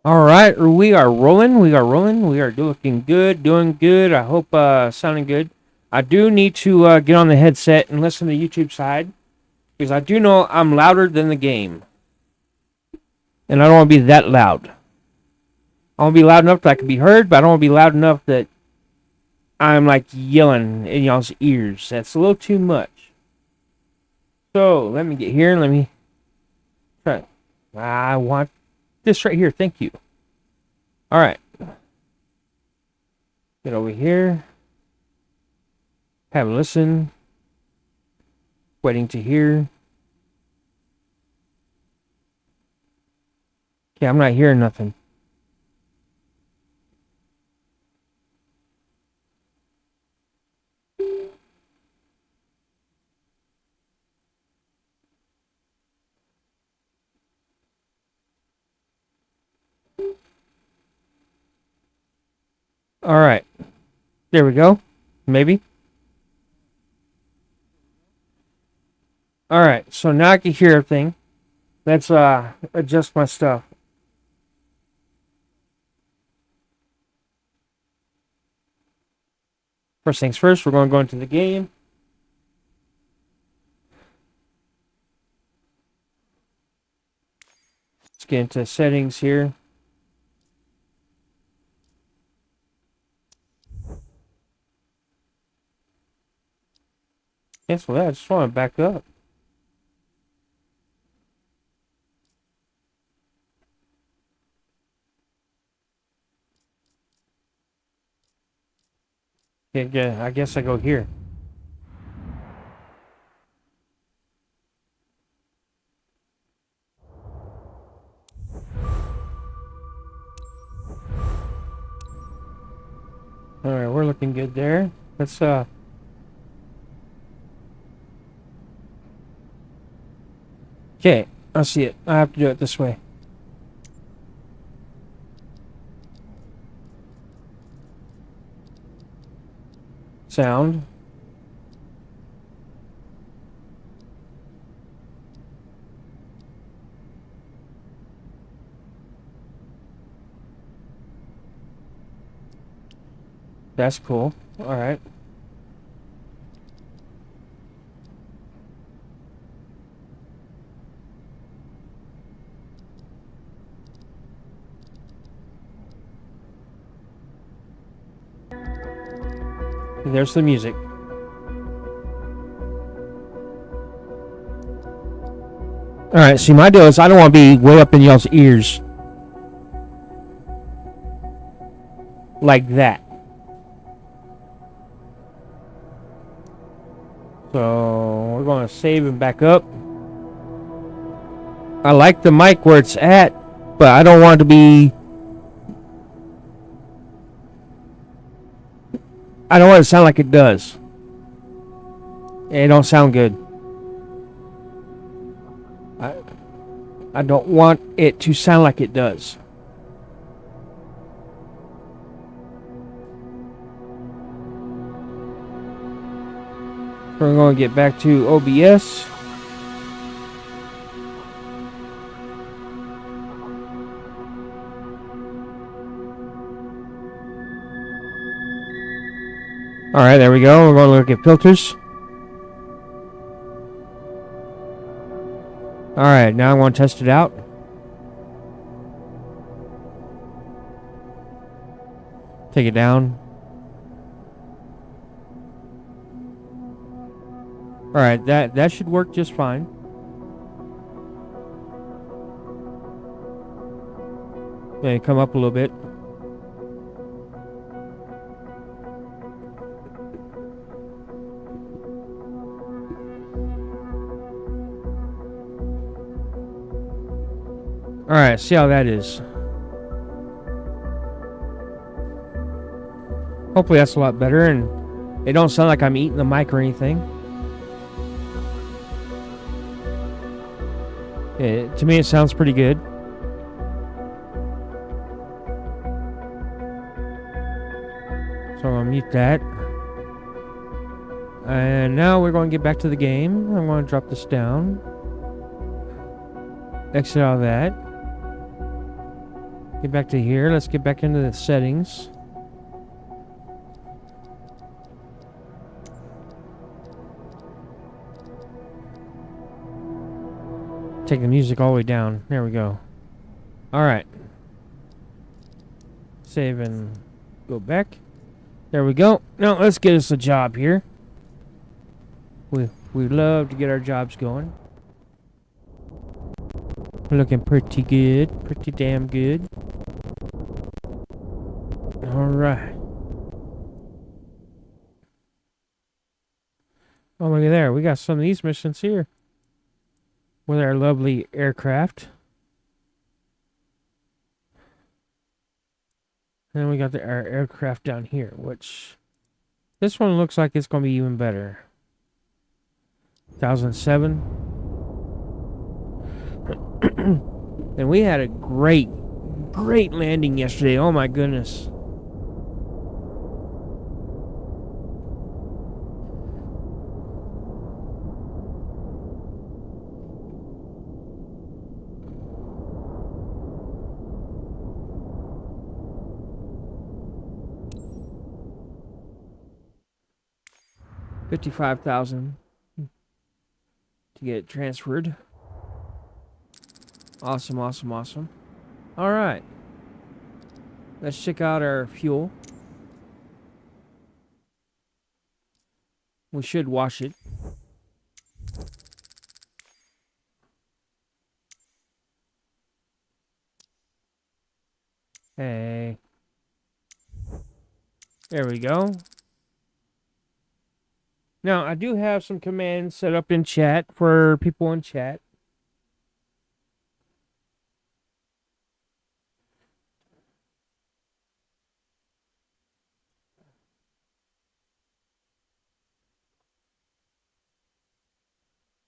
All right, we are rolling. We are rolling. We are looking good, doing good. I hope sounding good. I do need to get on the headset and listen to the YouTube side because I do know I'm louder than the game, and I don't want to be that loud. I want to be loud enough that I can be heard, but I don't want to be loud enough that I'm like yelling in y'all's ears. That's a little too much. So let me get here and let me try. I want this right here. Thank you. All right. Get over here. Have a listen. Waiting to hear. Okay, I'm not hearing nothing. All right. There we go. Maybe. All right. So now I can hear everything. Let's adjust my stuff. First things first, we're going to go into the game. Let's get into settings here. Cancel that. I just want to back up. Yeah, I guess I go here. All right, we're looking good there. Let's Okay, I see it. I have to do it this way. Sound. That's cool. All right. There's the music. All right. See, my deal is I don't want to be way up in y'all's ears like that. So we're going to save and back up. I like the mic where it's at, but I don't want it to be. I don't want it to sound like it does. It don't sound good. I don't want it to sound like it does. We're going to get back to OBS. All right, there we go. We're going to look at filters. All right, now I want to test it out. Take it down. All right, that should work just fine. Okay, come up a little bit. All right, see how that is. Hopefully that's a lot better, and it don't sound like I'm eating the mic or anything. To me, it sounds pretty good. So I'm gonna mute that. And now we're going to get back to the game. I'm going to drop this down. Exit out of that. Get back to here. Let's get back into the settings. Take the music all the way down. There we go. Alright. Save and go back. There we go. Now let's get us a job here. We love to get our jobs going. Looking pretty good. Pretty damn good. Alright. Oh, look at there. We got some of these missions here. With our lovely aircraft. And then we got our aircraft down here, which... This one looks like it's going to be even better. 1007. And we had a great landing yesterday. Oh my goodness. $55,000 to get it transferred. Awesome, awesome, awesome. All right. Let's check out our fuel. We should wash it. Hey. There we go. Now, I do have some commands set up in chat for people in chat.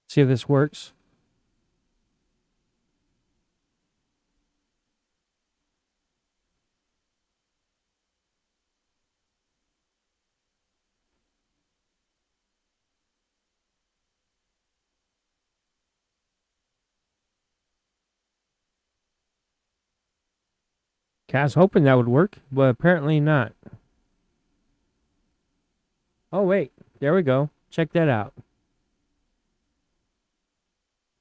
See if this works. I was hoping that would work, but apparently not. Oh, wait. There we go. Check that out.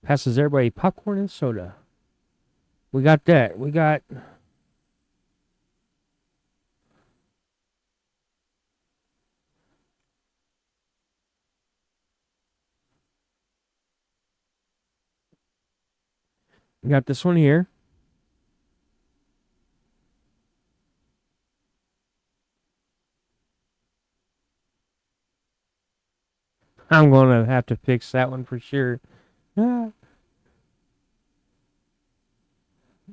Passes everybody popcorn and soda. We got that. We got... We got this one here. I'm going to have to fix that one for sure.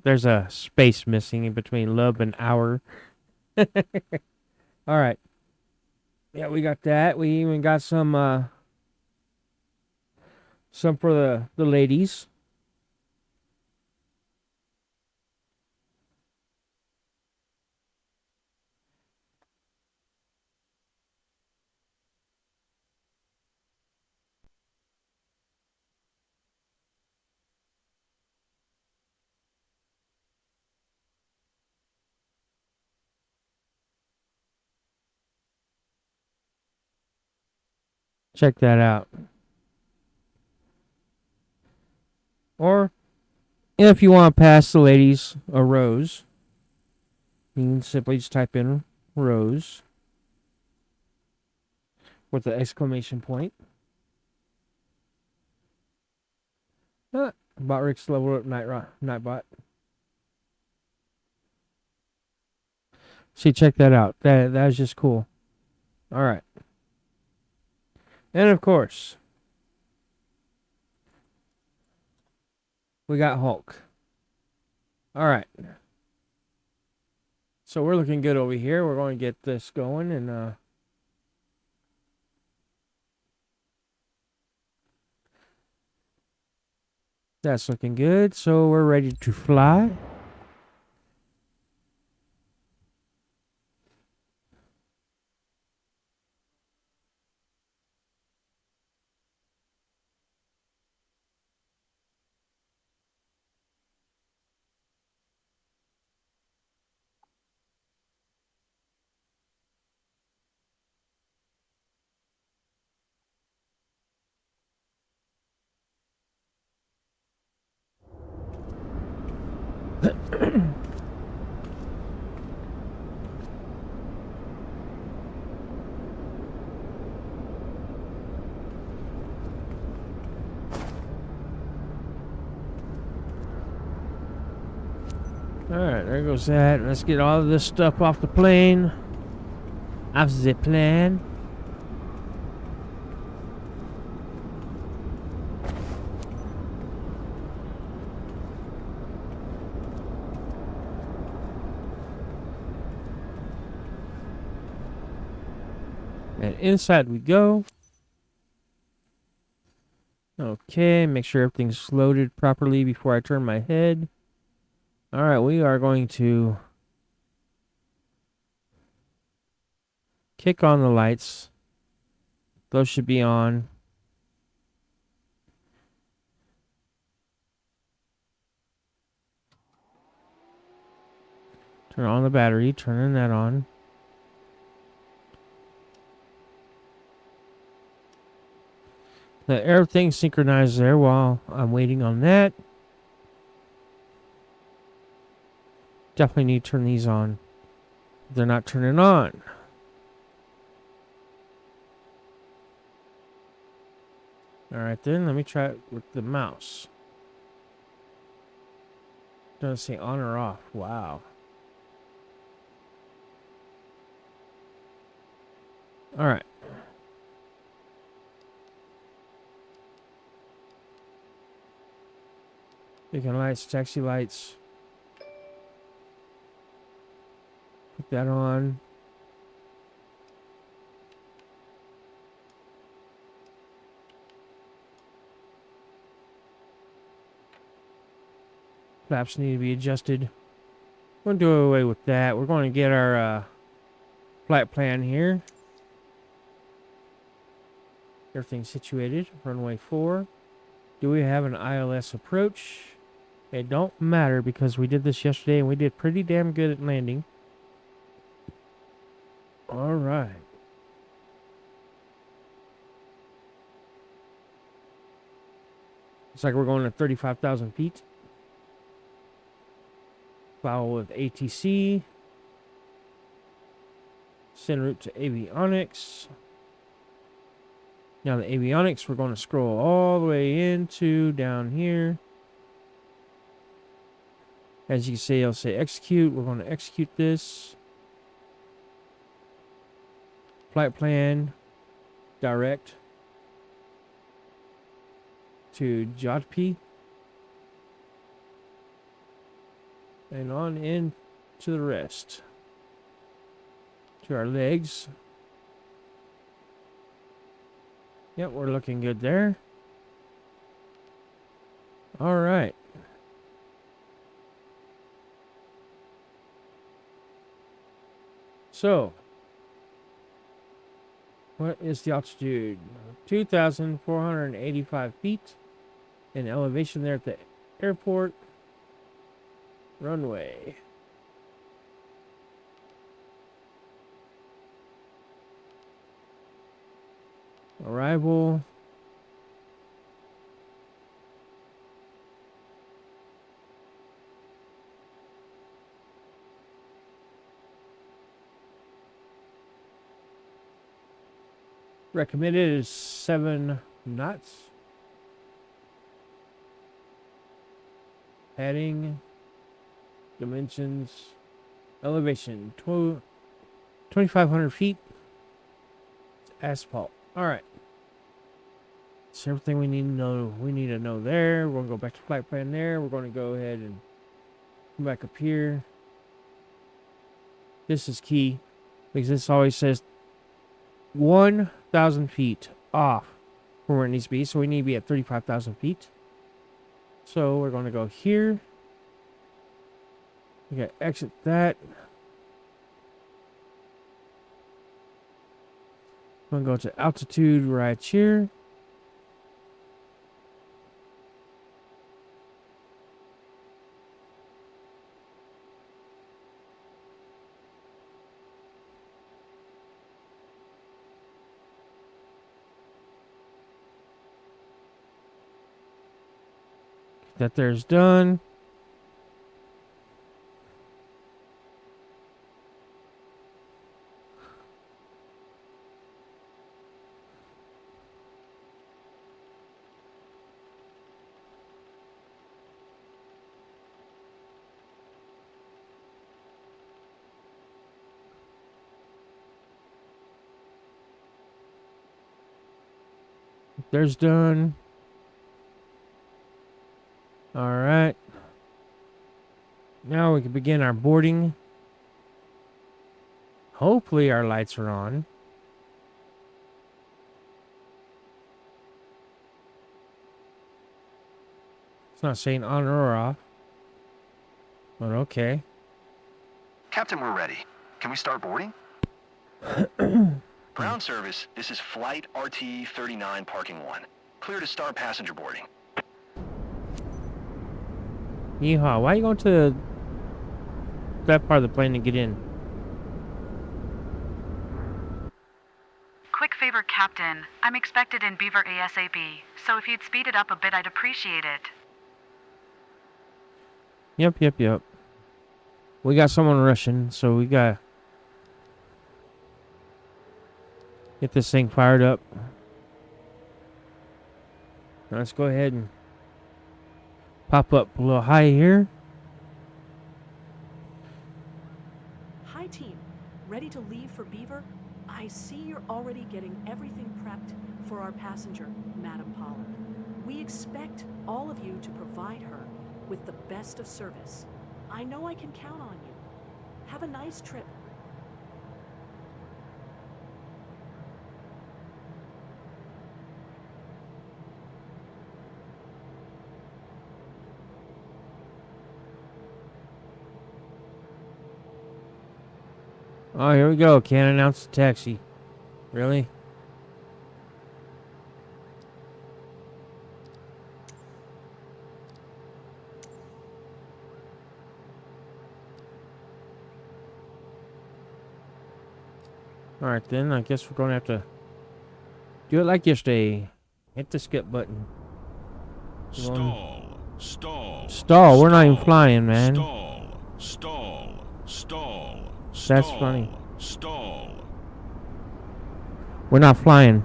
There's a space missing in between love and hour. All right. Yeah, we got that. We even got some for the ladies. Check that out. Or if you want to pass the ladies a rose, you can simply just type in rose with the exclamation point. Bot Rick's level up Nightbot. See, check that out. That is just cool. All right. And of course, we got Hulk. All right. So we're looking good over here. We're going to get this going and that's looking good. So we're ready to fly. Alright, there goes that. Let's get all of this stuff off the plane. Off the plane. And inside we go. Okay, make sure everything's loaded properly before I turn my head. Alright, we are going to kick on the lights. Those should be on. Turn on the battery, turning that on. Let everything synchronize there while I'm waiting on that. Definitely need to turn these on. They're not turning on. Alright then, let me try it with the mouse. Doesn't say on or off. Wow. Alright. Beacon lights, taxi lights. Put that on. Flaps need to be adjusted. We're going to do away with that. We're going to get our flight plan here. Everything's situated. Runway 4. Do we have an ILS approach? It don't matter because we did this yesterday and we did pretty damn good at landing. Alright. Looks like we're going to 35,000 feet. Follow with ATC. Send route to avionics. Now the avionics, we're going to scroll all the way into down here. As you can see, it'll say execute. We're going to execute this. Flight plan. Direct. To Jodhpur. And on in to the rest. To our legs. Yep, we're looking good there. Alright. So, what is the altitude? 2,485 feet. In elevation there at the airport. Runway. Arrival. Recommended is 7 knots. Heading. Dimensions. Elevation. 2,500 feet. It's asphalt. Alright. That's everything we need to know. We need to know there. We're going to go back to flight plan there. We're going to go ahead and come back up here. This is key because this always says 1,000 feet off from where it needs to be. So we need to be at 35,000 feet. So we're going to go here. We got to exit that. I'm going to go to altitude right here. That there's done. There's done. All right. Now we can begin our boarding. Hopefully our lights are on. It's not saying on or off. But okay. Captain, we're ready. Can we start boarding? Ground service, this is flight RT-39 parking 1. Clear to start passenger boarding. Yeehaw, why are you going to that part of the plane to get in? Quick favor, Captain. I'm expected in Beaver ASAP, so if you'd speed it up a bit, I'd appreciate it. Yep. We got someone rushing, so we got get this thing fired up. Now let's go ahead and pop up a little high here. Hi team, ready to leave for Beaver? I see you're already getting everything prepped for our passenger, Madam Pollard. We expect all of you to provide her with the best of service. I know I can count on you. Have a nice trip. Oh, here we go. Can't announce the taxi. Really? Alright then, I guess we're going to have to do it like yesterday. Hit the skip button. Stall. Stall, we're not even flying, man. Stall. That's funny. Stall. We're not flying.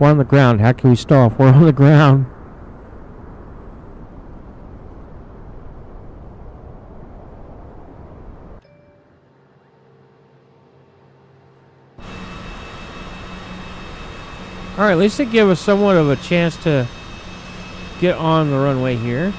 We're on the ground. How can we stall if we're on the ground? Alright, at least they give us somewhat of a chance to get on the runway here.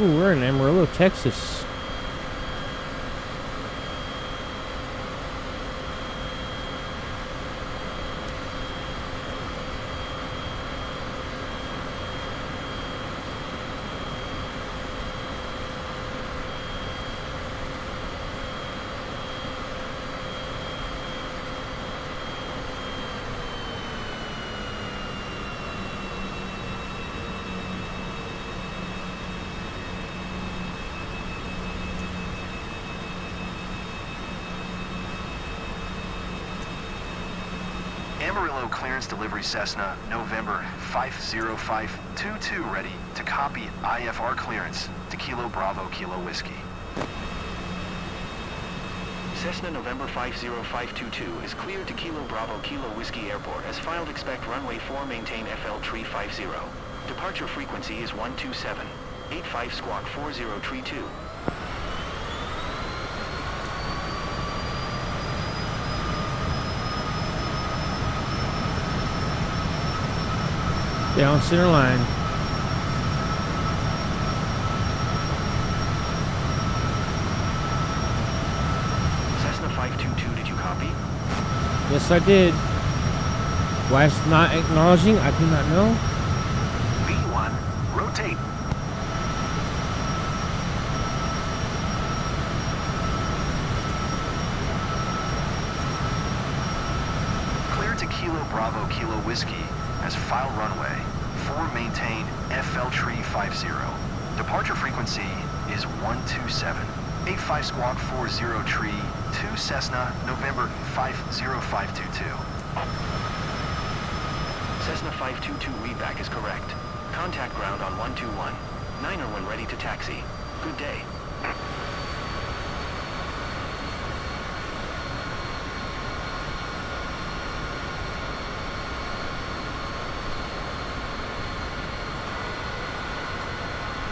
Ooh, we're in Amarillo, Texas. Amarillo clearance delivery Cessna, November 50522 ready to copy IFR clearance to Kilo Bravo Kilo Whiskey. Cessna November 50522 is cleared to Kilo Bravo Kilo Whiskey Airport as filed. Expect runway 4 maintain FL tree 50. Departure frequency is 127. 85 squawk 40 tree 2. Down center line. Cessna 522, did you copy? Yes, I did. Why it's not acknowledging, I do not know. V1, rotate. Clear to Kilo Bravo Kilo Whiskey as file runway 4 maintain FL tree 50. Departure frequency is 127. 85 squawk 40 tree 2 Cessna November 50522. Cessna 522 readback is correct. Contact ground on 121. Niner when ready to taxi. Good day.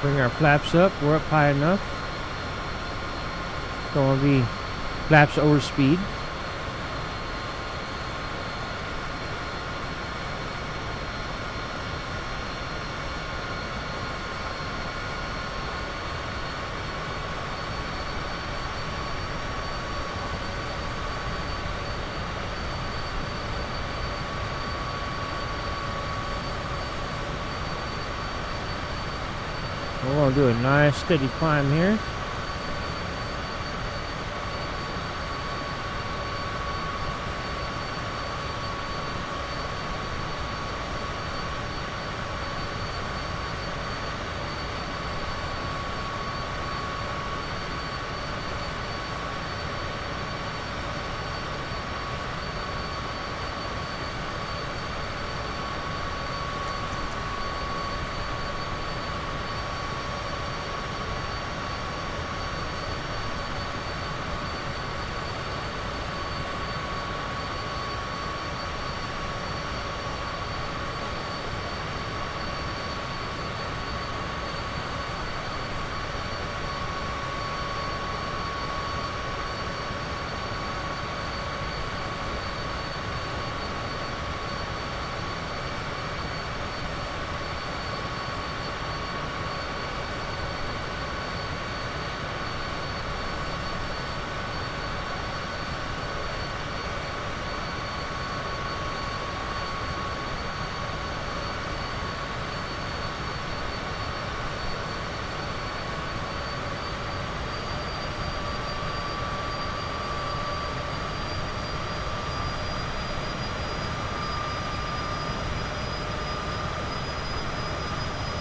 Bring our flaps up. We're up high enough. Don't want to be flaps over speed. We're going to do a nice steady climb here.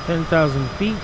Ten 10,000 feet.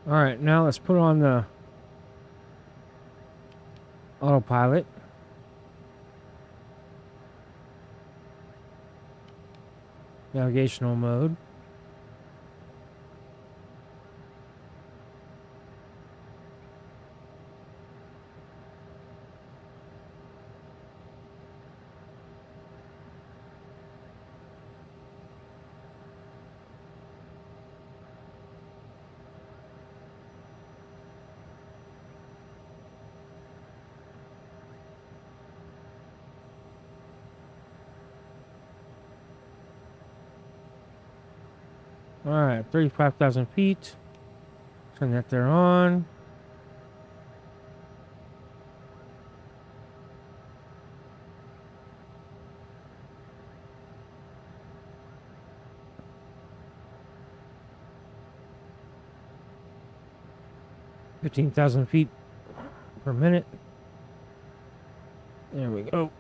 Alright, now let's put on the autopilot. Navigational mode. Alright, 35,000 feet. Turn that there on. $15,000 feet per minute. There we go.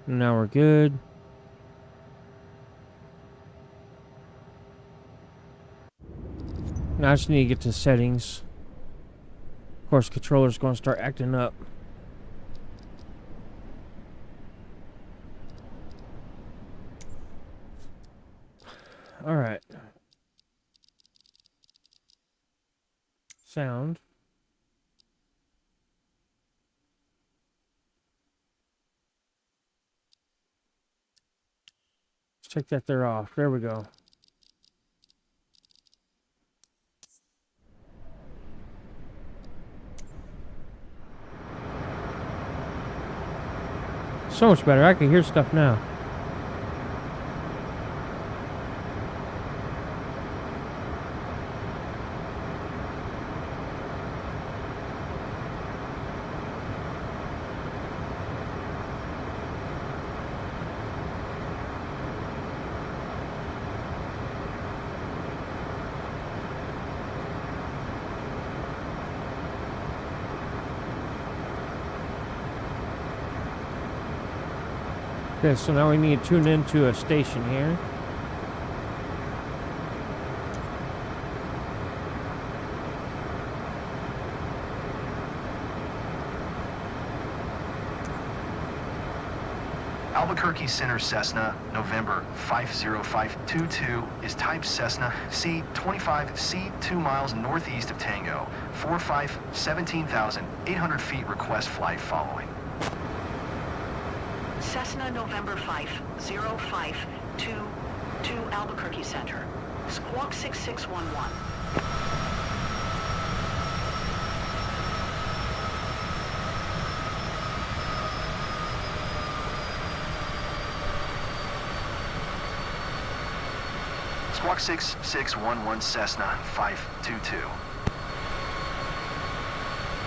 Now we're good. Now I just need to get to settings. Of course, controller's going to start acting up. All right. Sound. Let's check that there off. There we go. So much better. I can hear stuff now. Okay, so now we need to tune into a station here. Albuquerque Center Cessna, November 50522 is type Cessna C-25, C 2 miles northeast of Tango, 17,800 feet request flight following. Cessna November 50522 Albuquerque Center. Squawk 6611. Squawk 6611 Cessna 522.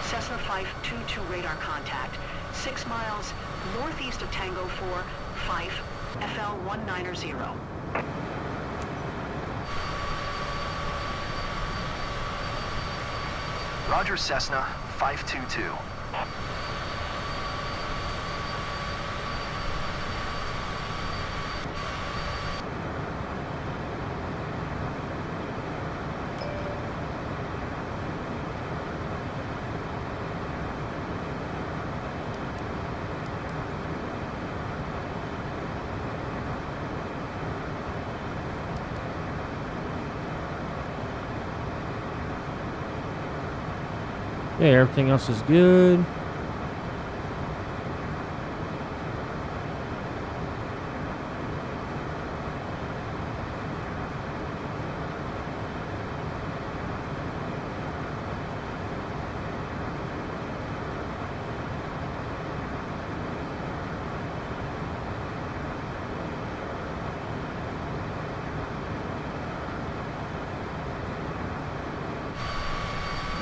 Cessna 522 radar contact. 6 miles northeast of Tango 45 FL 190. Roger Cessna 522. Yeah, everything else is good.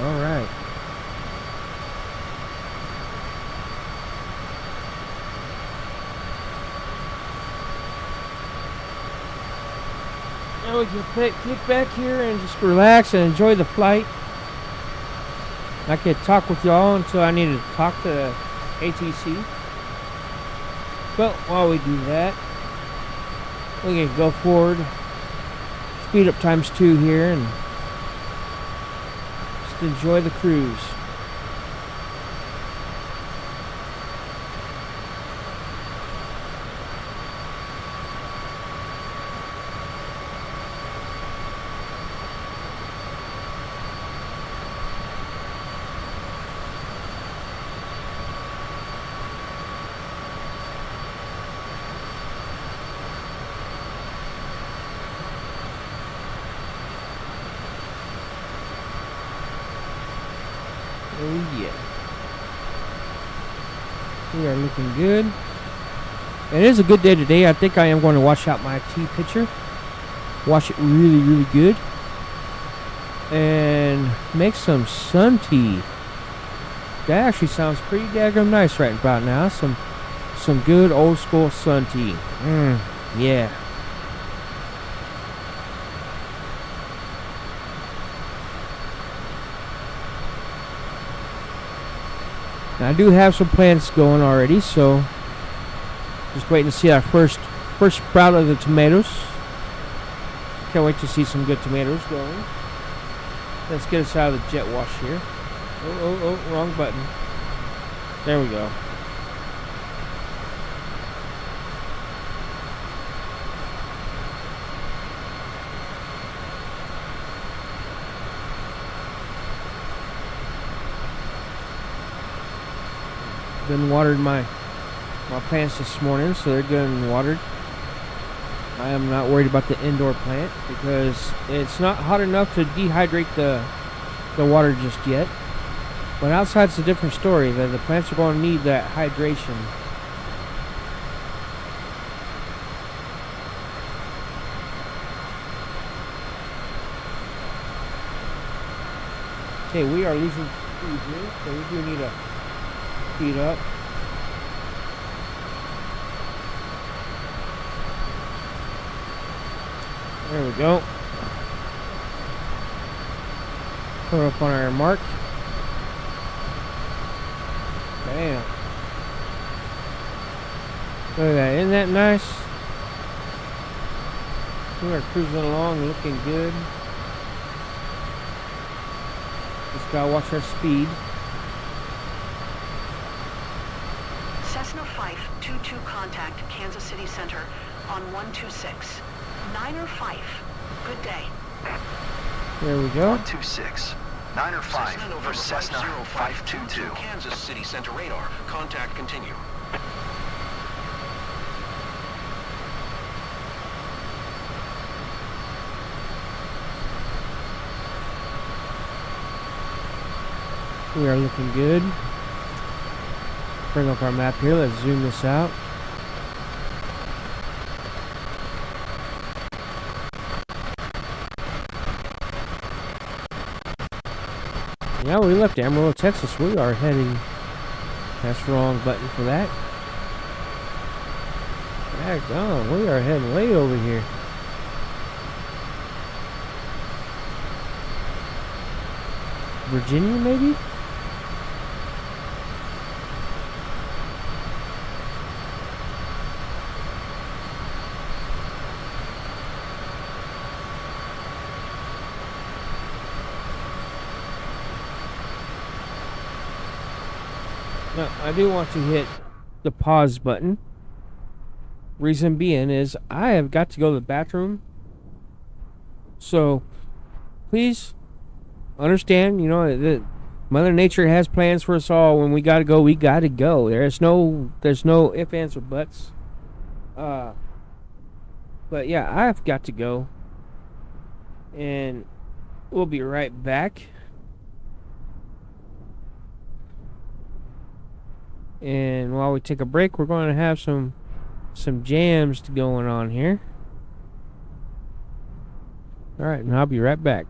All right. Now we can kick back here and just relax and enjoy the flight. I could talk with y'all until I needed to talk to ATC. But while we do that, we can go forward, speed up ×2 here, and just enjoy the cruise. Oh yeah. We are looking good. It is a good day today. I think I am going to wash out my tea pitcher. Wash it really, really good. And make some sun tea. That actually sounds pretty daggum nice right about now. Some good old school sun tea. Yeah. Now, I do have some plants going already, so just waiting to see our first sprout of the tomatoes. Can't wait to see some good tomatoes going. Let's get us out of the jet wash here. Oh, wrong button. There we go. Been watered my plants this morning, so they're good and watered. I am not worried about the indoor plant because it's not hot enough to dehydrate the water just yet. But outside's a different story. The plants are going to need that hydration. Okay, we are losing speed here, so we do need to speed up. There we go. Put up on our mark. Bam. Look at that. Isn't that nice? We are cruising along, looking good. Just gotta watch our speed. Cessna 522 contact Kansas City Center on 126. Niner 5. Good day. There we go. 126. 9 or 5 for Cessna 522. Kansas City Center radar. Contact continue. We are looking good. Bring up our map here. Let's zoom this out. Yeah, we left Amarillo, Texas. We are heading. That's the wrong button for that. Daggone, we are heading way over here. Virginia, maybe? Now, I do want to hit the pause button. Reason being is I have got to go to the bathroom. So, please understand, you know, that Mother Nature has plans for us all. When we gotta go, we gotta go. There's no ifs, ands, or buts. But yeah, I've got to go. And we'll be right back. And while we take a break, we're going to have some jams going on here. All right, and I'll be right back.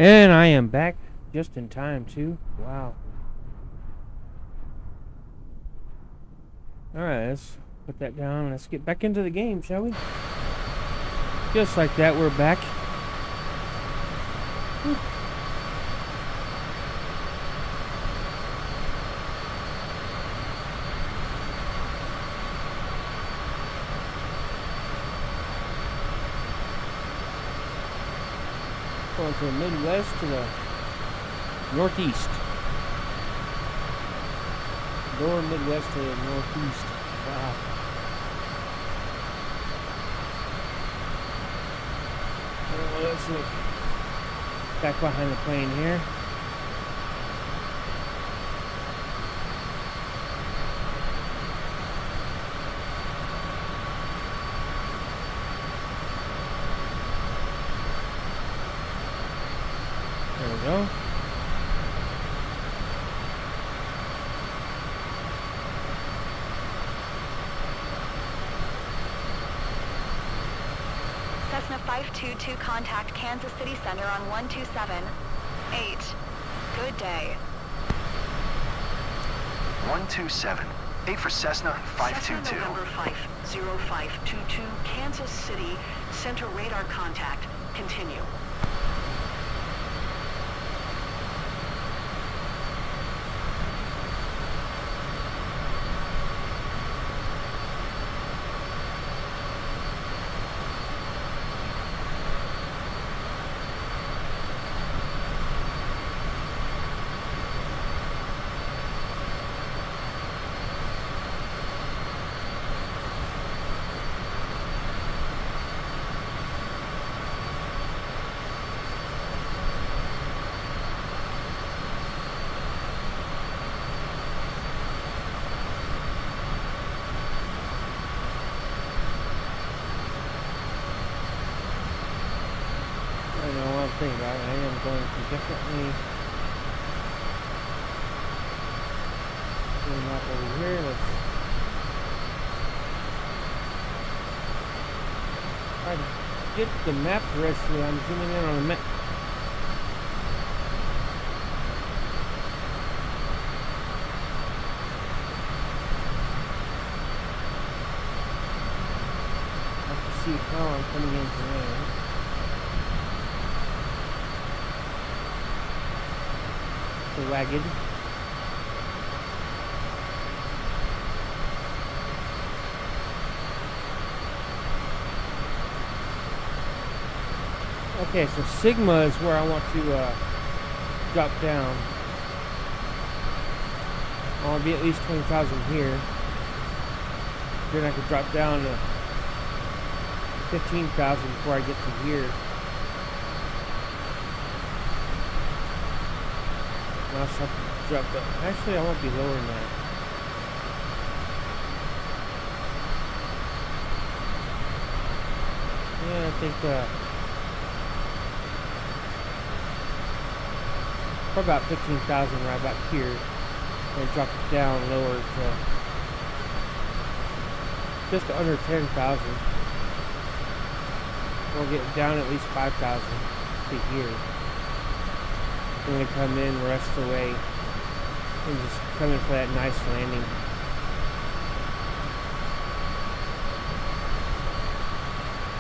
And I am back just in time, too. Wow. Alright, let's put that down. Let's get back into the game, shall we? Just like that, we're back. Whew. Going to the Midwest to the Northeast. Lower Midwest to the Northeast. Wow. Let's look back behind the plane here. There we go. Cessna 522 contact Kansas City Center on 127.8. Good day. 127. 8 for Cessna 522. Cessna November 50522, Kansas City Center radar contact. Continue. I know what I'm thinking about. I am going to definitely zoom up over here. Let's try to get the map correctly. I'm zooming in on the map. I have to see how I'm coming in today. The wagon. Okay, so Sigma is where I want to drop down. I want to be at least 20,000 here. Then I could drop down to 15,000 before I get to here. Now I just have to drop down. Actually, I won't be lower than that. Yeah, I think for about 15,000 right about here. And drop it down lower to just under 10,000. We'll get down at least 5,000 to here. I'm going to come in, rest away, and just come in for that nice landing.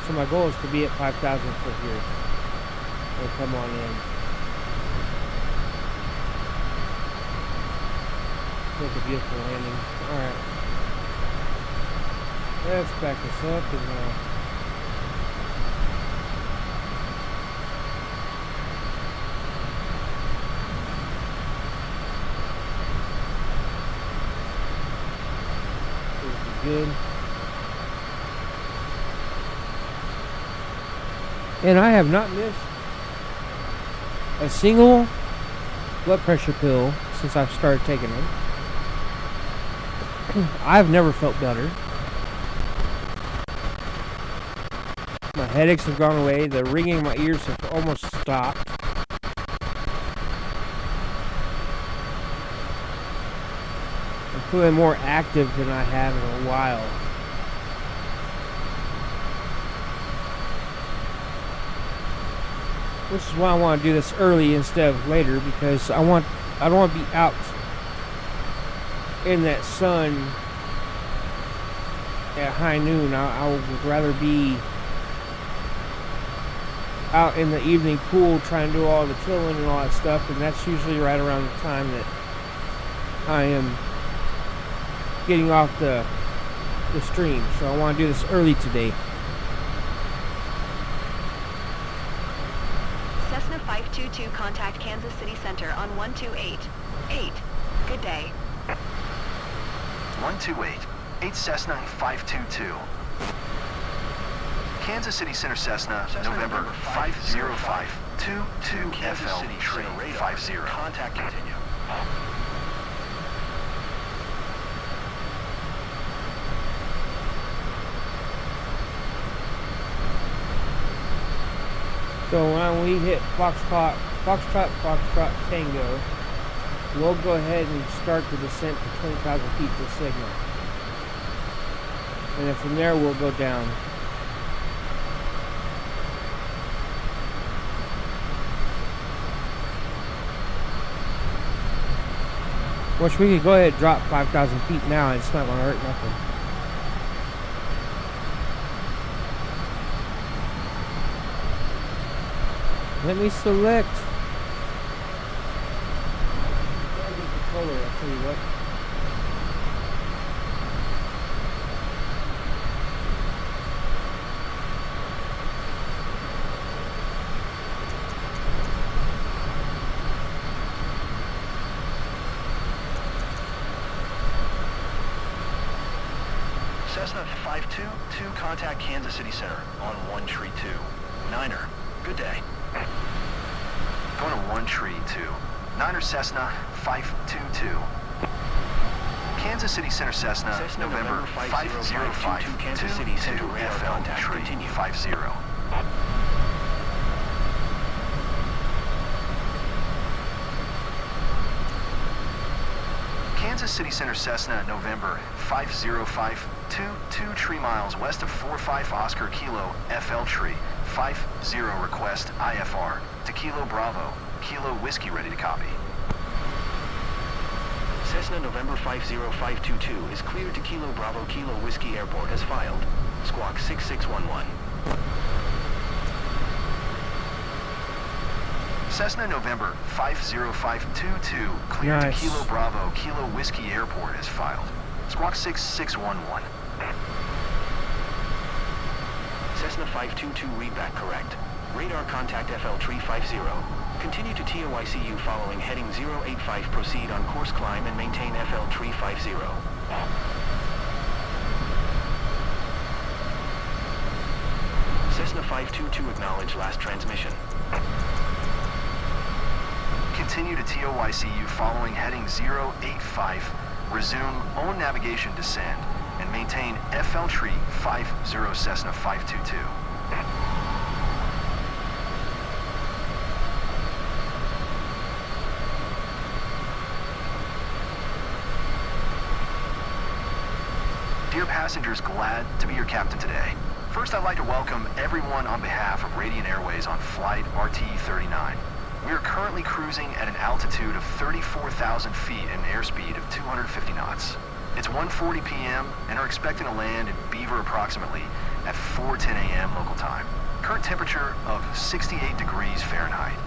So my goal is to be at 5,000 foot here. And come on in. Make a beautiful landing. Alright. Let's back this up and good. And I have not missed a single blood pressure pill since I've started taking them. I've never felt better. My headaches have gone away. The ringing in my ears have almost stopped. I'm feeling more active than I have in a while. Which is why I want to do this early instead of later, because I don't want to be out in that sun at high noon. I would rather be out in the evening pool trying to do all the tilling and all that stuff, and that's usually right around the time that I am getting off the stream. So I want to do this early today. Cessna 522, contact Kansas City Center on 1288. Good day. 128, 8 Cessna 522. Kansas City Center Cessna, November 505, 22 FL Tree 50. Contact continue. So when we hit Foxtrot Tango, we'll go ahead and start the descent to 20,000 feet per signal. And then from there we'll go down. Which we could go ahead and drop 5,000 feet now, and it's not going to hurt nothing. Let me select. Controller, I'll tell you what. Cessna 522, contact Kansas City Center on 132. Niner, good day. Going to 132. Niner Cessna 522. Kansas City Center Cessna, November 505, Kansas City Center radar FL contact Tree continue. 50. Kansas City Center Cessna, November 505, 22 tree miles west of 45 Oscar Kilo FL Tree 50, request IFR to Kilo Bravo, Kilo Whiskey ready to copy. Cessna November 50522 is cleared to Kilo Bravo Kilo Whiskey Airport as filed. Squawk 6611. Cessna November 50522 cleared Nice. to Kilo Bravo Kilo Whiskey Airport as filed. Squawk 6611. Cessna 522 readback correct. Radar contact FL Tree 50. Continue to TOICU following heading 085. Proceed on course climb and maintain FL Tree 50. Cessna 522 acknowledge last transmission. Continue to TOICU following heading 085. Resume on navigation descend and maintain FL Tree 50 Cessna 522. Dear passengers, glad to be your captain today. First, I'd like to welcome everyone on behalf of Radiant Airways on flight RT-39. We are currently cruising at an altitude of 34,000 feet and an airspeed of 250 knots. It's 1:40 p.m. and are expecting to land in Beaver approximately at 4:10 a.m. local time. Current temperature of 68 degrees Fahrenheit.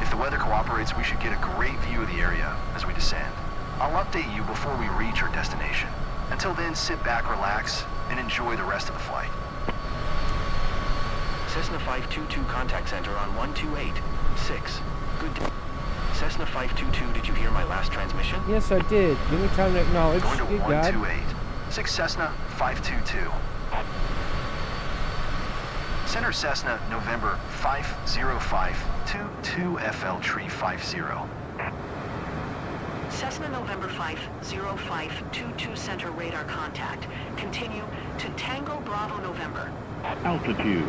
If the weather cooperates, we should get a great view of the area as we descend. I'll update you before we reach our destination. Until then, sit back, relax, and enjoy the rest of the flight. Cessna 522 contact center on 1286. Good day. Cessna 522, did you hear my last transmission? Yes, I did. Give me time to acknowledge. Going to Good God. 128. 6 Cessna 522. Center Cessna, November 505, 22 FL Tree 50. Cessna November 50522 Center radar contact. Continue to Tango Bravo November. Altitude.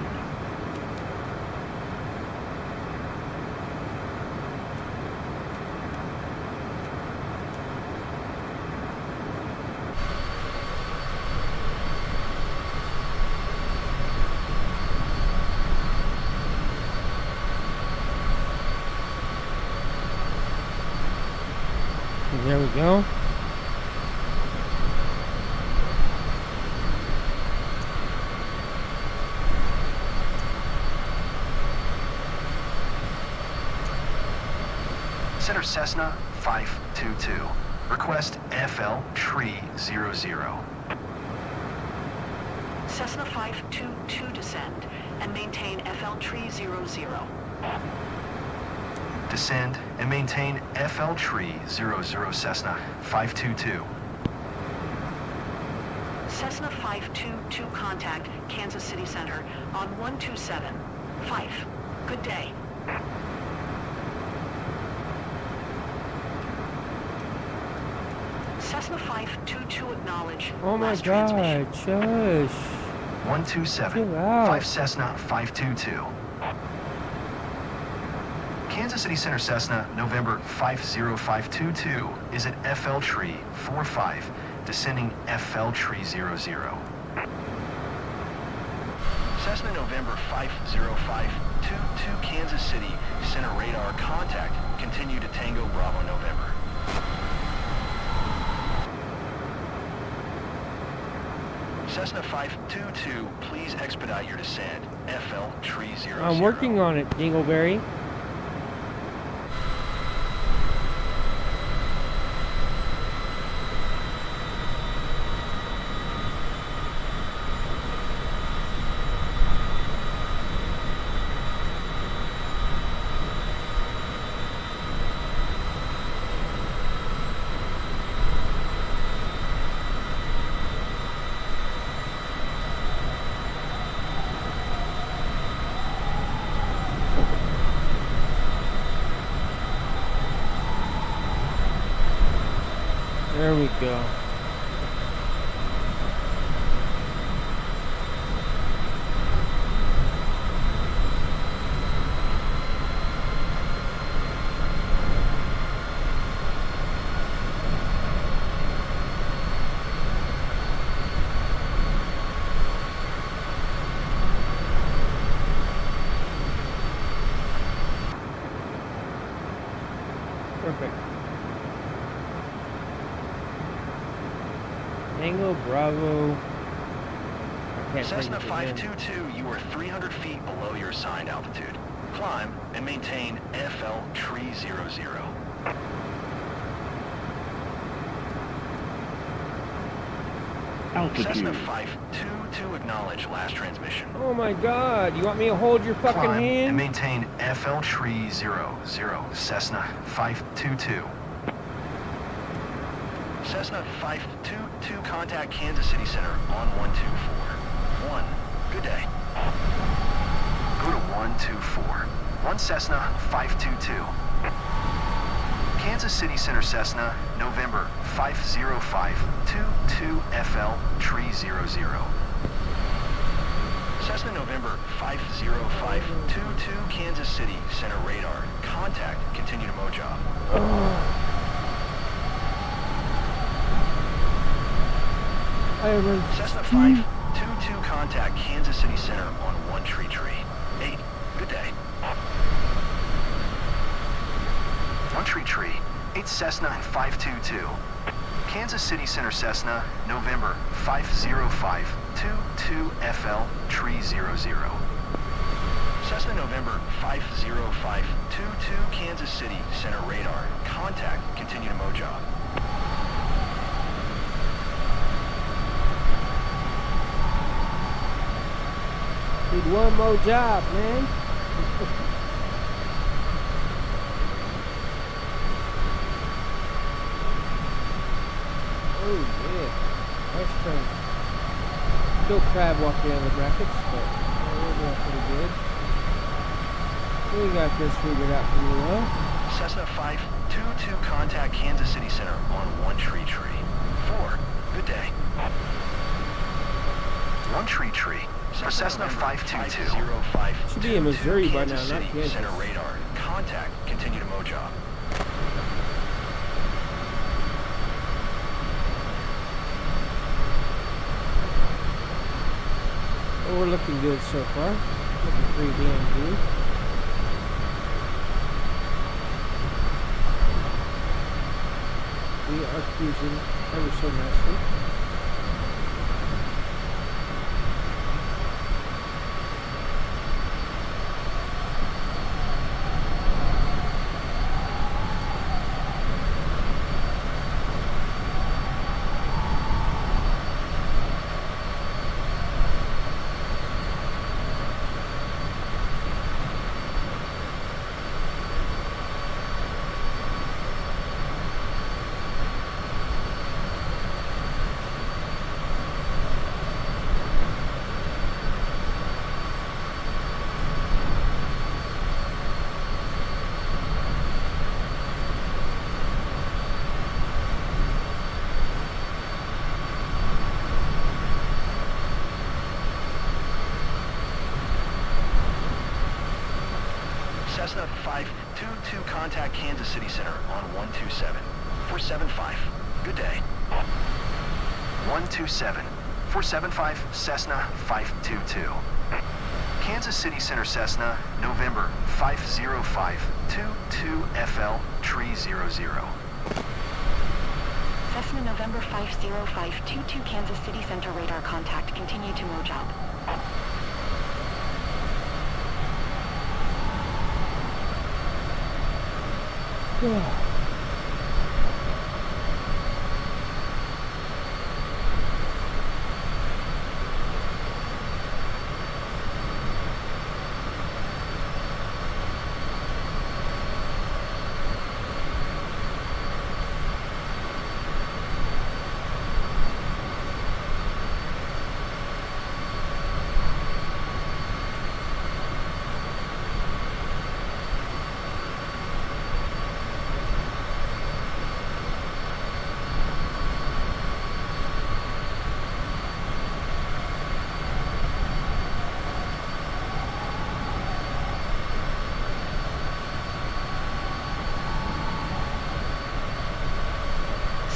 There we go. Center Cessna 522. Request FL Tree 00. Cessna 522 descend and maintain FL Tree 00. Descend and maintain FL Tree 00 Cessna 522. Cessna 522 contact Kansas City Center on 127. Fife. Good day. Cessna 522 acknowledge. Oh my Last god, transmission. shush. 127. Chill out. 5 Cessna 522. Kansas City Center Cessna November 50522 is at FL Tree 45, descending FL Tree 00. Cessna November 50522 Kansas City Center radar contact. Continue to Tango Bravo November. Cessna 522, please expedite your descent. FL Tree 00. I'm working on it, Dingleberry. There we go. Perfect. Tango Bravo. I can't Cessna think of it. 522, you are 300 feet below your assigned altitude. Climb and maintain FL Tree 00. Cessna 522, acknowledge last transmission. Oh my god, you want me to hold your fucking Climb and hand? maintain FL Tree 00, Cessna 522. Cessna 522, contact Kansas City Center on 124. 1, good day. Go to 124. 1 Cessna 522. Kansas City Center Cessna, November 50522 FL Tree 00. Cessna November 50522 Kansas City Center radar. Contact, continue to Mojob. Cessna 522 contact Kansas City Center on 1 Tree. 8, good day. 1 Tree, 8 Cessna 522. Kansas City Center Cessna, November 50522 FL Tree 00. Cessna November 50522 Kansas City Center radar. Contact, continue to Mojob. Need one more job, man. Oh yeah, nice turn. Still crab walking on the brackets, but we're doing pretty good. We got this figured out pretty well. Cessna 522 contact Kansas City Center on 1 Tree. 4, good day. 1 Tree. For Cessna 522. Should be in Missouri by now, Kansas not City Kansas. Center radar. Contact, continue to Mojob. Well, we're looking good so far. Looking pretty damn good. We are cruising ever so nicely. Cessna 522, contact Kansas City Center on 127. 475. Good day. 127. 475, Cessna 522. Kansas City Center Cessna, November 50522 FL Tree 00. Cessna November 50522 Kansas City Center radar contact. Continue to Mojab.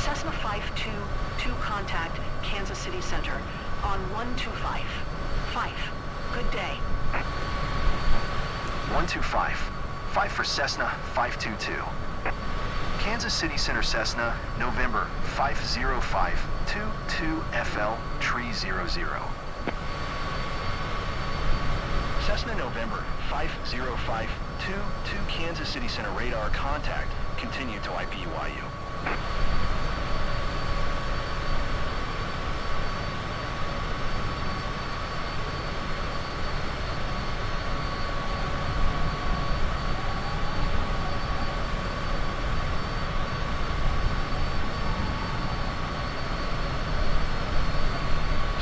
Cessna 522, contact Kansas City Center on 125. 5. Good day. 125. 5 for Cessna 522. Kansas City Center Cessna, November 50522 FL Tree 00. Cessna November 50522 Kansas City Center radar contact. Continue to IPUIU.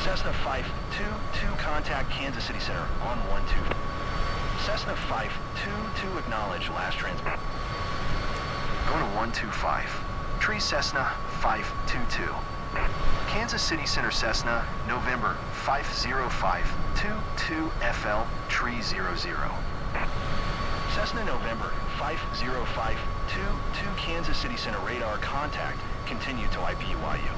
Cessna 522, contact Kansas City Center on 12. Cessna 522, acknowledge last transmit. Go to 125. Tree Cessna 522. Kansas City Center Cessna, November 50522 FL Tree 00. Cessna November 50522 Kansas City Center radar contact. Continue to IPUIU.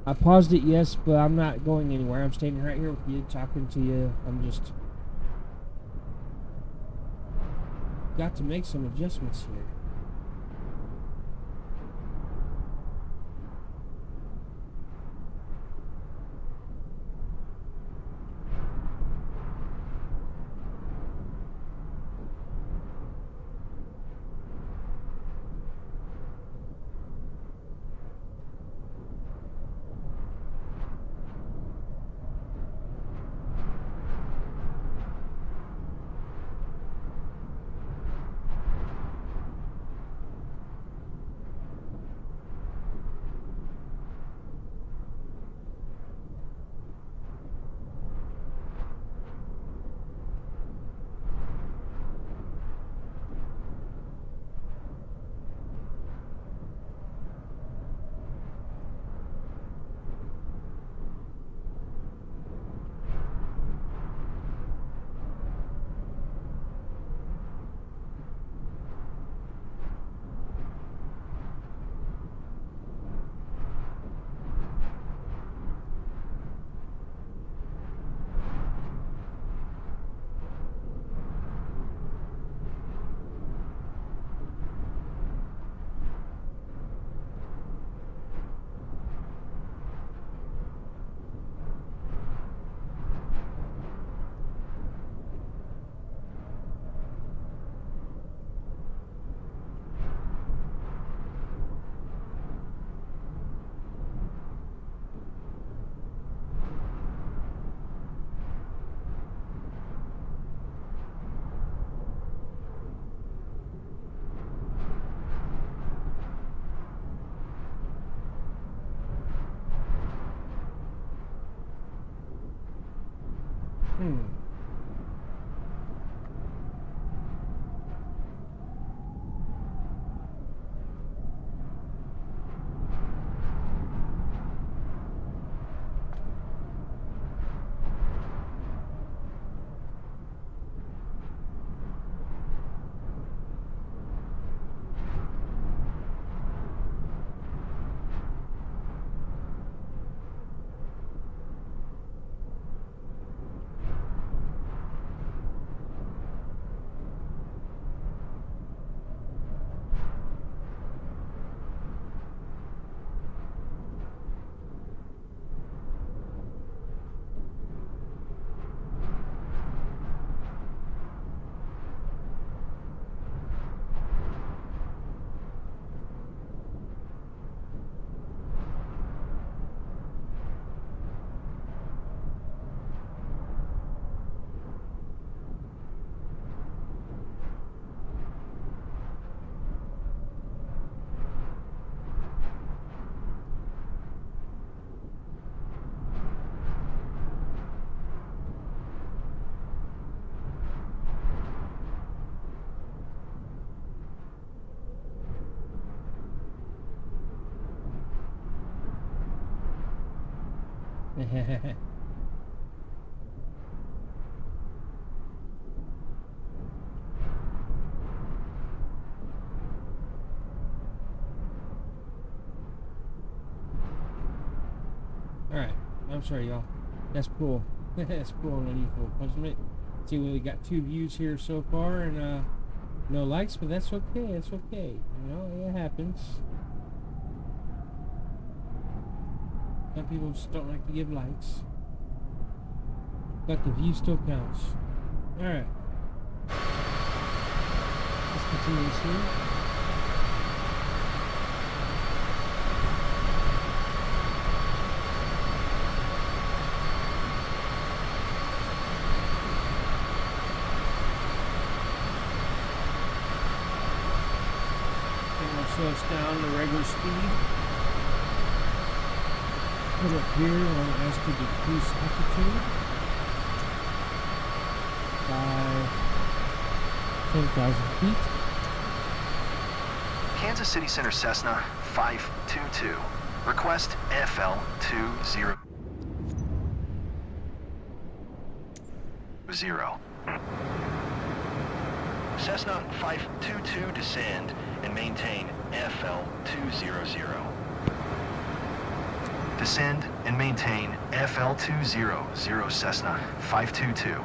I paused it, yes, but I'm not going anywhere. I'm staying right here with you, talking to you. I'm just got to make some adjustments here. Alright, I'm sorry, y'all. That's cool. That's cool and unequal punishment. See, we got 2 views here so far, and no likes, but that's okay. It's okay. You know, it happens. Some people just don't like to give likes, but the view still counts. Alright. Let's continue this here. Slow us down to regular speed. Put up here, I want to ask you to decrease altitude by 10,000 feet. Kansas City Center Cessna 522. Request FL20. Cessna 522 descend and maintain FL200. Descend and maintain FL200 Cessna 522.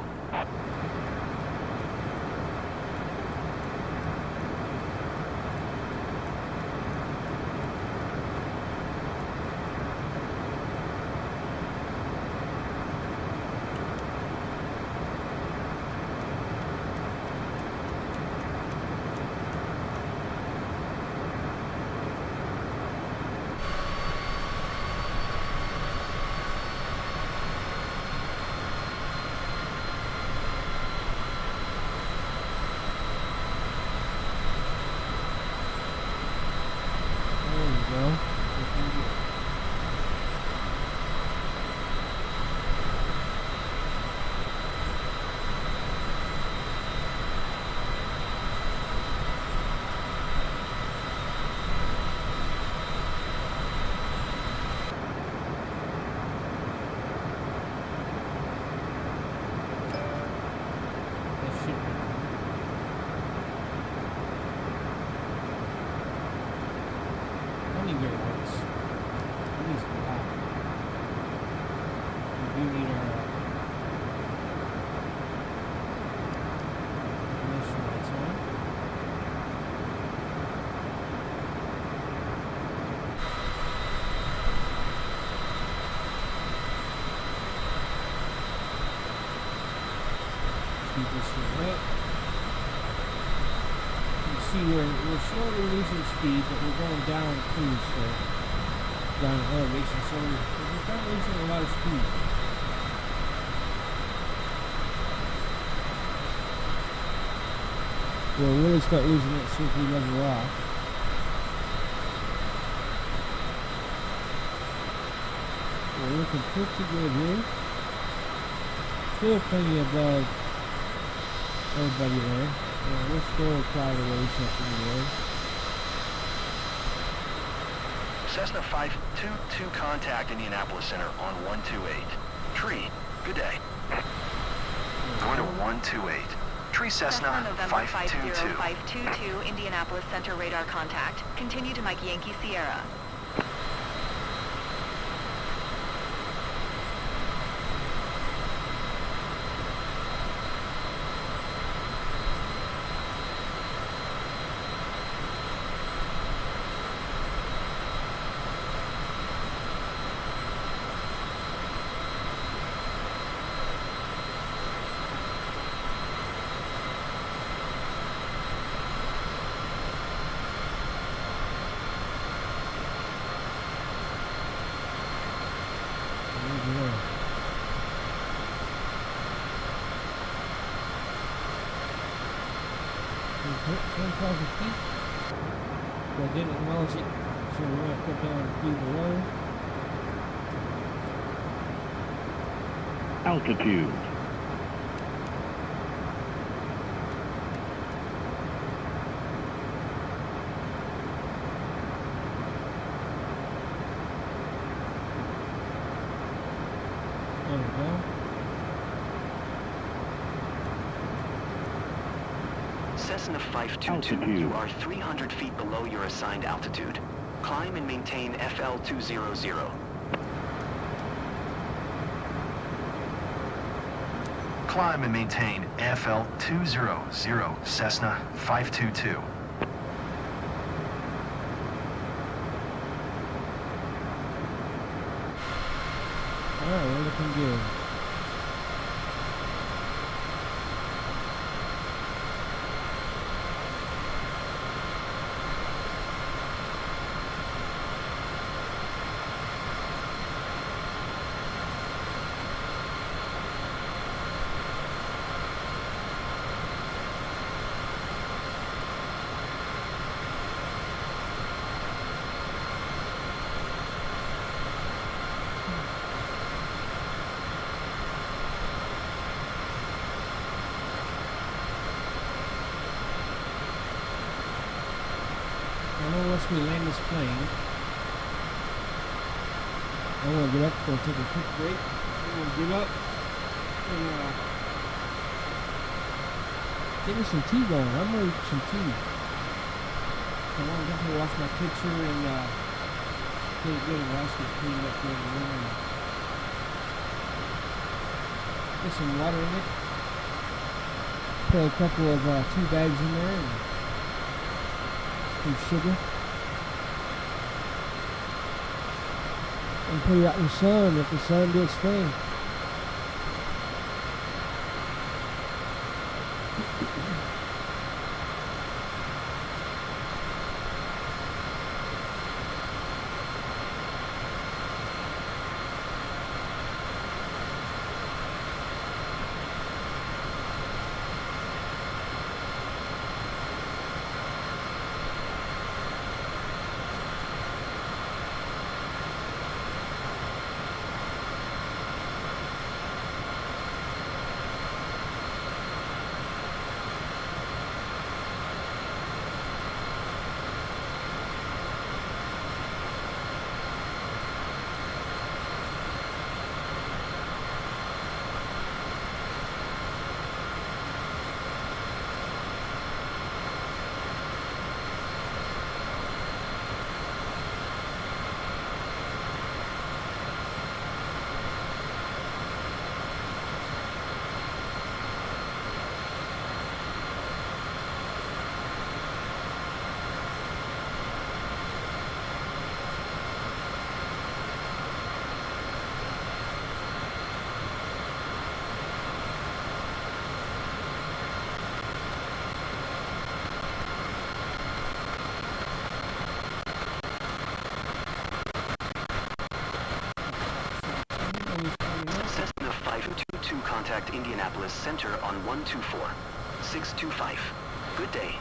Well, looking good. That should be. Very nice. At least black. We do need our ignition lights on. Keep this here up. See, we're slowly losing speed, but we're going down too, so down elevation, so we're not losing a lot of speed. We'll really start losing it as soon as we level off. We're looking pretty good here. Still plenty above everybody there. We're still trying to race up in the air. Cessna 522 contact Indianapolis Center on 128. Tree, good day. Going to 128. Tree Cessna November 522. 50522, Indianapolis Center radar contact. Continue to Mike Yankee Sierra. Feet. But I didn't acknowledge it, so we're going to put down 3 below. Altitude. There we go. Cessna 522, you are 300 feet below your assigned altitude. Climb and maintain FL 200. Climb and maintain FL 200, Cessna 522. Alright, we're looking good. I know once we land this plane, I'm going to get up, going to take a quick break. I'm going to get up and get me some tea going. I'm ready for some tea. I want to definitely wash my picture and get it good and wash it cleaned up during the room. Get some water in it. Put a couple of tea bags in there and some sugar. And put it out in the sun, let the sun do its thing. contact Indianapolis Center on 124. 625. Good day.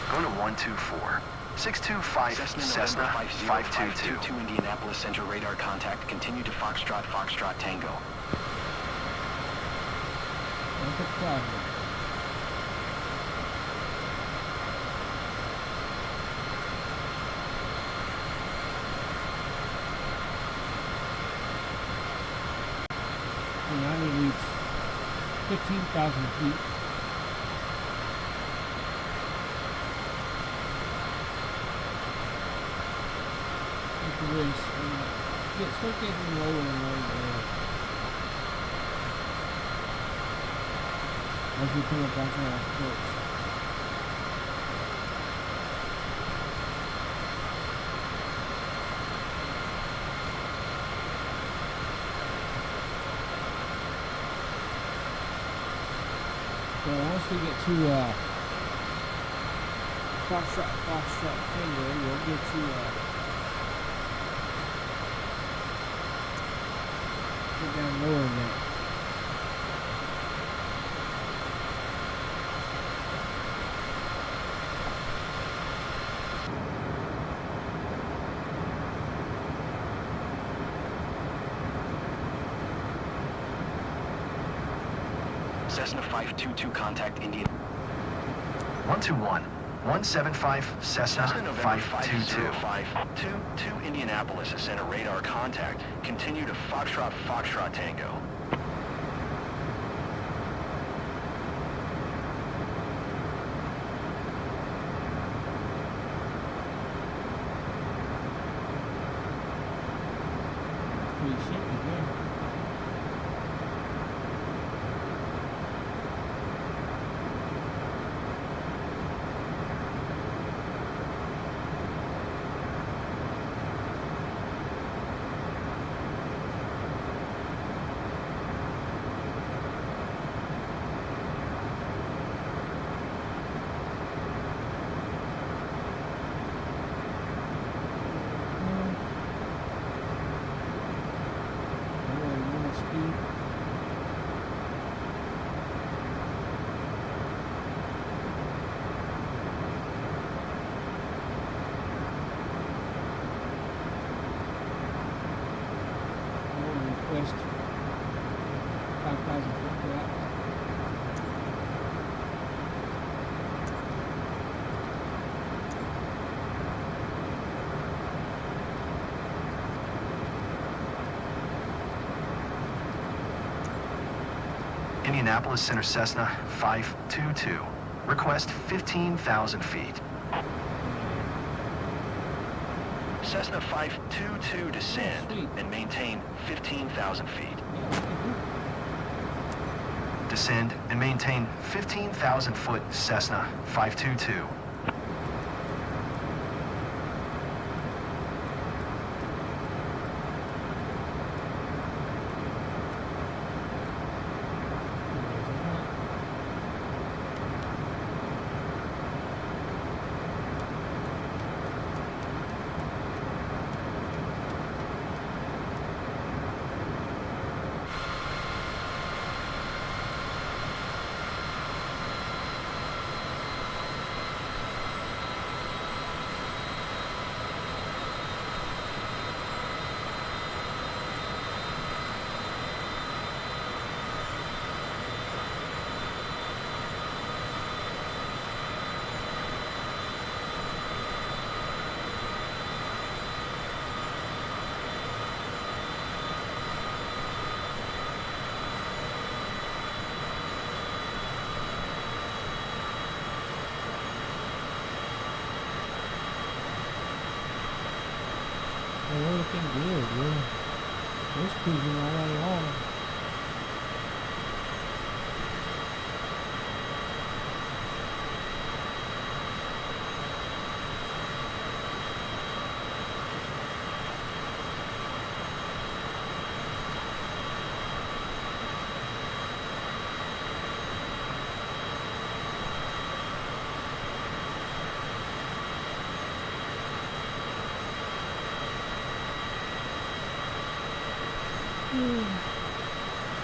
Go to 124. 625 Cessna 522. To Indianapolis Center radar contact. Continue to Foxtrot Tango. What's the problem? I need to reach 15,000 feet. With the race, start getting lower and lower. As we come up onto our approach. So once we get to Foxtrot Tango, we'll get to get down lower than that. Cessna 522 contact Indian. 121. 175 Cessna November 522. 5052 to Indianapolis. Center radar contact. Continue to Foxtrot Tango. Pretty shaky there. Request 5,000 foot for that. Indianapolis Center Cessna 522. Request 15,000 feet. Cessna 522 descend Sweet. and maintain 15,000 feet. Descend and maintain 15,000 foot Cessna 522. We're looking good. We're cruising right along.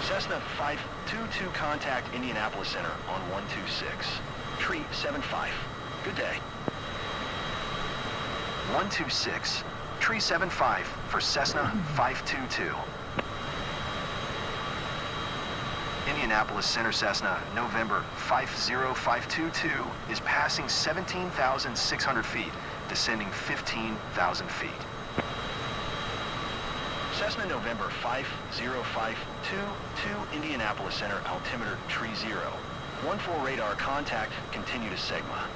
Cessna 522 contact Indianapolis Center on 126. Tree 75. Good day. 126. Tree 75 for Cessna 522. Indianapolis Center Cessna, November 50522 is passing 17,600 feet, descending 15,000 feet. Cessna November 50522 to Indianapolis Center, altimeter tree 0. 14 radar contact, continue to Sigma.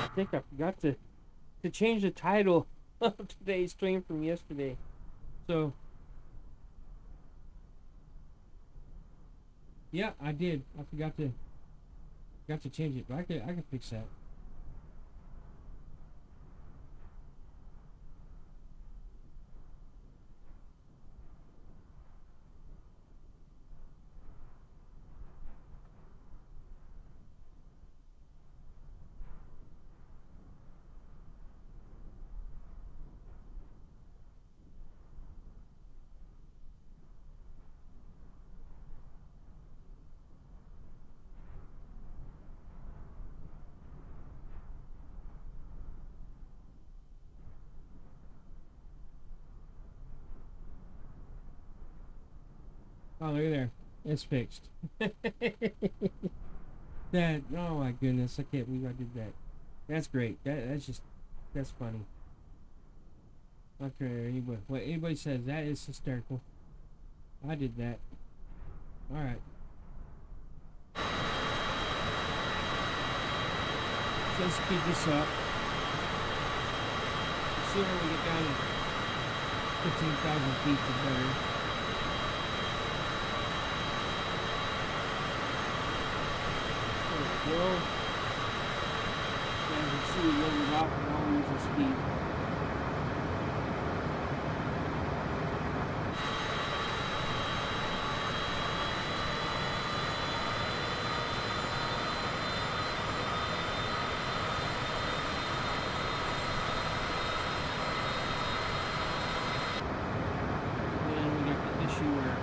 I think I forgot to change the title of today's stream from yesterday. So yeah, I did. I forgot to change it, but I can fix that. Oh, look at there. It's fixed. That, oh my goodness, I can't believe I did that. That's great. That's funny. Okay, what anybody says, that is hysterical. I did that. Alright. So let's speed this up. The sooner we get down to 15,000 feet, the better. Well, as you can see, we loaded off and I'll use the speed. And we got the issue where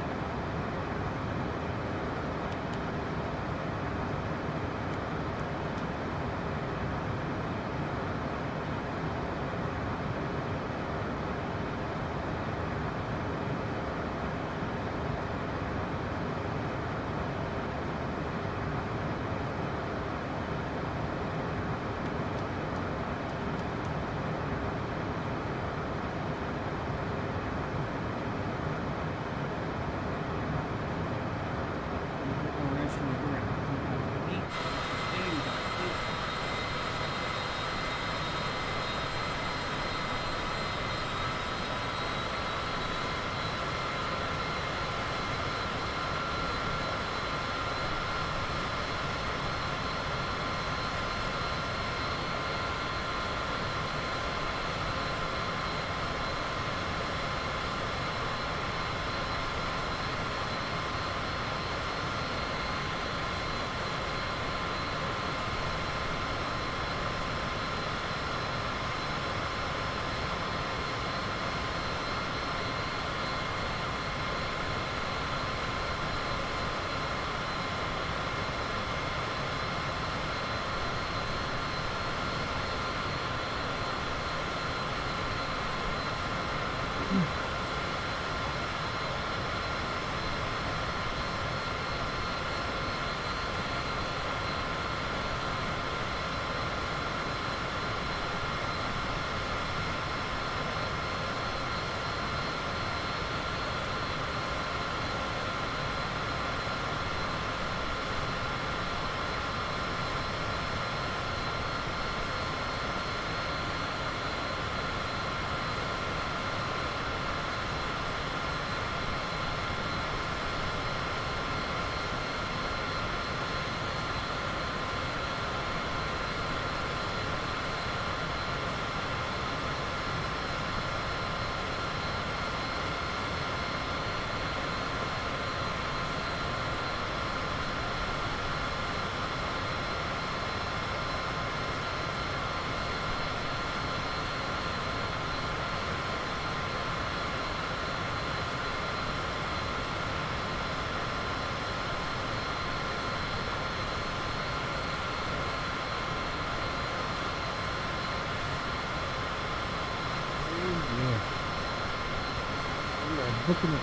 hooking it.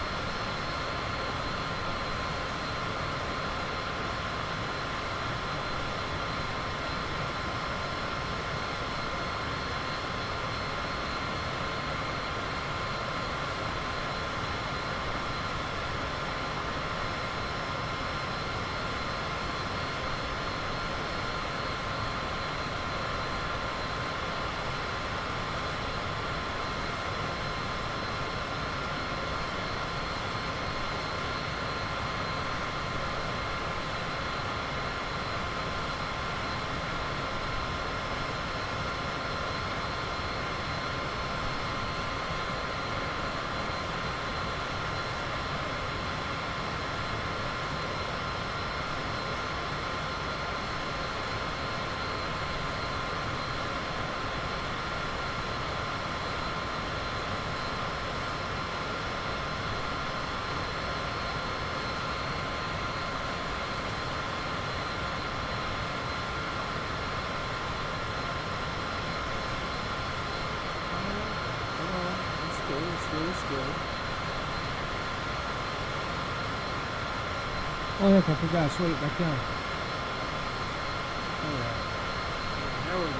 Oh, look, I forgot. Slow it back down. Alright. There we go.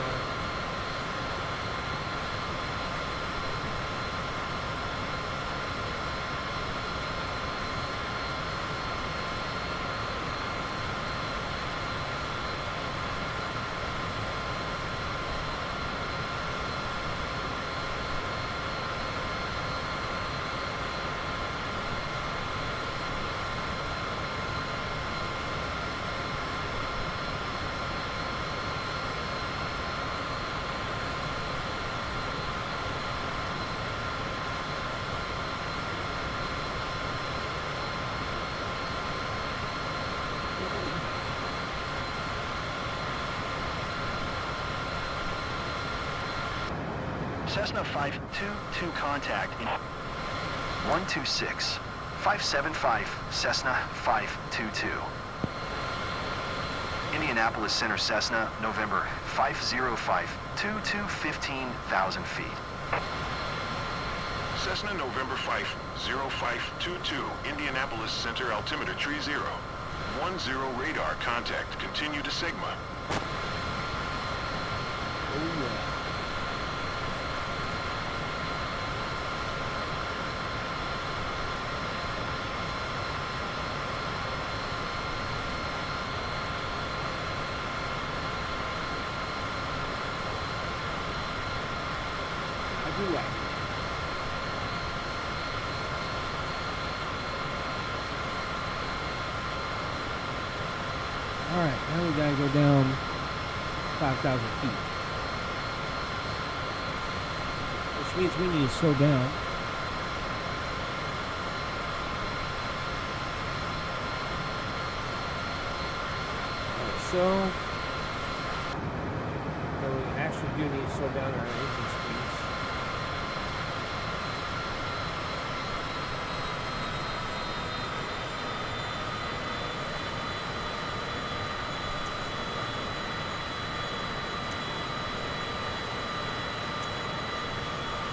Cessna 522 contact in 126 575 Cessna 522. Indianapolis Center Cessna, November 505 2215,000 feet. Cessna November 50522, Indianapolis Center, altimeter tree 0. 10 radar contact, continue to Sigma. Oh, yeah. I do like it. Alright, now we gotta go down 5,000 feet. Which means we need to slow down. Alright, so we actually do need to slow down our engine speeds.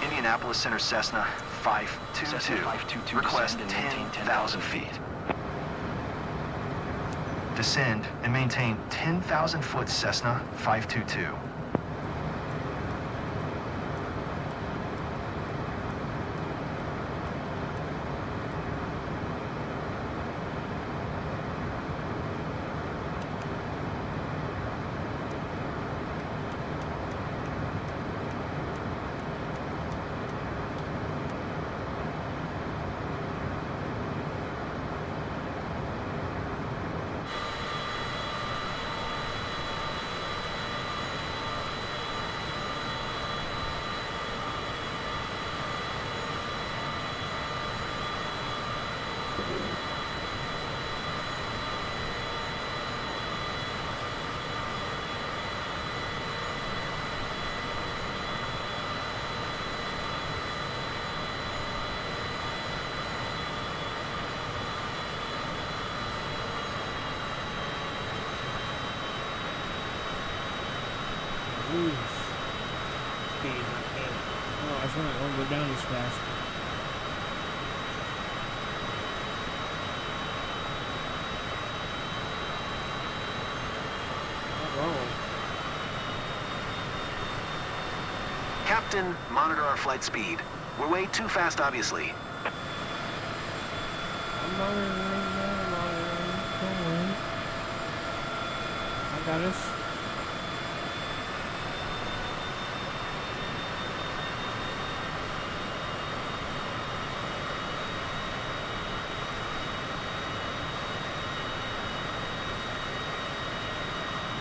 Indianapolis Center Cessna 522. Cessna 522 Request descend and maintain 10,000 feet. Descend and maintain 10,000 foot Cessna 522. Speed, not panic. Oh, I just want to go down this fast. Captain, monitor our flight speed. We're way too fast, obviously. I'm monitoring. I got us.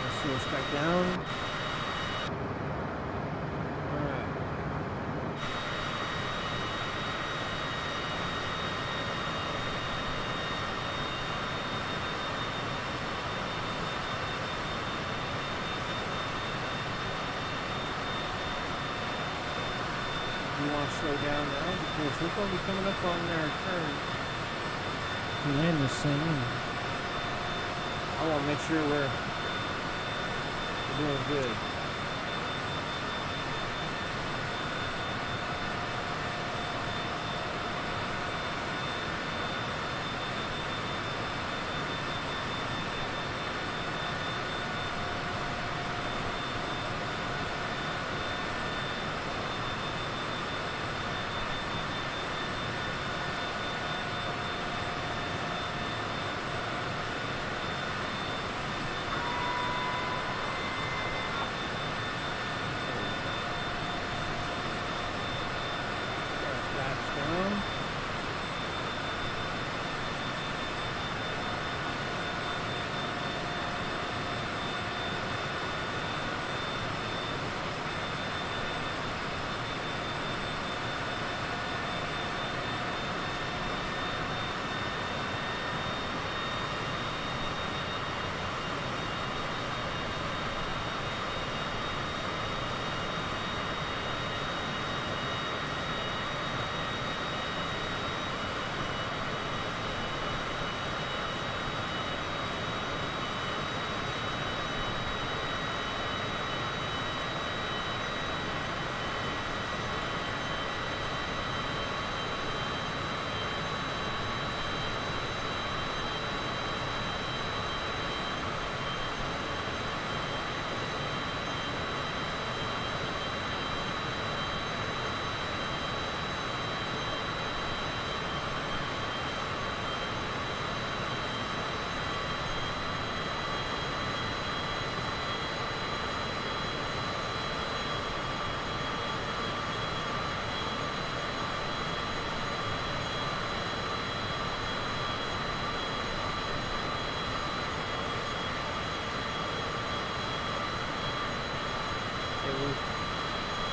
Let's slow us back down. Alright. We want to slow down now because we're going to be coming up on our turn to land this thing. I want to make sure we're doing good.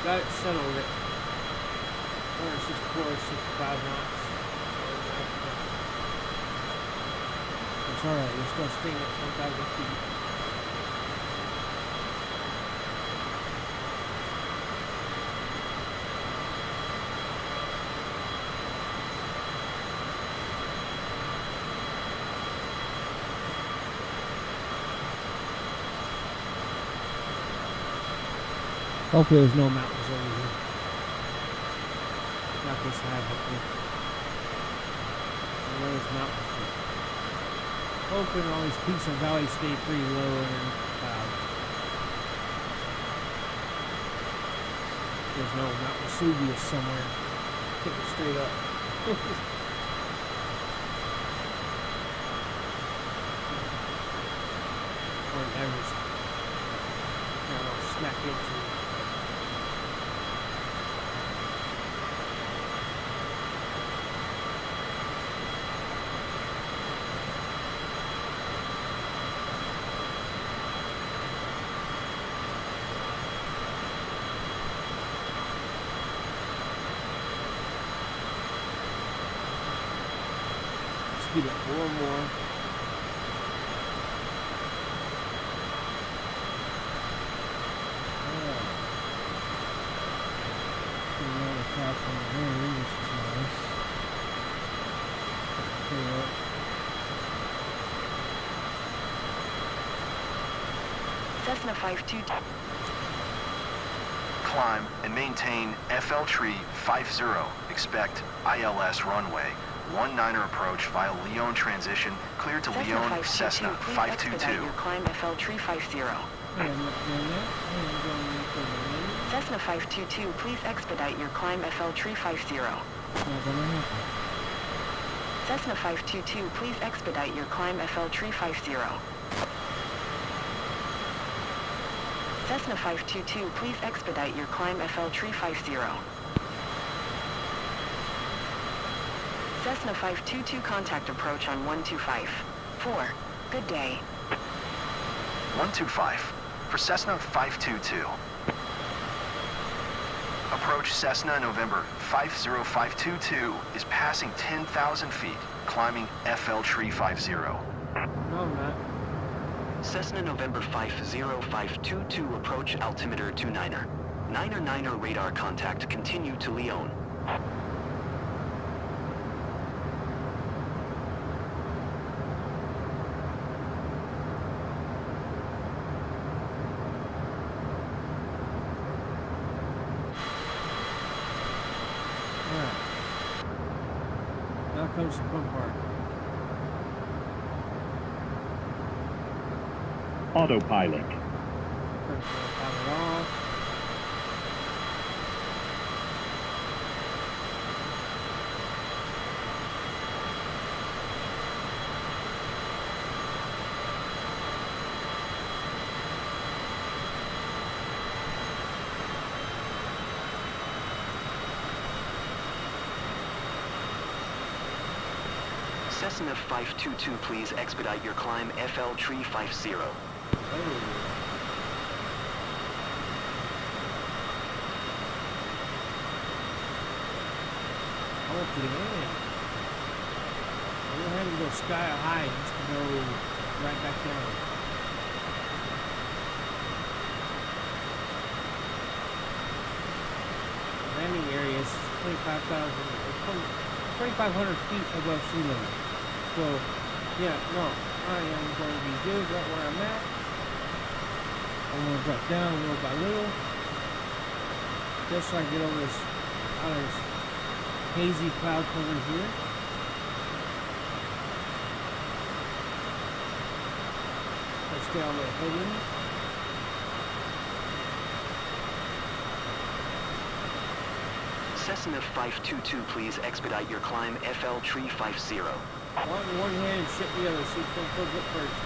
Got it settled at 164, 65 knots. It's alright, we're still staying at 10,000 feet. Hopefully there's no mountains over here. Not this high, hopefully. I know there's mountains. Hoping all these peaks and valleys stay pretty low and there's no Mount Vesuvius somewhere. Take it straight up. Or an Everest. I'll smack into it. Speed up more and more. Another cloud from the very, which is nice. Cessna 522. Climb and maintain FL Tree 50. Expect ILS runway. 19er approach via Lyon transition. Clear to Lyon, Cessna 522. Climb FL Tree 50. Cessna Cessna 522, please expedite your climb FL Tree 50. Not gonna happen. Cessna 522, please expedite your climb FL Tree 50. Cessna 522, please expedite your climb FL Tree 50. Cessna 522, contact approach on 1254. Good day. 125 for Cessna 522. Approach Cessna November 50522 is passing 10,000 feet, climbing FL Tree 50. No, I'm not. Cessna November 50522, approach altimeter 29er. 9er radar contact, continue to Leon. Alright. Now comes the fun part. Autopilot. Turn the autopilot off. Cessna 522, please expedite your climb FL Tree 50. Oh. I want to land. I'm gonna have to go sky high just to go right back down. Landing area is 2,500 feet above sea level. So, yeah, no, I am going to be good right where I'm at. I'm going to drop down little by little, just so I get over this, this hazy cloud cover here. Let's get on the heading. Cessna 522, please expedite your climb FL Tree 50. One in one hand and shit the other, see if one goes up first.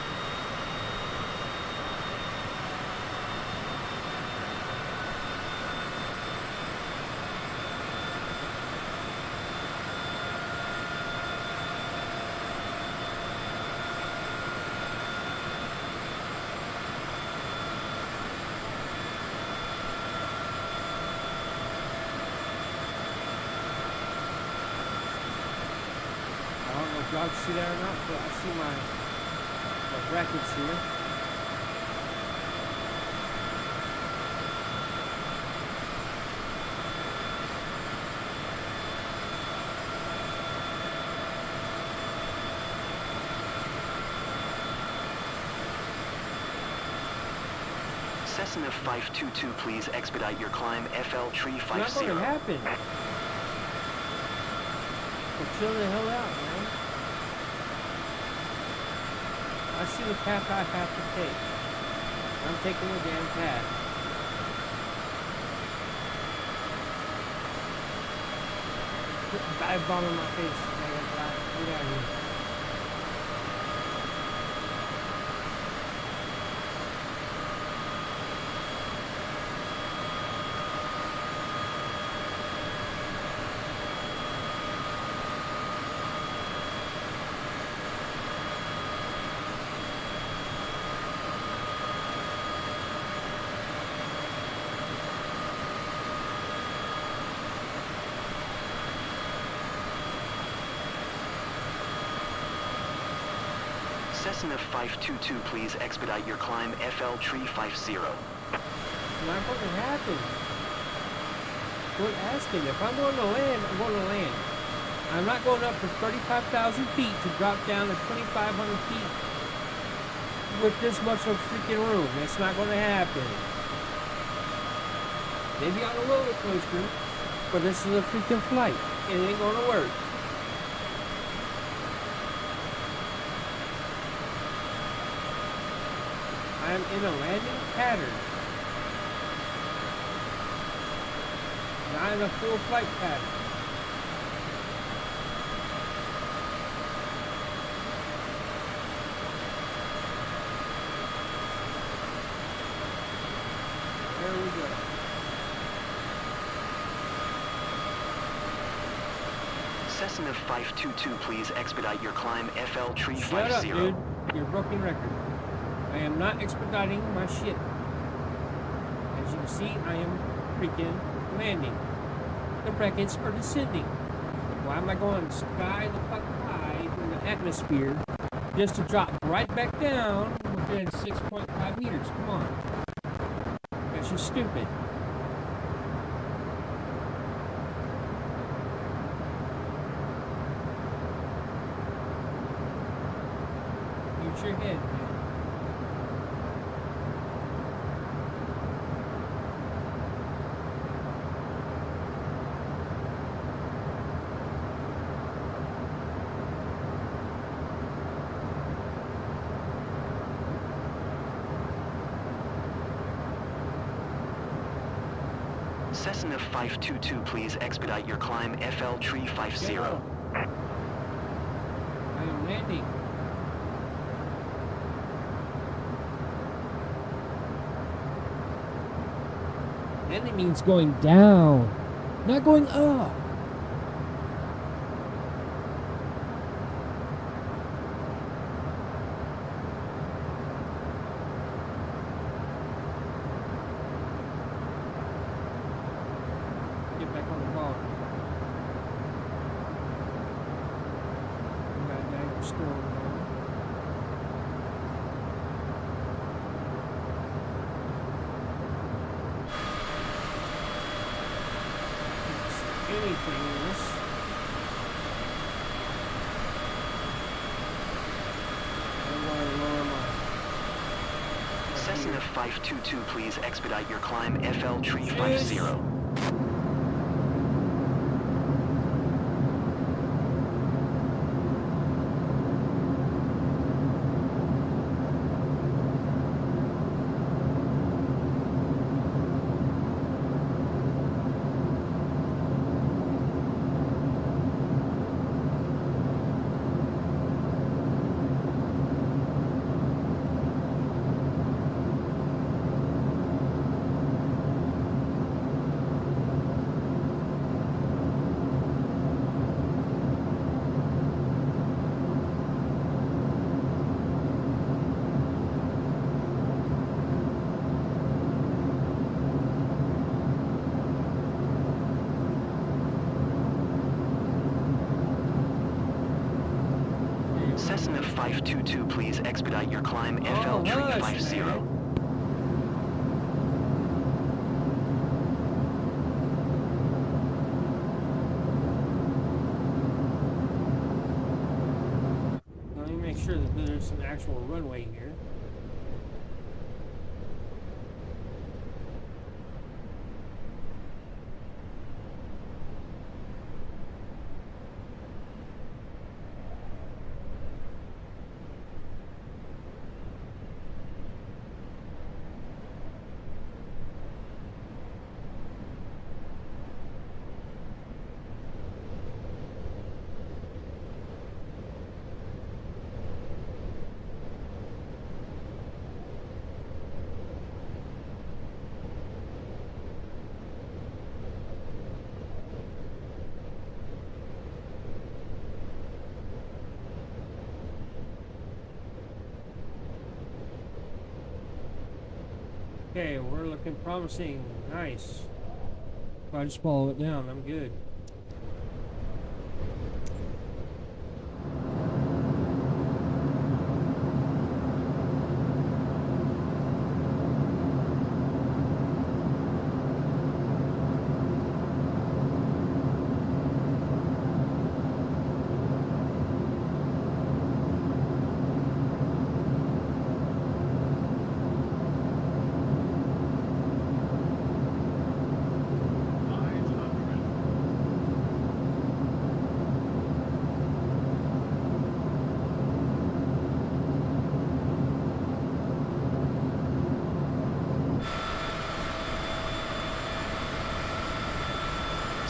I don't know if y'all can see that or not, but I see my brackets here. Cessna 522, please expedite your climb FL Tree It's not 50. going to happen. Well, chill the hell out, man. I see the path I have to take. I'm taking the damn path. Put the dive bomb in my face. I gotta die. Get out of here. Cessna 522, please expedite your climb FL Tree 50. Not going to happen. Quit asking. If I'm going to land, I'm going to land. I'm not going up for 35,000 feet to drop down to 2,500 feet with this much of freaking room. It's not going to happen. Maybe on a roller coaster, but this is a freaking flight. It ain't going to work. I'm in a landing pattern. Not in a full flight pattern. There we go. Cessna 522, please expedite your climb FL Tree Shut up, 50. dude. You're a broken record. I am not expediting my shit. As you can see, I am freaking landing. The brackets are descending. Why am I going sky the fuck high in the atmosphere just to drop right back down within 6.5 meters? Come on. That's just stupid. Use your head, man. Cessna 522, please expedite your climb FL Tree 50. I am landing. Landing means going down, not going up. Get back on the ball. We got a Niagara storm going. Anything in this. Cessna 522, please expedite your climb FL Tree 50. Cessna 522, please expedite your climb FL Tree hush, 50. man. Let me make sure that there's an actual runway here. Okay, we're looking promising. Nice. If I just follow it down, I'm good.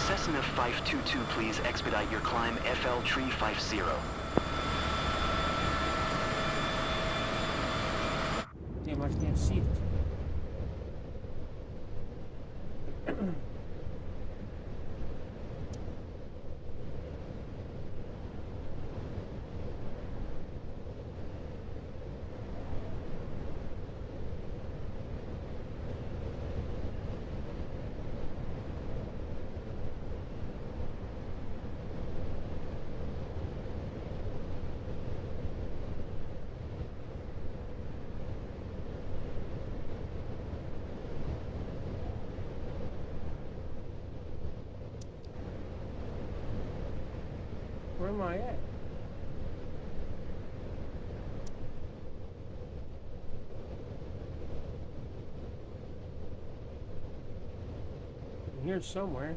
Cessna 522, please expedite your climb FL Tree 50. Damn, I can't see it. Where am I at? I'm here somewhere.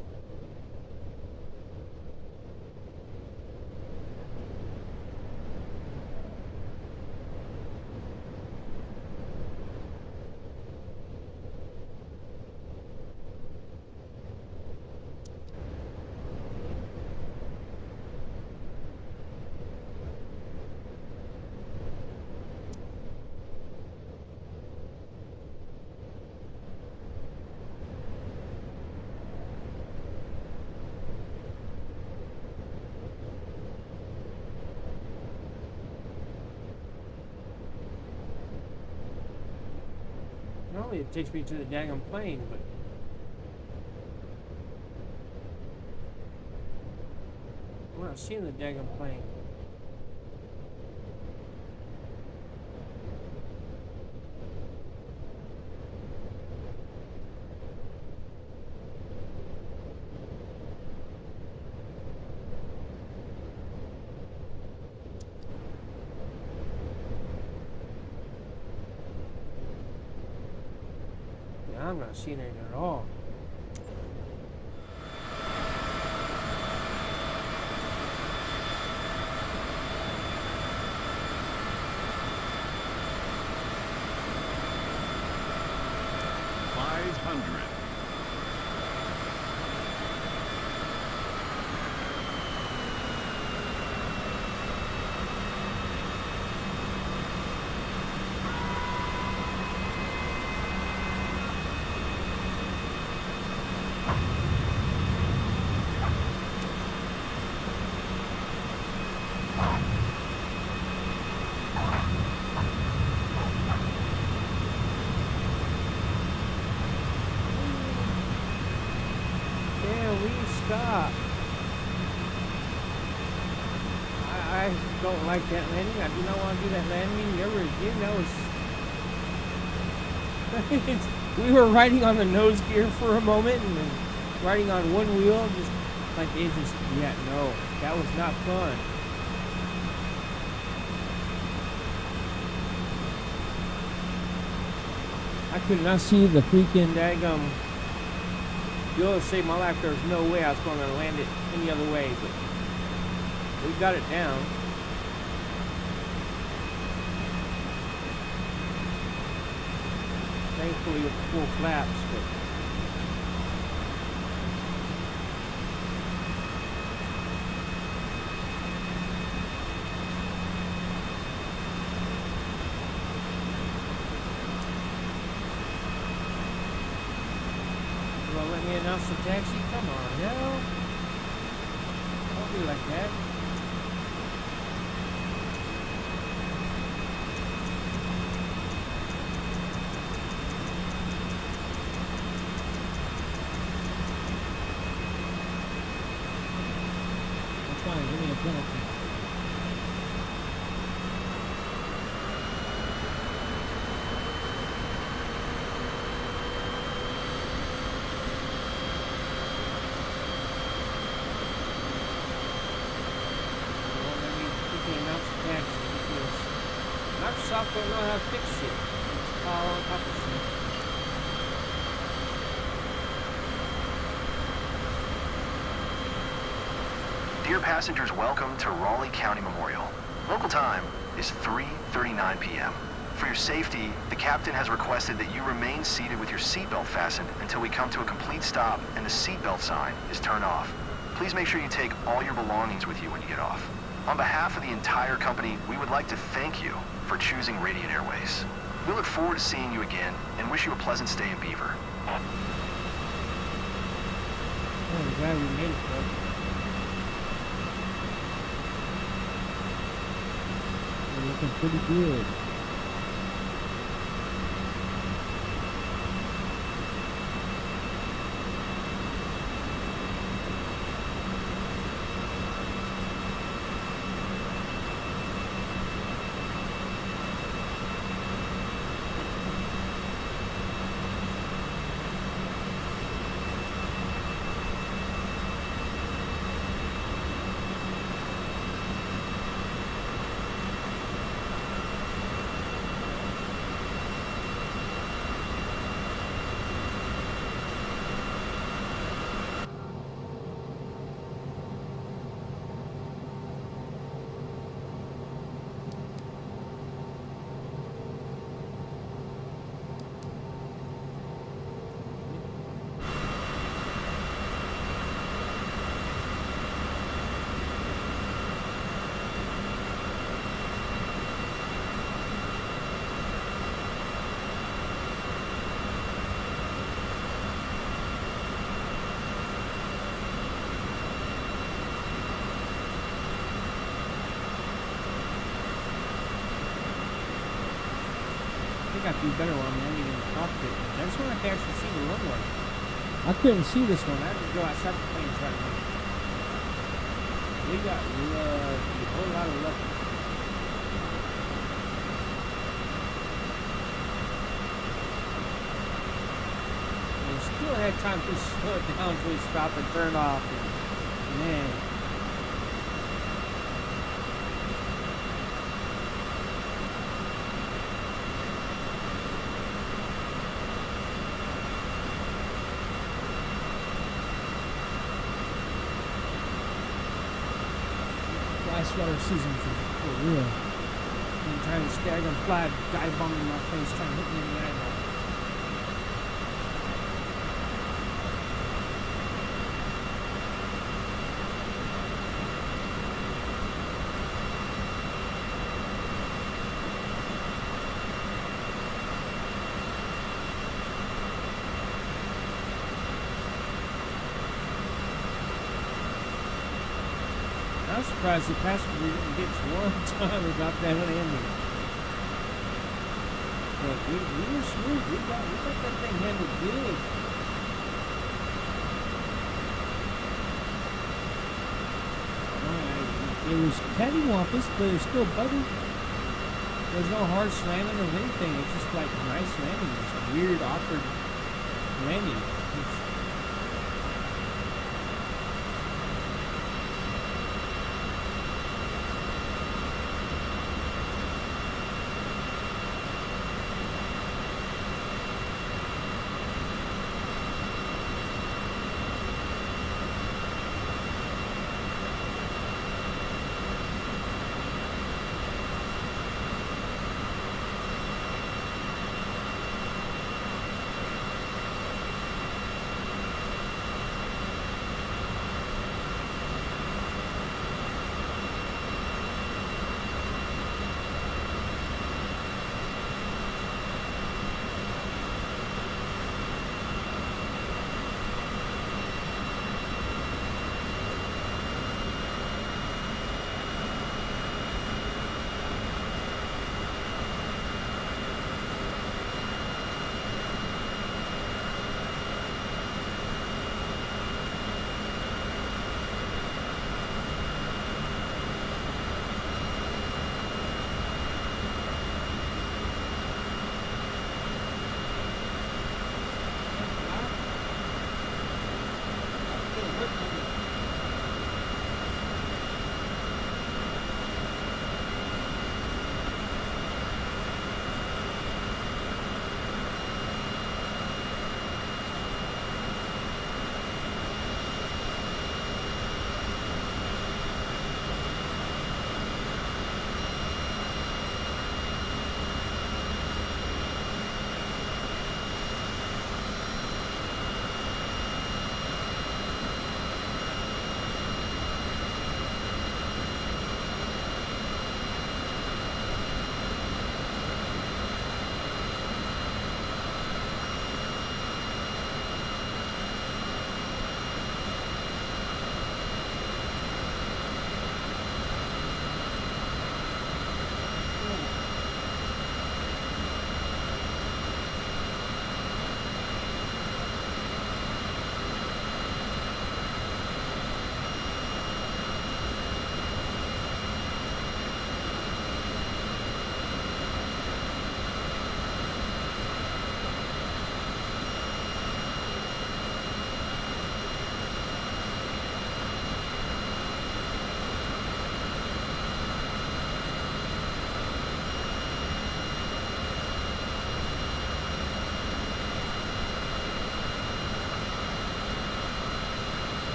Normally it takes me to the daggum plane, but I'm not seeing the daggum plane. I'm not seeing it at all. Stop. I don't like that landing. I do not want to do that landing ever again. That was... we were riding on the nose gear for a moment and then riding on one wheel, just like it just... yeah, no. That was not fun. I could not see the freaking daggum... You'll save my life. There's no way I was going to land it any other way, but we got it down. Thankfully with full flaps, but let me announce the taxi? Come on, now. Don't be like that. That's fine, give me a penalty. Microsoft don't know how to fix shit. It's all on top of shit. Dear passengers, welcome to Raleigh County Memorial. Local time is 3:39 p.m. For your safety, the captain has requested that you remain seated with your seatbelt fastened until we come to a complete stop and the seatbelt sign is turned off. Please make sure you take all your belongings with you when you get off. On behalf of the entire company, we would like to thank you for choosing Radiant Airways. We look forward to seeing you again and wish you a pleasant stay in Beaver. Oh, I'm glad we made it, bro. We're looking pretty good. I think I do better when I'm landing in the cockpit. That's when I can actually see the runway. I couldn't see this one. I had to go outside the plane and try to make it. We got lucky, a whole lot of luck. We still had time to slow it down until we stopped and turned off. And, man. Ice water season for real. I'm trying to stagger and fly, dive bomb in my face, trying to hit me in the eyeball. I'm surprised the passenger didn't get one time about that landing. But we were smooth. We got that thing handled good. It was cattywampus, but it was still butter. There's no hard slamming or anything. It's just like nice landing. It's a weird, awkward landing.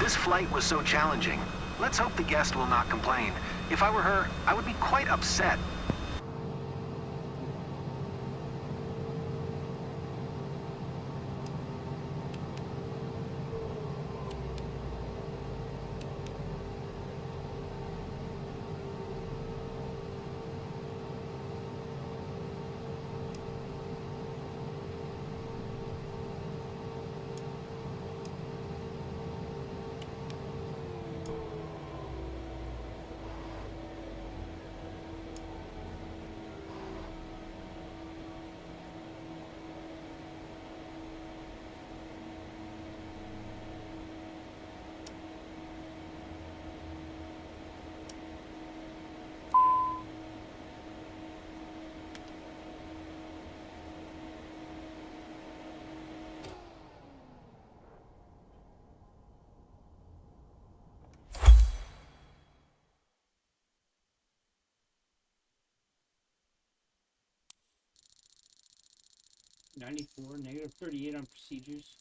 This flight was so challenging. Let's hope the guest will not complain. If I were her, I would be quite upset. -94, -38 on procedures.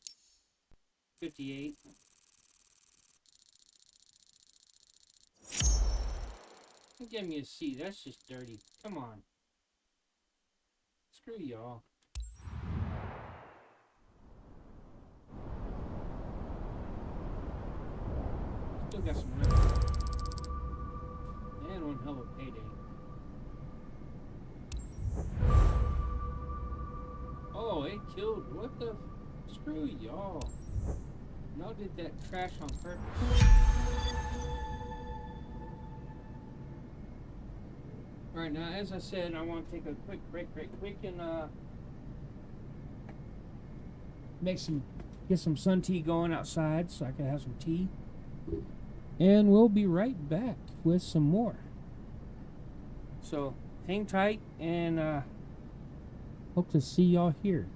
58. Give me a C. That's just dirty. Come on. Screw y'all. Still got some rent. And one hell of a payday. Oh, it killed. What the? Screw y'all. Y'all did that trash on purpose. Alright, now as I said, I want to take a quick break and get some sun tea going outside so I can have some tea. And we'll be right back with some more. So hang tight and hope to see y'all here.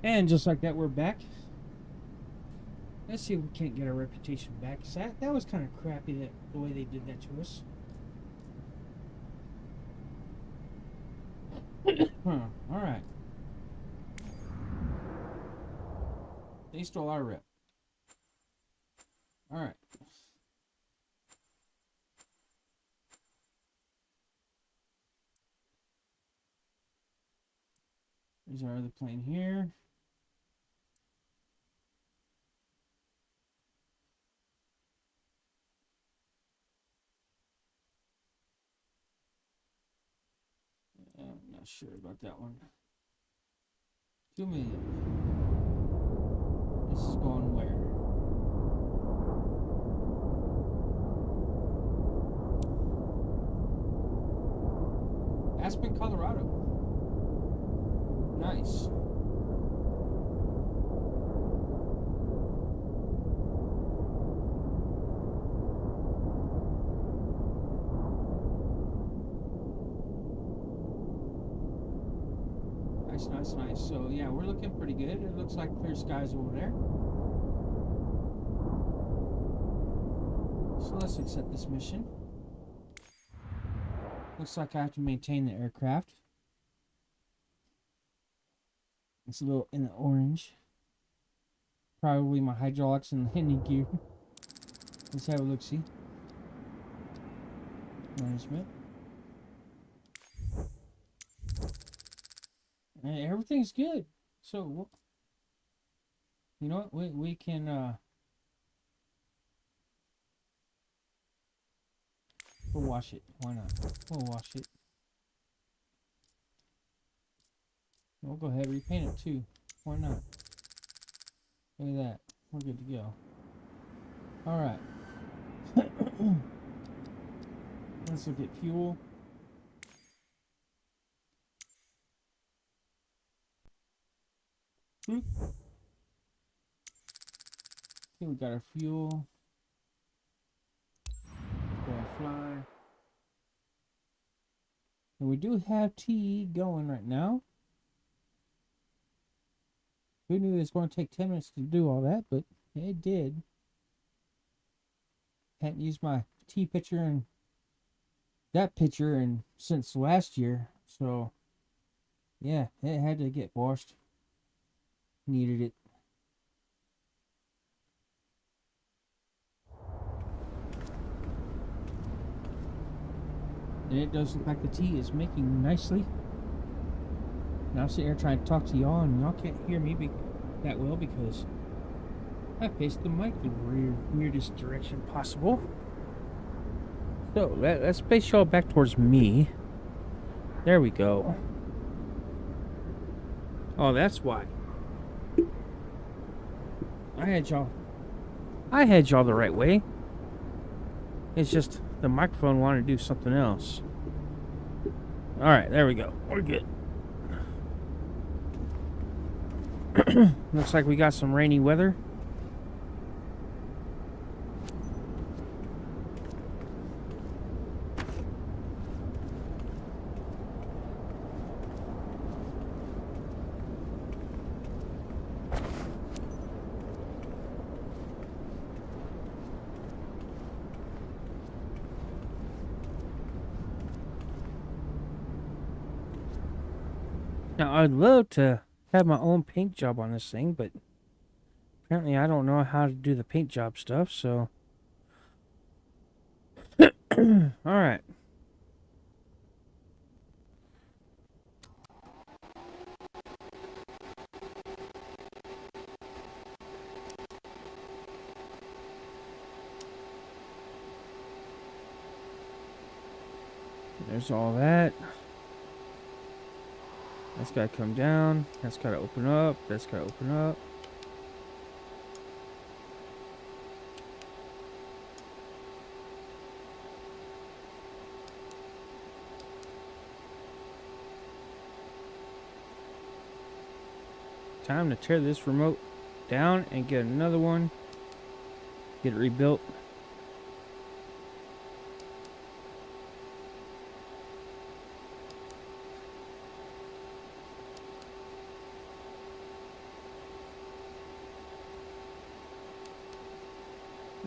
And just like that, we're back. Let's see if we can't get our reputation back. 'Cause that was kind of crappy, that the way they did that to us. Huh. Alright. They stole our rep. Alright. There's our other plane here. I'm not sure about that one. 2 million. This is going where? Aspen, Colorado. Nice. Nice. So yeah, we're looking pretty good. It looks like clear skies over there. So let's accept this mission. Looks like I have to maintain the aircraft. It's a little in the orange. Probably my hydraulics and landing gear. Let's have a look-see. Management. And everything's good. So, you know what? We can, we'll wash it. Why not? We'll wash it. We'll go ahead and repaint it too. Why not? Look at that. We're good to go. Alright. Let's look at fuel. Okay, we got our fuel. Go and fly. And we do have TE going right now. Who knew it was going to take 10 minutes to do all that, but it did. Hadn't used my T picture and that picture and since last year, so yeah, it had to get washed. Needed it. And it does look like the tea is making nicely. And I'm sitting here trying to talk to y'all, and y'all can't hear me that well because I faced the mic the weirdest direction possible. So let's face y'all back towards me. There we go. Oh, that's why. I had y'all the right way. It's just the microphone wanted to do something else. Alright, there we go. We're good. Looks like we got some rainy weather. Now, I'd love to have my own paint job on this thing, but apparently I don't know how to do the paint job stuff, so... Alright. There's all that. That's got to come down. That's got to open up. That's got to open up. Time to tear this remote down and get another one. Get it rebuilt.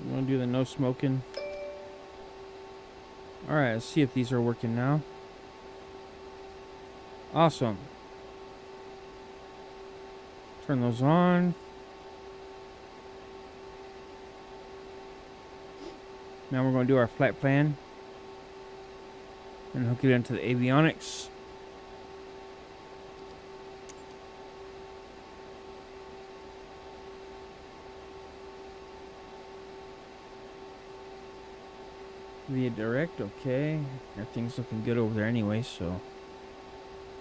I'm gonna do the no smoking. Alright, let's see if these are working now. Awesome. Turn those on. Now we're going to do our flight plan and hook it into the avionics. Via direct, okay. Everything's looking good over there anyway, so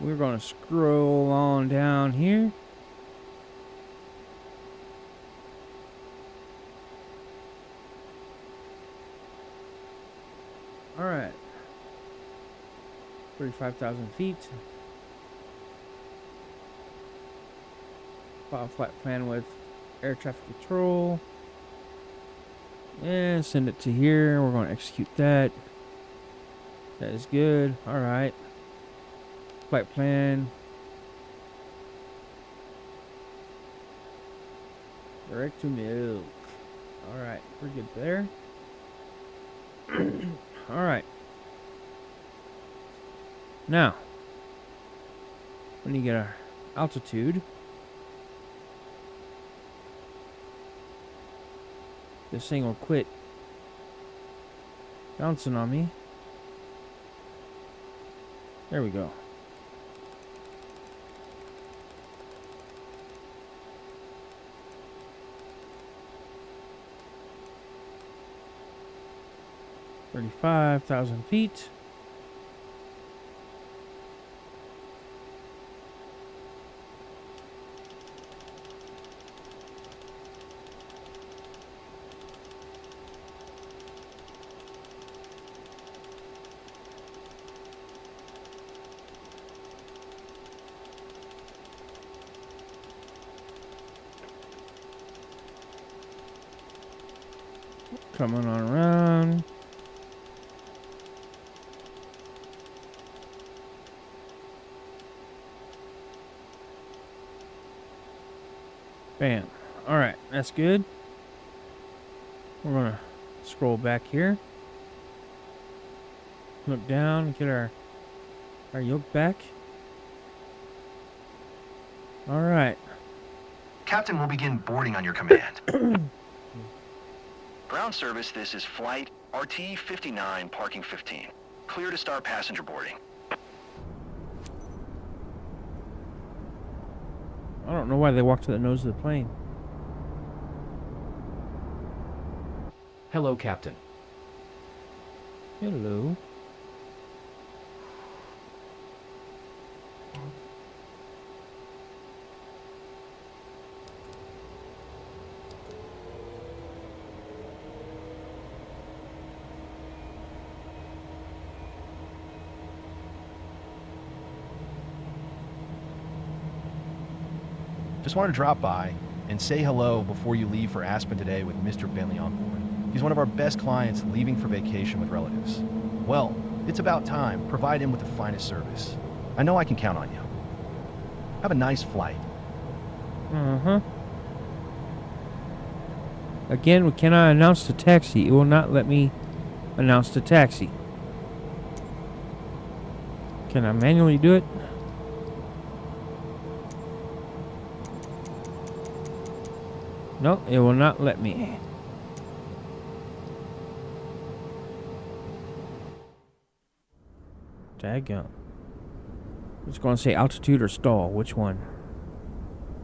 we're going to scroll on down here. Alright. 35,000 feet. File flight plan with air traffic control. And send it to here. We're going to execute that. That is good. Alright. Flight plan. Direct to milk. Alright. We're good there. Alright. Now, when you get our altitude, this thing will quit bouncing on me. There we go. $35,000 feet. Coming on around. Bam. Alright, that's good. We're going to scroll back here. Look down and get our yoke back. Alright. Captain will begin boarding on your command. Ground service, this is flight RT-59, parking 15. Clear to start passenger boarding. I don't know why they walked to the nose of the plane. Hello, Captain. Hello. Just wanted to drop by and say hello before you leave for Aspen today with Mr. Bentley on board. He's one of our best clients leaving for vacation with relatives. Well, it's about time. Provide him with the finest service. I know I can count on you. Have a nice flight. Uh-huh. Again, we cannot announce the taxi. It will not let me announce the taxi. Can I manually do it? No, it will not let me. Daggum. It's going to say altitude or stall. Which one?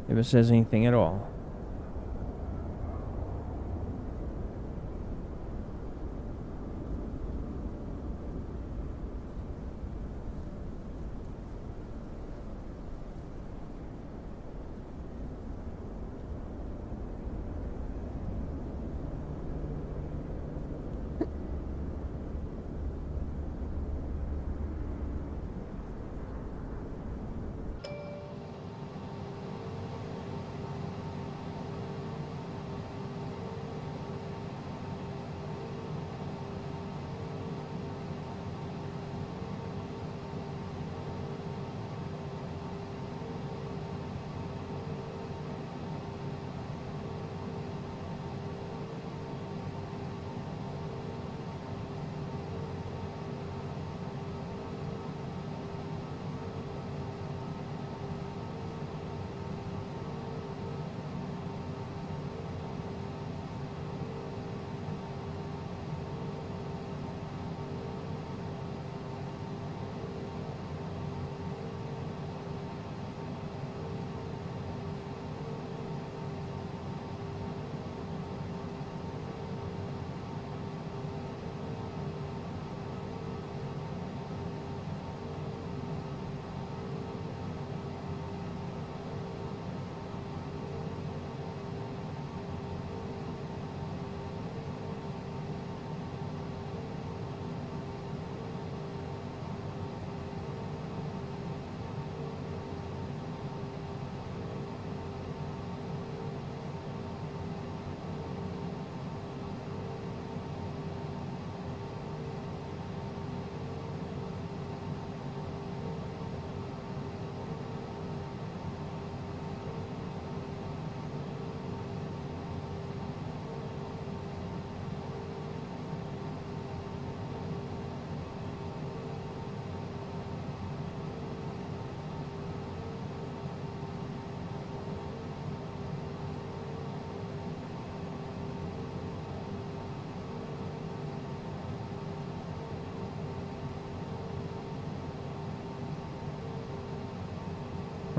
If it says anything at all.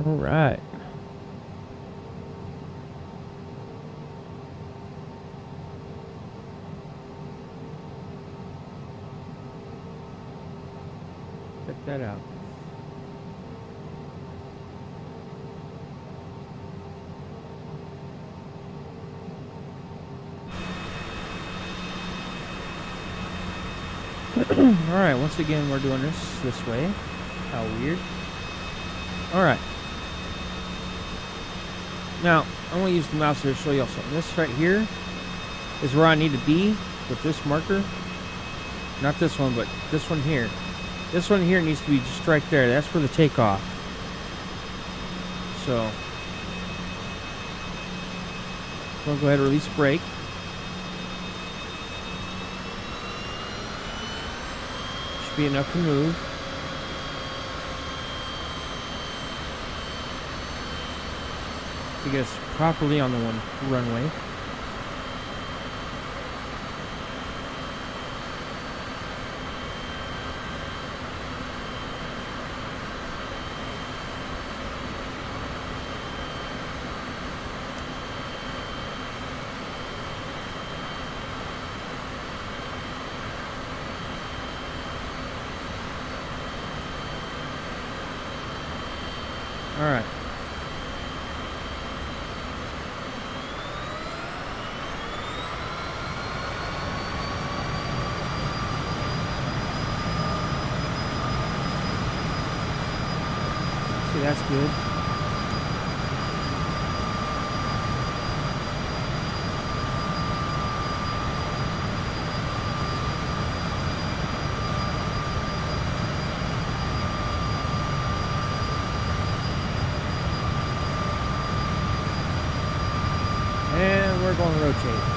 All right. Check that out. Alright, once again we're doing this way. How weird. Alright. Now, I'm going to use the mouse here to show y'all something. This right here is where I need to be with this marker. Not this one, but this one here. This one here needs to be just right there. That's for the takeoff. So, we'll go ahead and release brake. Should be enough to move. To get us properly on the runway. All right. See, that's good. And we're going to rotate.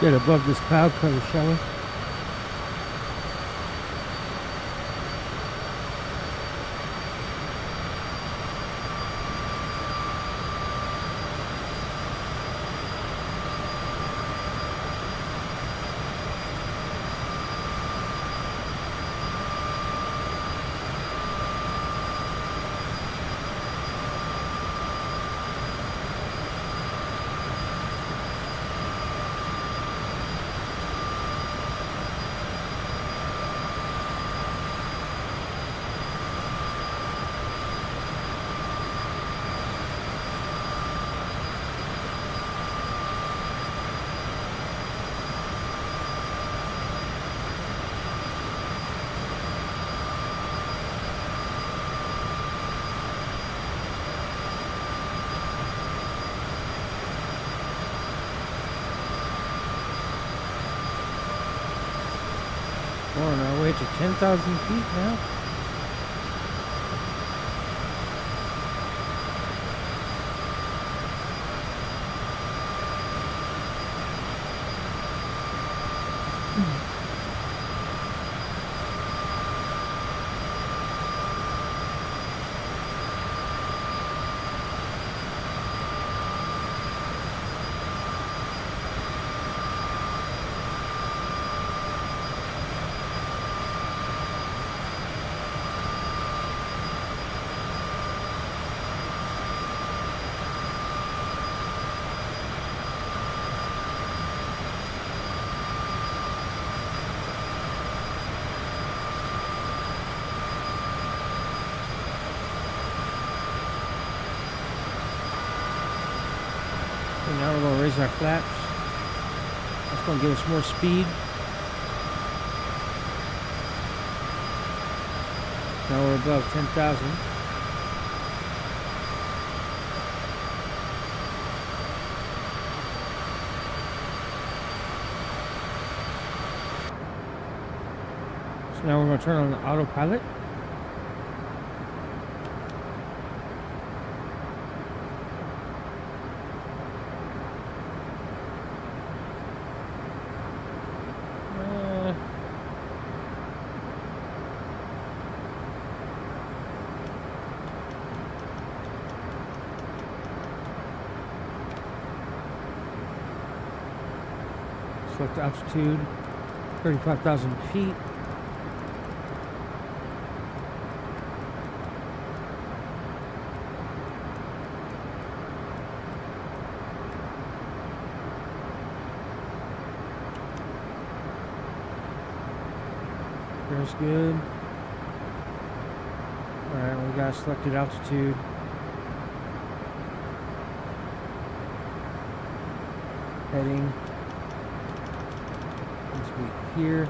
Get above this cloud cover, shall we? We're on our way to 10,000 feet now. Okay, now we're going to raise our flaps. That's going to give us more speed. Now we're above 10,000. So now we're going to turn on the autopilot. Select altitude, 35,000 feet. There's good. Alright, we got selected altitude. Heading. Let's be here.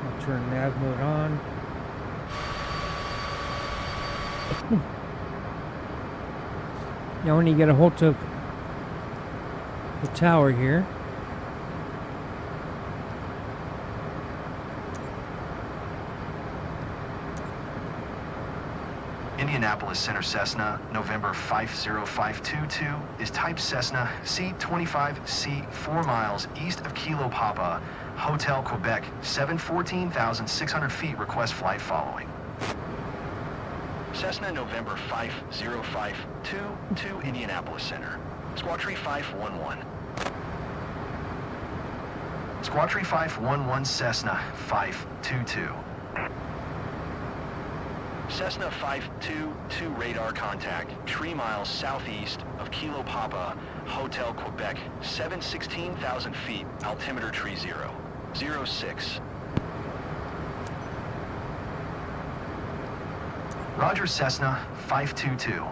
I'll turn nav mode on. Now when you get a hold of the tower here, Indianapolis Center Cessna, November 50522 is type Cessna C25C 4 miles east of Kilo Papa, Hotel Quebec, 714,600 feet, request flight following. Cessna November 50522 to Indianapolis Center. Squawk 511. Squawk 511 Cessna 522. Cessna 522 radar contact 3 miles southeast of Kilo Papa, Hotel Quebec, 716,000 feet, altimeter tree 06. Roger, Cessna 522.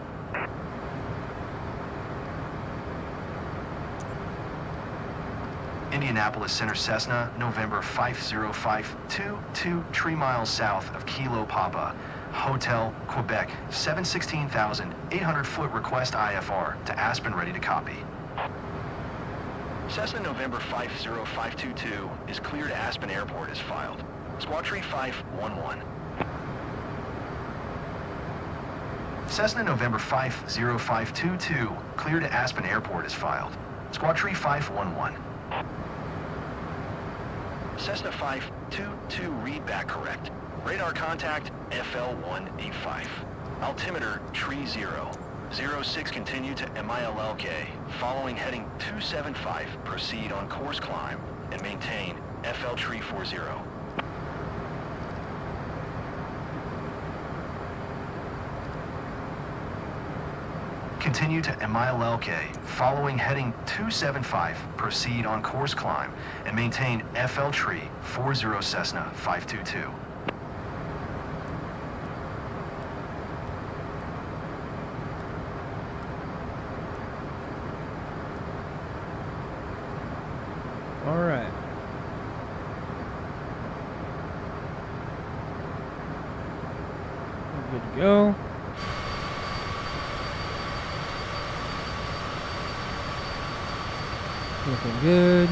Indianapolis Center Cessna, November 50522, 3 miles south of Kilo Papa, Hotel Quebec, 716,800 foot, request IFR to Aspen, ready to copy. Cessna November 50522 is clear to Aspen Airport as filed. Squawk 511. Cessna November 50522, clear to Aspen Airport is filed. Squawk 511. Cessna 522, read back correct. Radar contact FL185. Altimeter tree 06, continue to MILLK. Following heading 275, proceed on course climb and maintain FL tree 40. Continue to MILLK. Following heading 275, proceed on course climb and maintain FL tree 40 Cessna 522. all right. We're good to go. Looking good.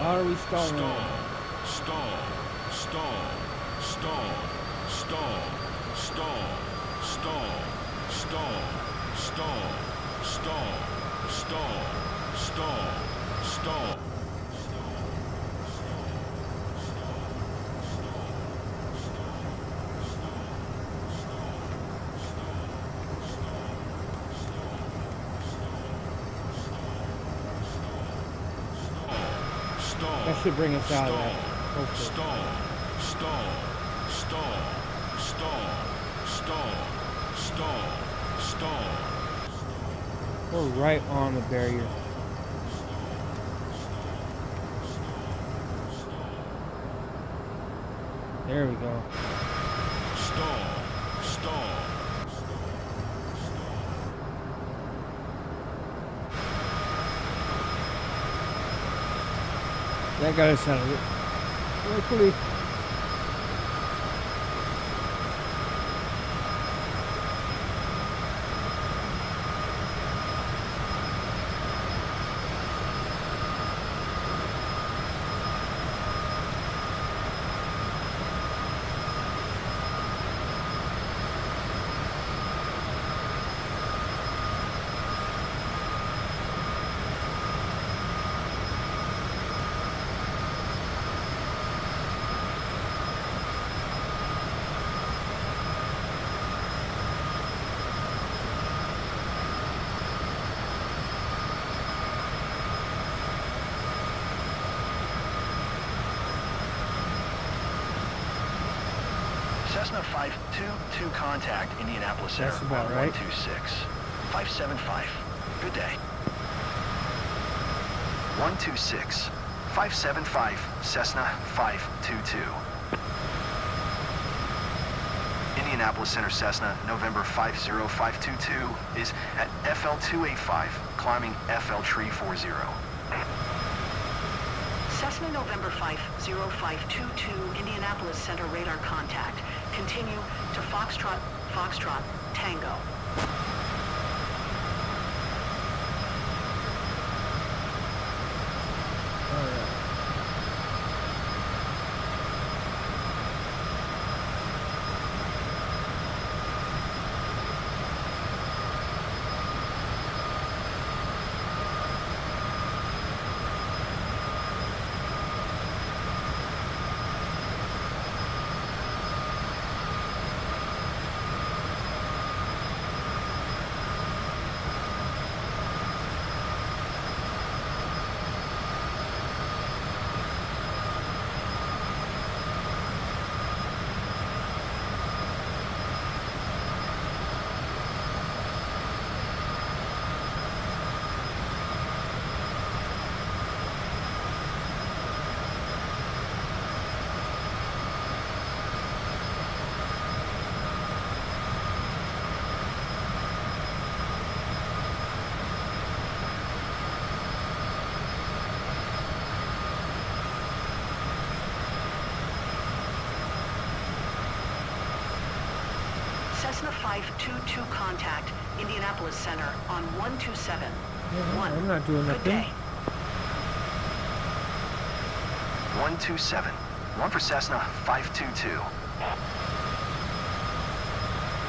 How are we stalling? That should bring us out of that. We're right on the barrier. There we go. That got us out of it. Luckily. Cessna 522 contact Indianapolis Center. That's about right. 126. 575. Good day. 126, 575, Cessna 522. Indianapolis Center Cessna, November 50522 is at FL 285, climbing FL Tree 40. Cessna November 50522, Indianapolis Center radar contact. Continue to Foxtrot, Foxtrot, Tango. Cessna 522 contact Indianapolis Center on 127. I'm not doing Good nothing. day. 127. 1 for Cessna 522.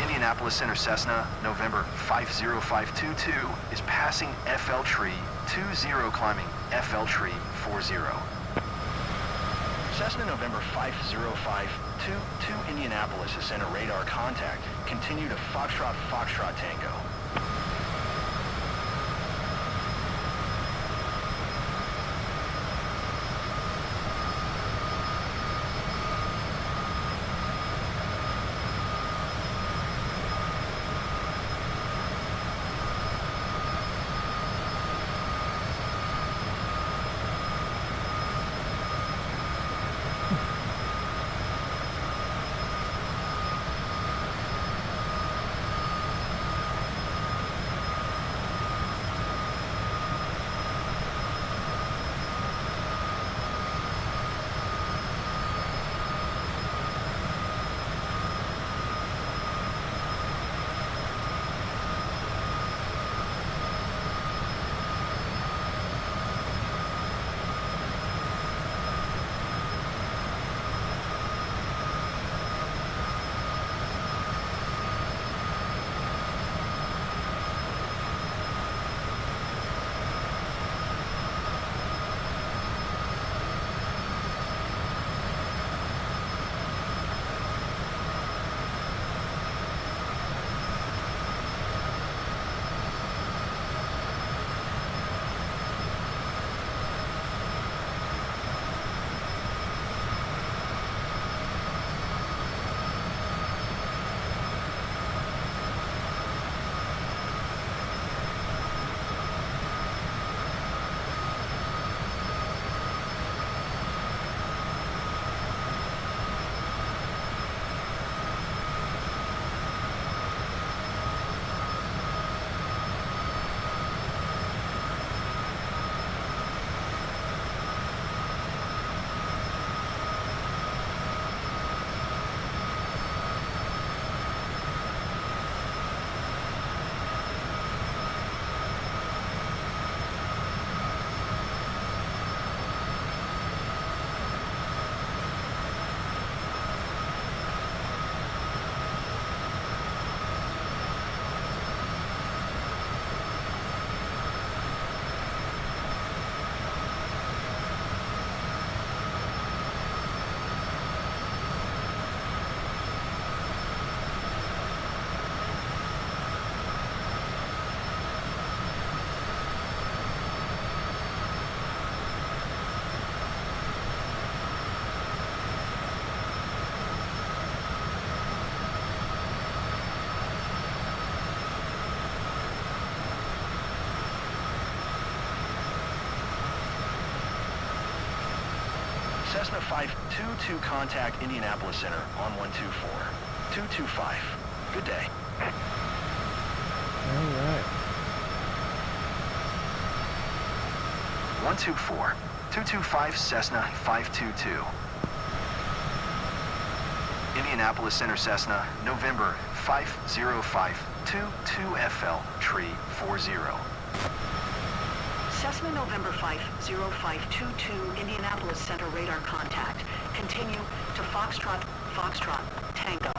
Indianapolis Center Cessna, November 50522, is passing FL Tree 20, climbing FL Tree 40. Cessna November 50522 Indianapolis is center radar contact. Continue to Foxtrot Foxtrot Tango. Cessna 522 contact Indianapolis Center on 124. 225. Good day. All right. 124. 225 Cessna 522. Indianapolis Center Cessna, November 50522 FL Tree 40. Cessna November 50522 Indianapolis Center radar contact. Continue to Foxtrot Foxtrot Tango.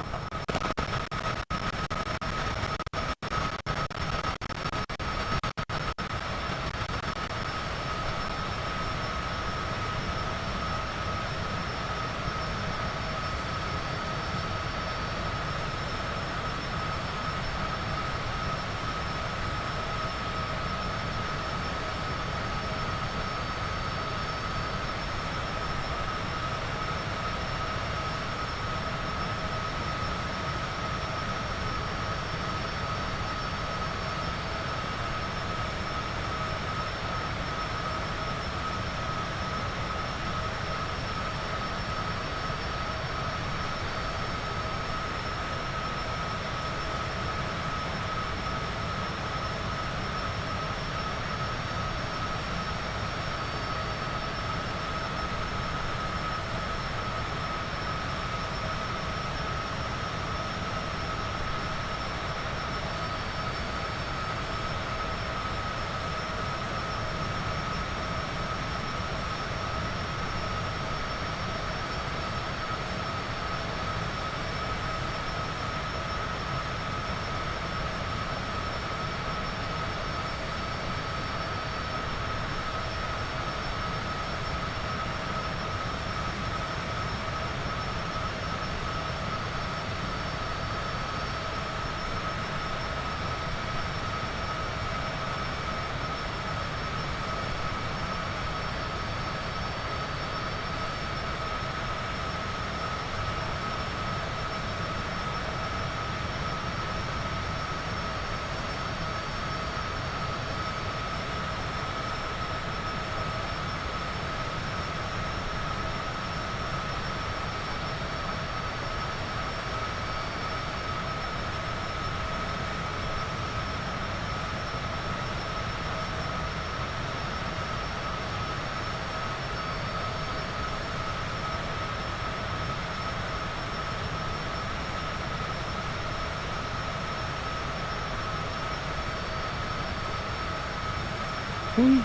Hmm.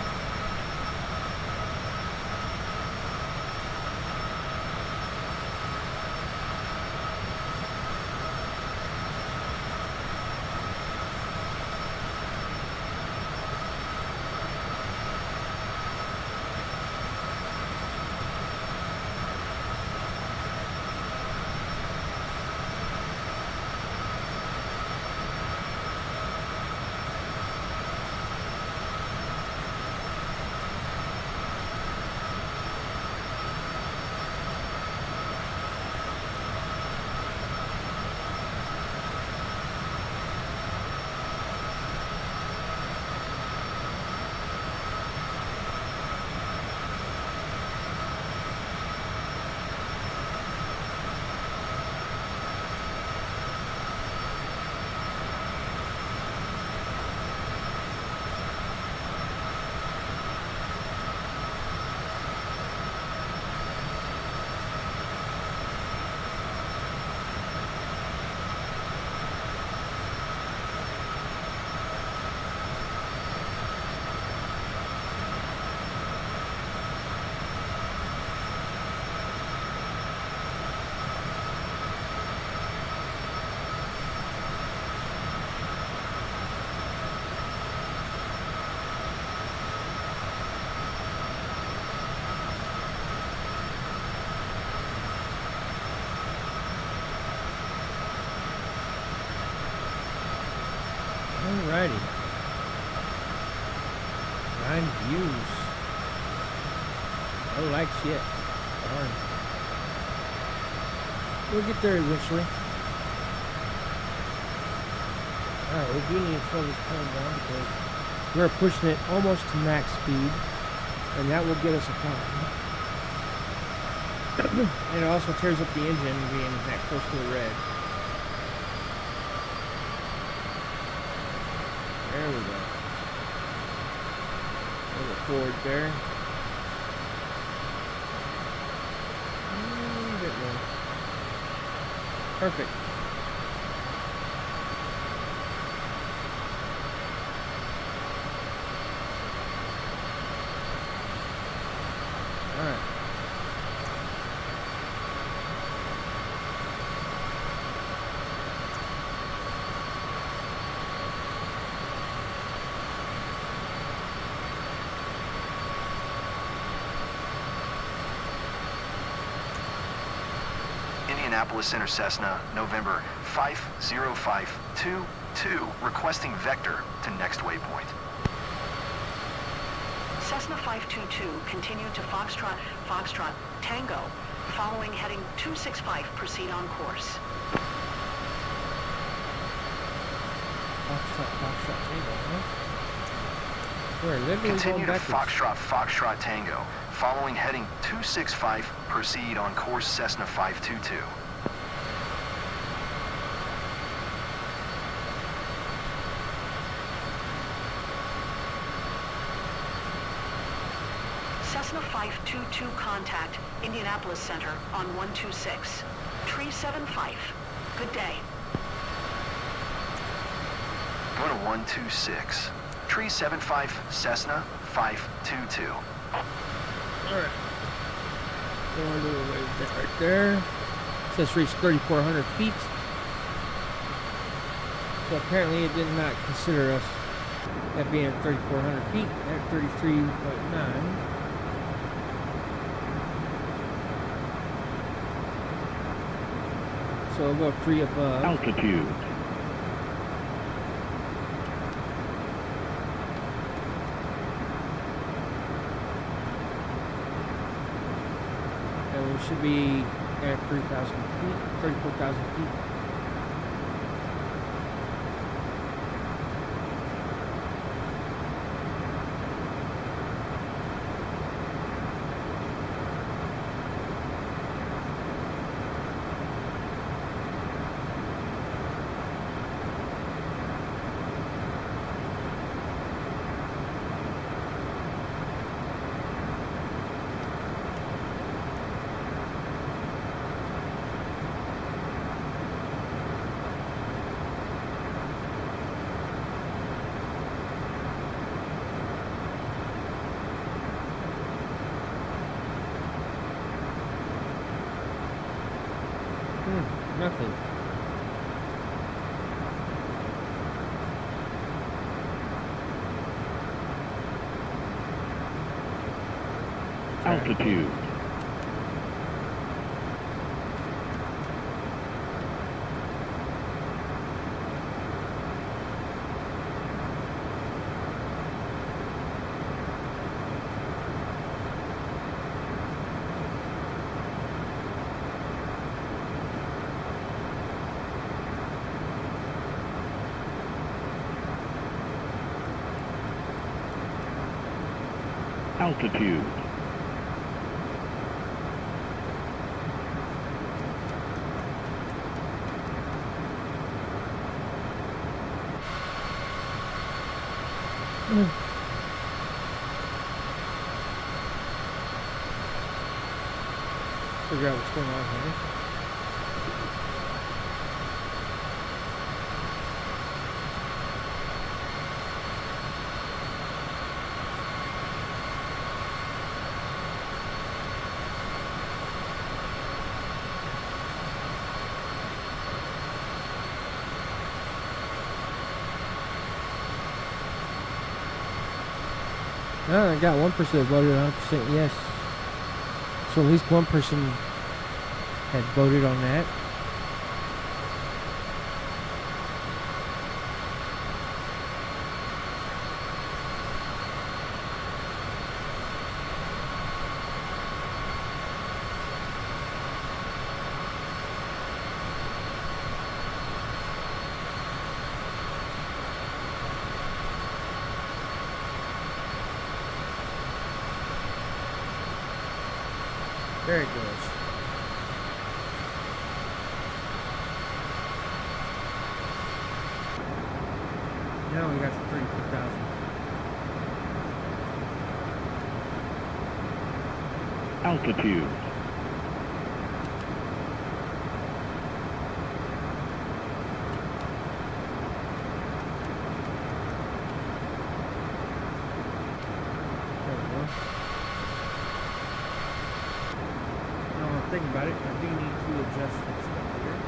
Alrighty. 9 views. I like shit. Darn. We'll get there eventually. Alright, we do need to slow this plane down because we're pushing it almost to max speed. And that will get us a time. And it also tears up the engine being that close to the red. There we go. A little forward there. A bit more. Perfect. Alright. Indianapolis Center Cessna, November 50522, requesting vector to next waypoint. Cessna 522, continue to Foxtrot Tango. Following heading 265, proceed on course. Foxtrot Tango, huh? We're literally Continue to going backwards. Foxtrot Tango. Following heading 265, proceed on course Cessna 522. Cessna 522 contact Indianapolis Center on 126. Tree 75. Good day. Go to 126. Tree 75, Cessna 522. Alright. Go a little way right there. It says reach 3,400 feet. So apparently it did not consider us at being 3,400 feet at 33.9. So we'll go 3 above. Altitude. And we should be at 3,000 feet, 34,000 feet. Nothing. Altitude. Altitude. Figure out what's going on here. I got one person that voted 100% yes. So at least one person had voted on that. There it goes. Now we got 34,000. Altitude. There we go. Now I'm thinking about it, I do need to adjust some stuff here.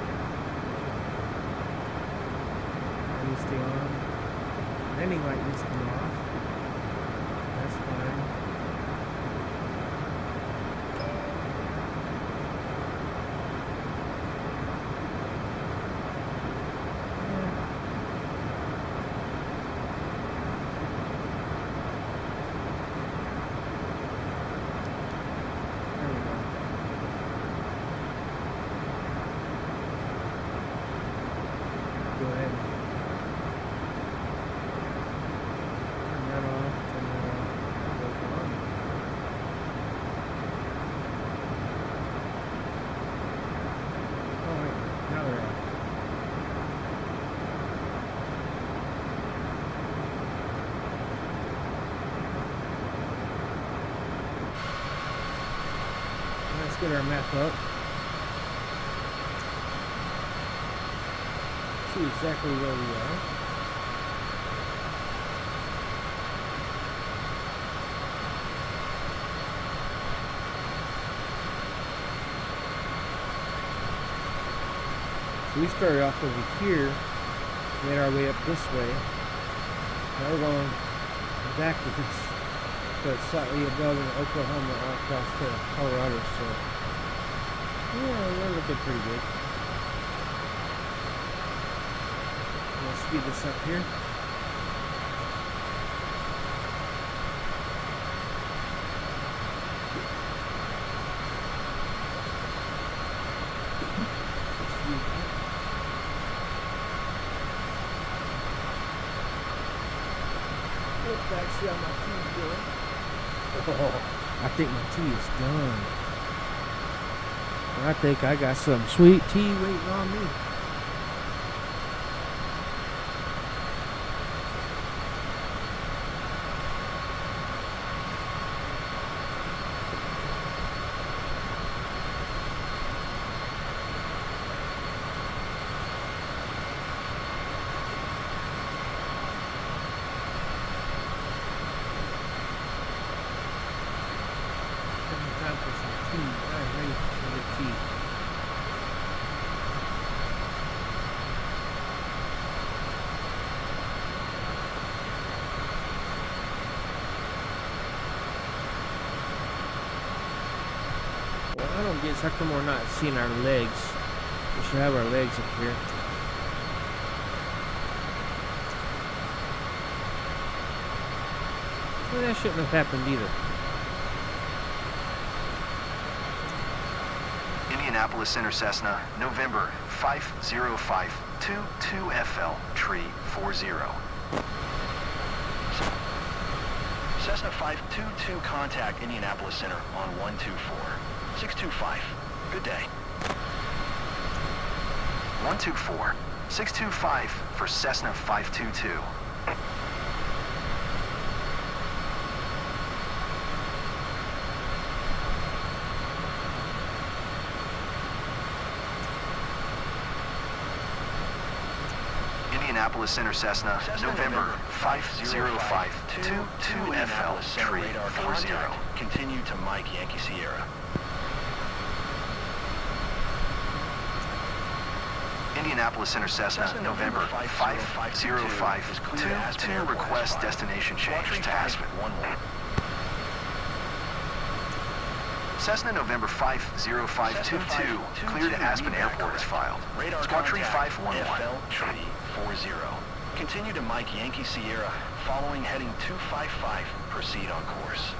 That needs to stay on. Landing light needs to come off. That's fine. There we go. Go ahead. Turn that off. Turn that off. Both on. Oh wait, now they're off. Let's get our map up. See exactly where we are. So we started off over here, made our way up this way. Now we're going backwards, but slightly above in Oklahoma, all across to Colorado. So yeah, we're looking pretty good. We'll speed this up here. Back, see how my tea is doing. Oh, I think my tea is done. I think I got some sweet tea waiting on me. Time for some tea. I'm ready for some tea. I don't get is how come we're not seeing our legs. We should have our legs up here. Well, that shouldn't have happened either. Indianapolis Center Cessna, November 50522FL, tree 40. Cessna 522, contact Indianapolis Center on 124. 625. Good day. 124. 625 for Cessna 522. Indianapolis Center Cessna, November 50522FL, tree 40. Continue to Mike Yankee Sierra. Indianapolis Center Cessna, November 50522, request destination change to Aspen. Cessna November 50522, clear to Aspen Airport is filed. Squad tree 511. FL tree 40. Continue to Mike Yankee Sierra, following heading 255, proceed on course.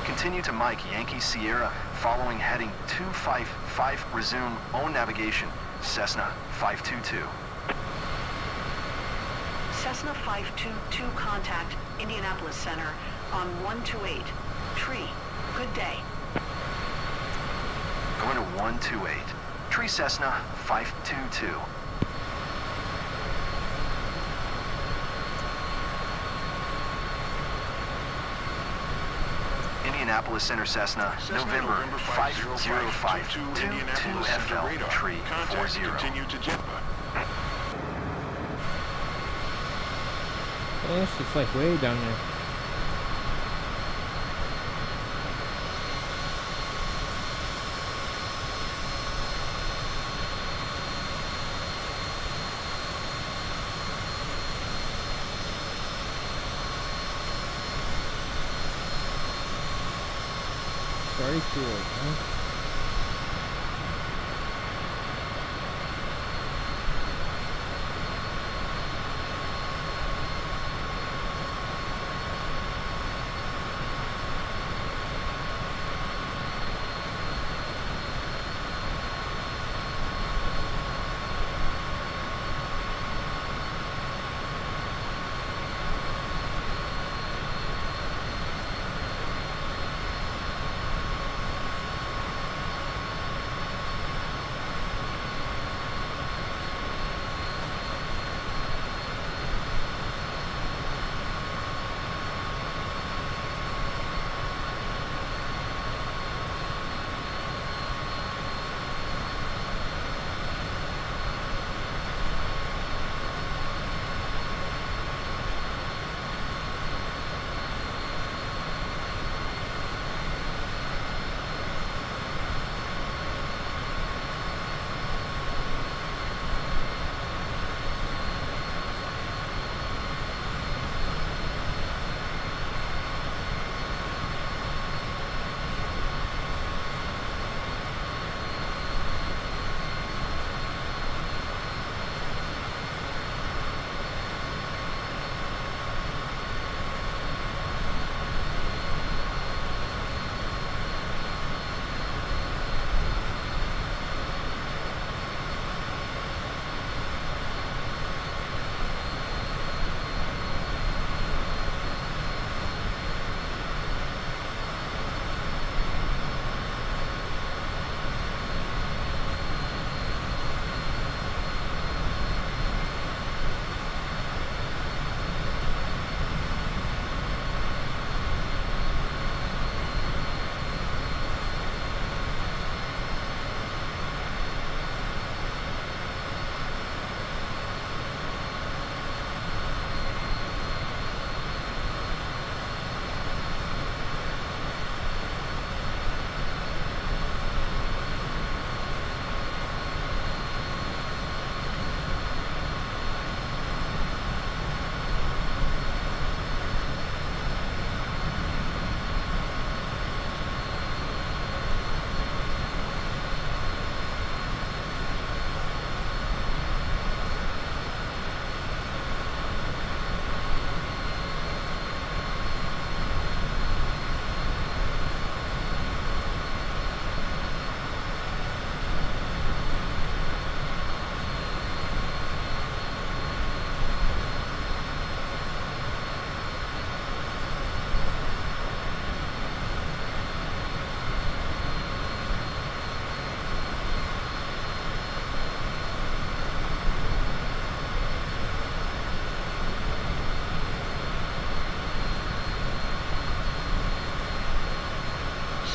Continue to Mike Yankee Sierra, following heading 255, resume own navigation, Cessna 522. Cessna 522, contact Indianapolis Center on 128. Tree, good day. Going to 128. Tree Cessna 522. Indianapolis Center Cessna, November 50522FL, tree 40. Continue to JetBlue. It's just like way down there. Very cool, huh?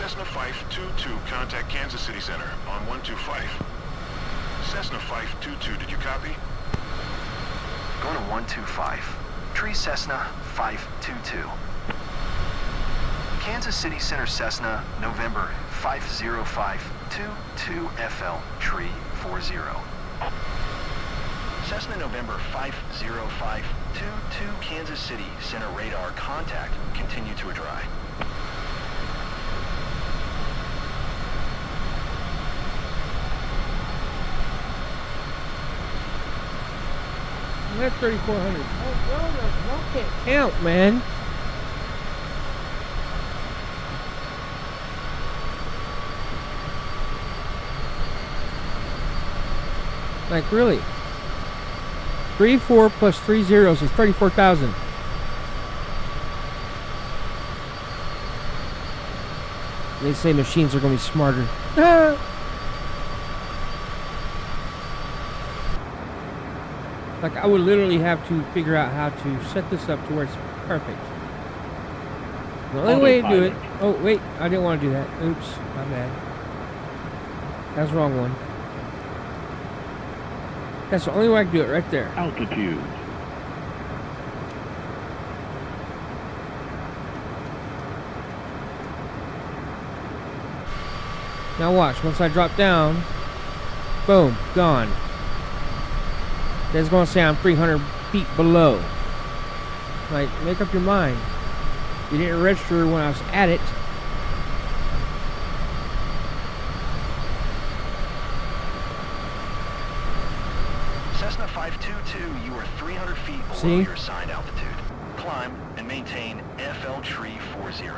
Cessna 522, contact Kansas City Center on 125. Cessna 522, did you copy? Going to 125. Tree Cessna 522. Kansas City Center Cessna, November 50522 FL, tree 40. Cessna November 50522, Kansas City Center radar contact. Continue to a dry. That's 3,400. Oh, no, no, can't count, man. Like, really? 3-4 plus 3 zeros is 34,000. They say machines are going to be smarter. Like, I would literally have to figure out how to set this up to where it's perfect. The only way to do it... Oh, wait. I didn't want to do that. Oops. My bad. That's the wrong one. That's the only way I can do it, right there. Altitude. Now watch. Once I drop down, boom, gone. That's going to say I'm 300 feet below. Like, make up your mind. You didn't register when I was at it. Cessna 522, you are 300 feet below See? your assigned altitude. Climb and maintain FL tree 40.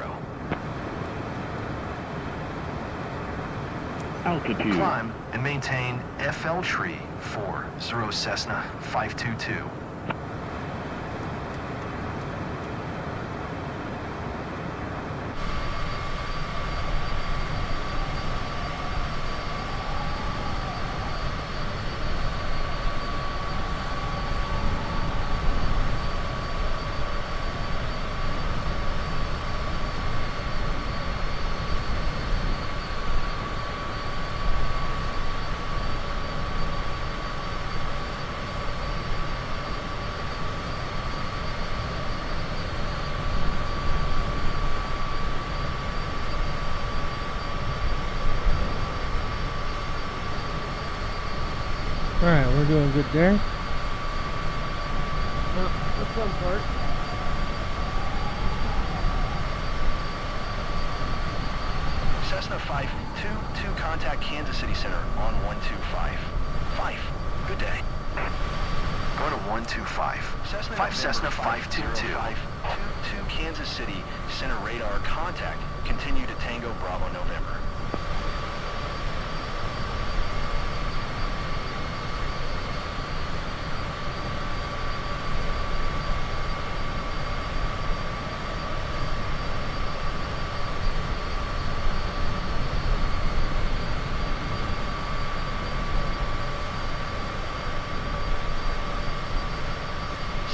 Altitude. Climb and maintain FL tree 40 Cessna 522. Alright, we're doing good there. Now, the fun part. Cessna 522, contact Kansas City Center on 125. 5. Good day. Go to 125. Cessna 5 Cessna November 522. 522, Kansas City Center radar contact. Continue to Tango Bravo November.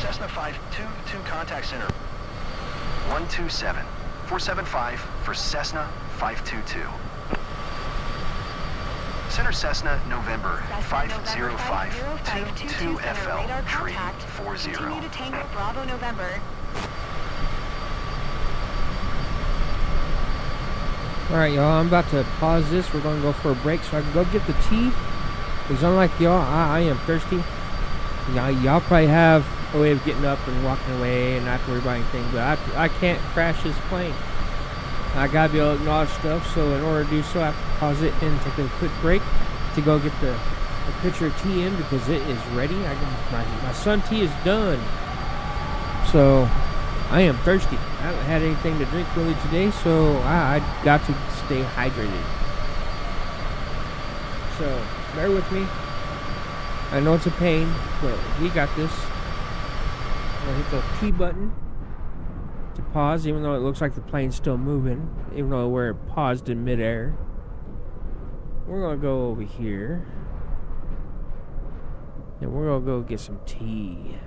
Cessna 522, contact center. 127. 475 for Cessna 522. Center Cessna, November 50522 FL, tree 40. Continue to Tango Bravo November. Alright, y'all, I'm about to pause this. We're going to go for a break so I can go get the tea. Because unlike y'all, I am thirsty. Y'all probably have a way of getting up and walking away and not have to worry about anything. But I can't crash this plane. I got to be able to acknowledge stuff. So in order to do so, I have to pause it and take a quick break to go get the pitcher of tea in because it is ready. My sun tea is done. So I am thirsty. I haven't had anything to drink really today, so I got to stay hydrated. So bear with me. I know it's a pain, but we got this. I'm gonna hit the P button to pause, even though it looks like the plane's still moving, even though we're paused in midair. We're gonna go over here, and we're gonna go get some tea.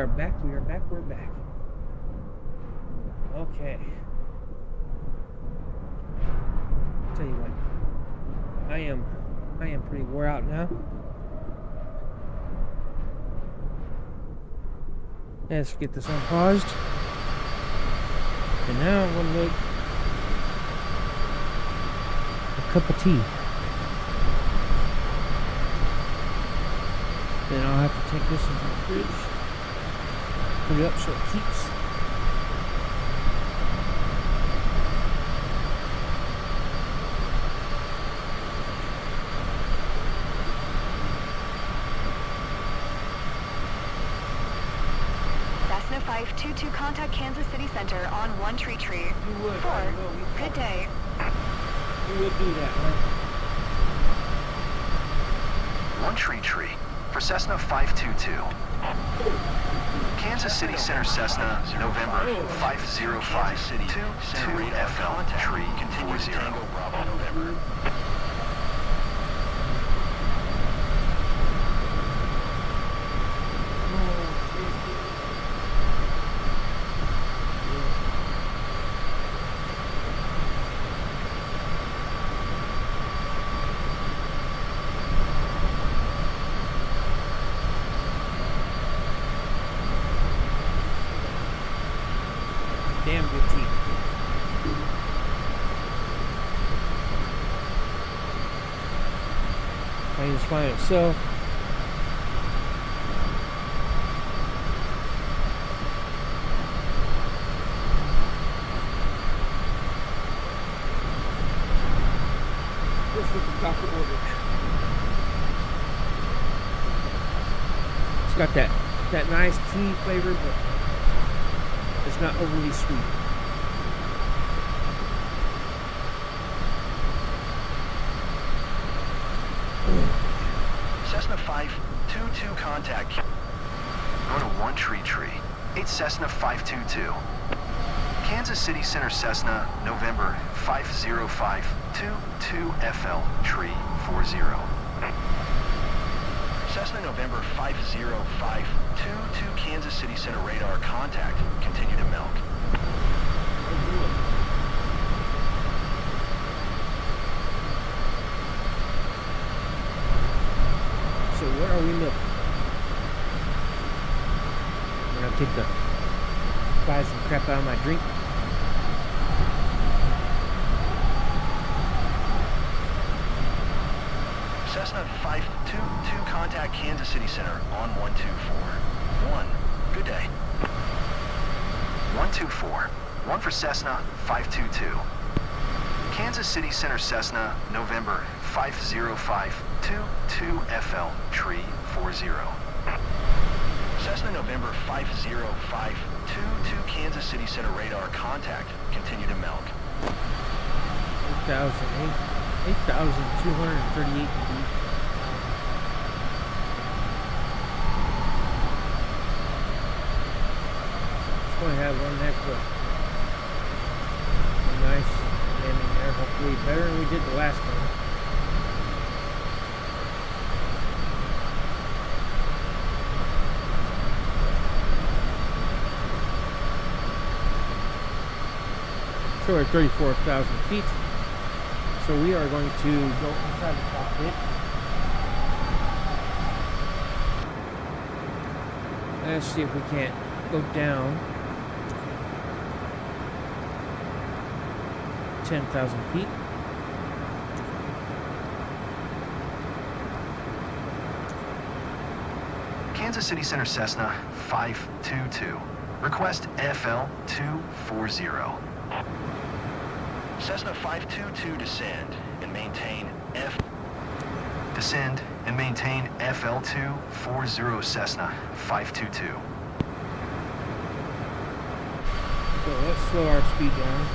are back. We are back. We're back. Okay. Tell you what. I am pretty wore out now. Let's get this unpaused. And now I'm gonna make a cup of tea. Then I'll have to take this into the fridge. Put it up so it keeps. Cessna 522 contact Kansas City Center on 1 Tree. You would. 4. I know. Good day. You would do that, right? 1 Tree for Cessna 522. Kansas City Center Cessna, November 50522 FL Tree Continue to 40. Tango Bravo November. Damn good tea. I just find itself. Just what the doctor ordered. It's got that nice tea flavor, but it's not overly sweet. Cessna 522 contact. Go to 1 Tree. 8 Cessna 522. Kansas City Center Cessna, November 50522 FL Tree 40. Cessna November 50522 Kansas City Center radar contact. Continue to milk. So where are we milking? I'm gonna take the flies and crap out of my drink. Cessna 522 contact Kansas City Center on 1241. Good day. 124. 1 for Cessna 522. Kansas City Center Cessna, November 50522 FL Tree 40. Cessna November 50522 Kansas City Center radar contact. Continue to milk. 8,238 feet. Just want to have one heck of a nice landing there. Hopefully better than we did the last one. So we're at 34,000 feet. So we are going to go inside the cockpit. Let's see if we can't go down 10,000 feet. Kansas City Center Cessna 522. Request FL 240. Cessna 522 descend and maintain Descend and maintain FL 240 Cessna 522. So let's slow our speed down.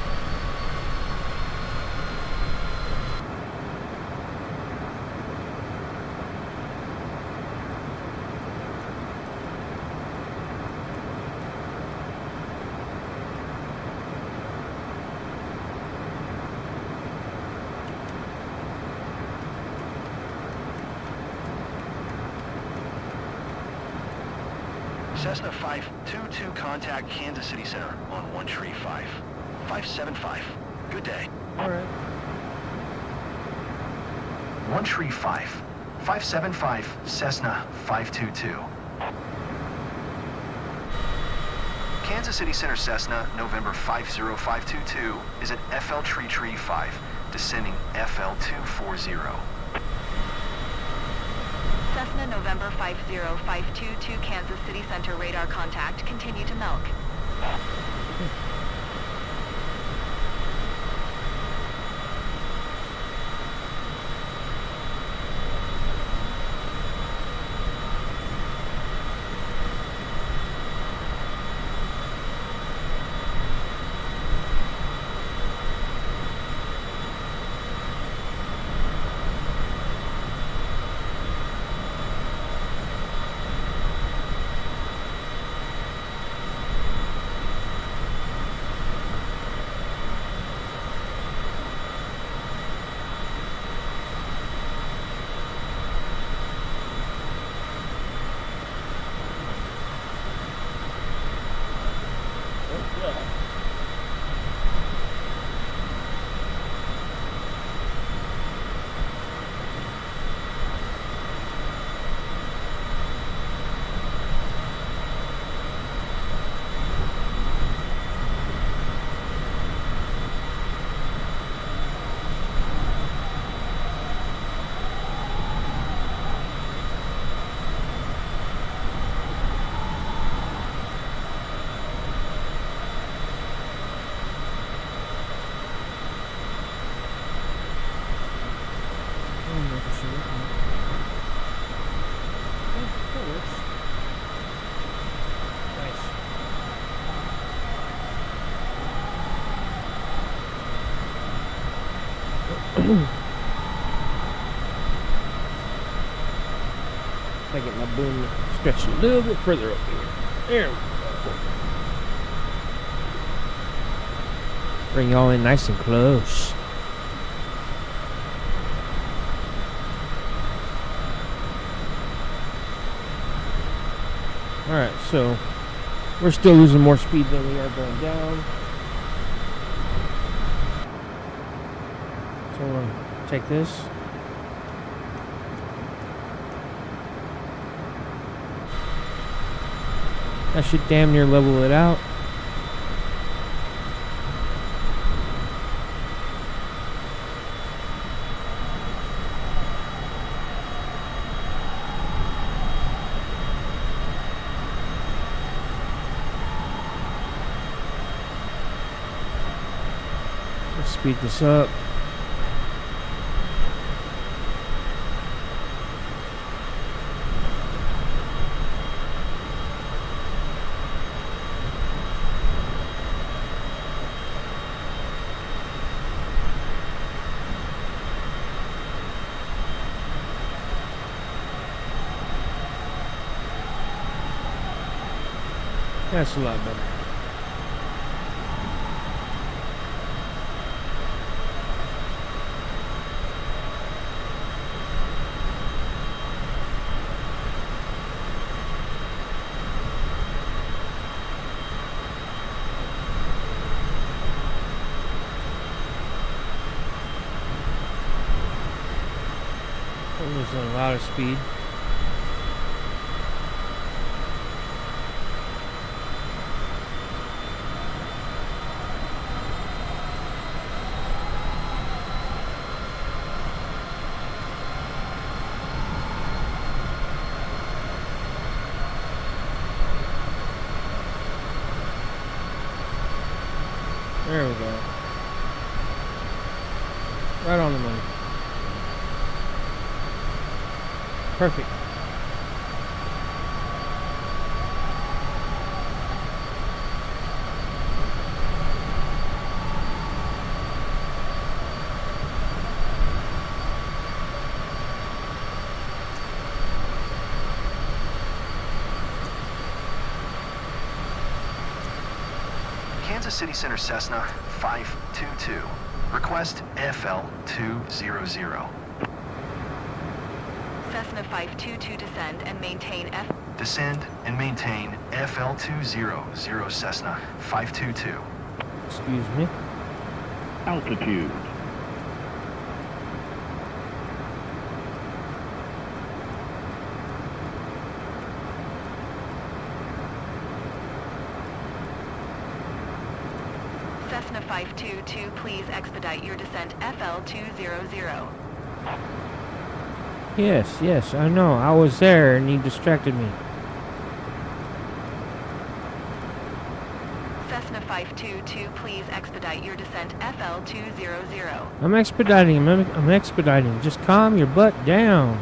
Cessna 522, contact Kansas City Center on 135. Good day. All right. 135, 575 Cessna 522. Kansas City Center Cessna, November 50522, is at FL Tree 5, descending FL 240. Cessna November 50522, Kansas City Center radar contact. Continue to milk. If I get my boom stretched a little bit further up here. There we go. Bring y'all in nice and close. Alright, so we're still losing more speed than we are going down. So we'll take this. That should damn near level it out. Let's speed this up. That's a lot better. We're losing a lot of speed. There we go. Right on the money. Perfect. Kansas City Center Cessna 522. Request FL 200. Cessna Cessna 522 descend and maintain F. Descend and maintain FL200 Cessna 522. Excuse me. Altitude. Cessna 522, please expedite your descent FL200. Yes, yes, I know. I was there and he distracted me. Cessna 522, please expedite your descent FL200. I'm expediting. I'm expediting. Just calm your butt down.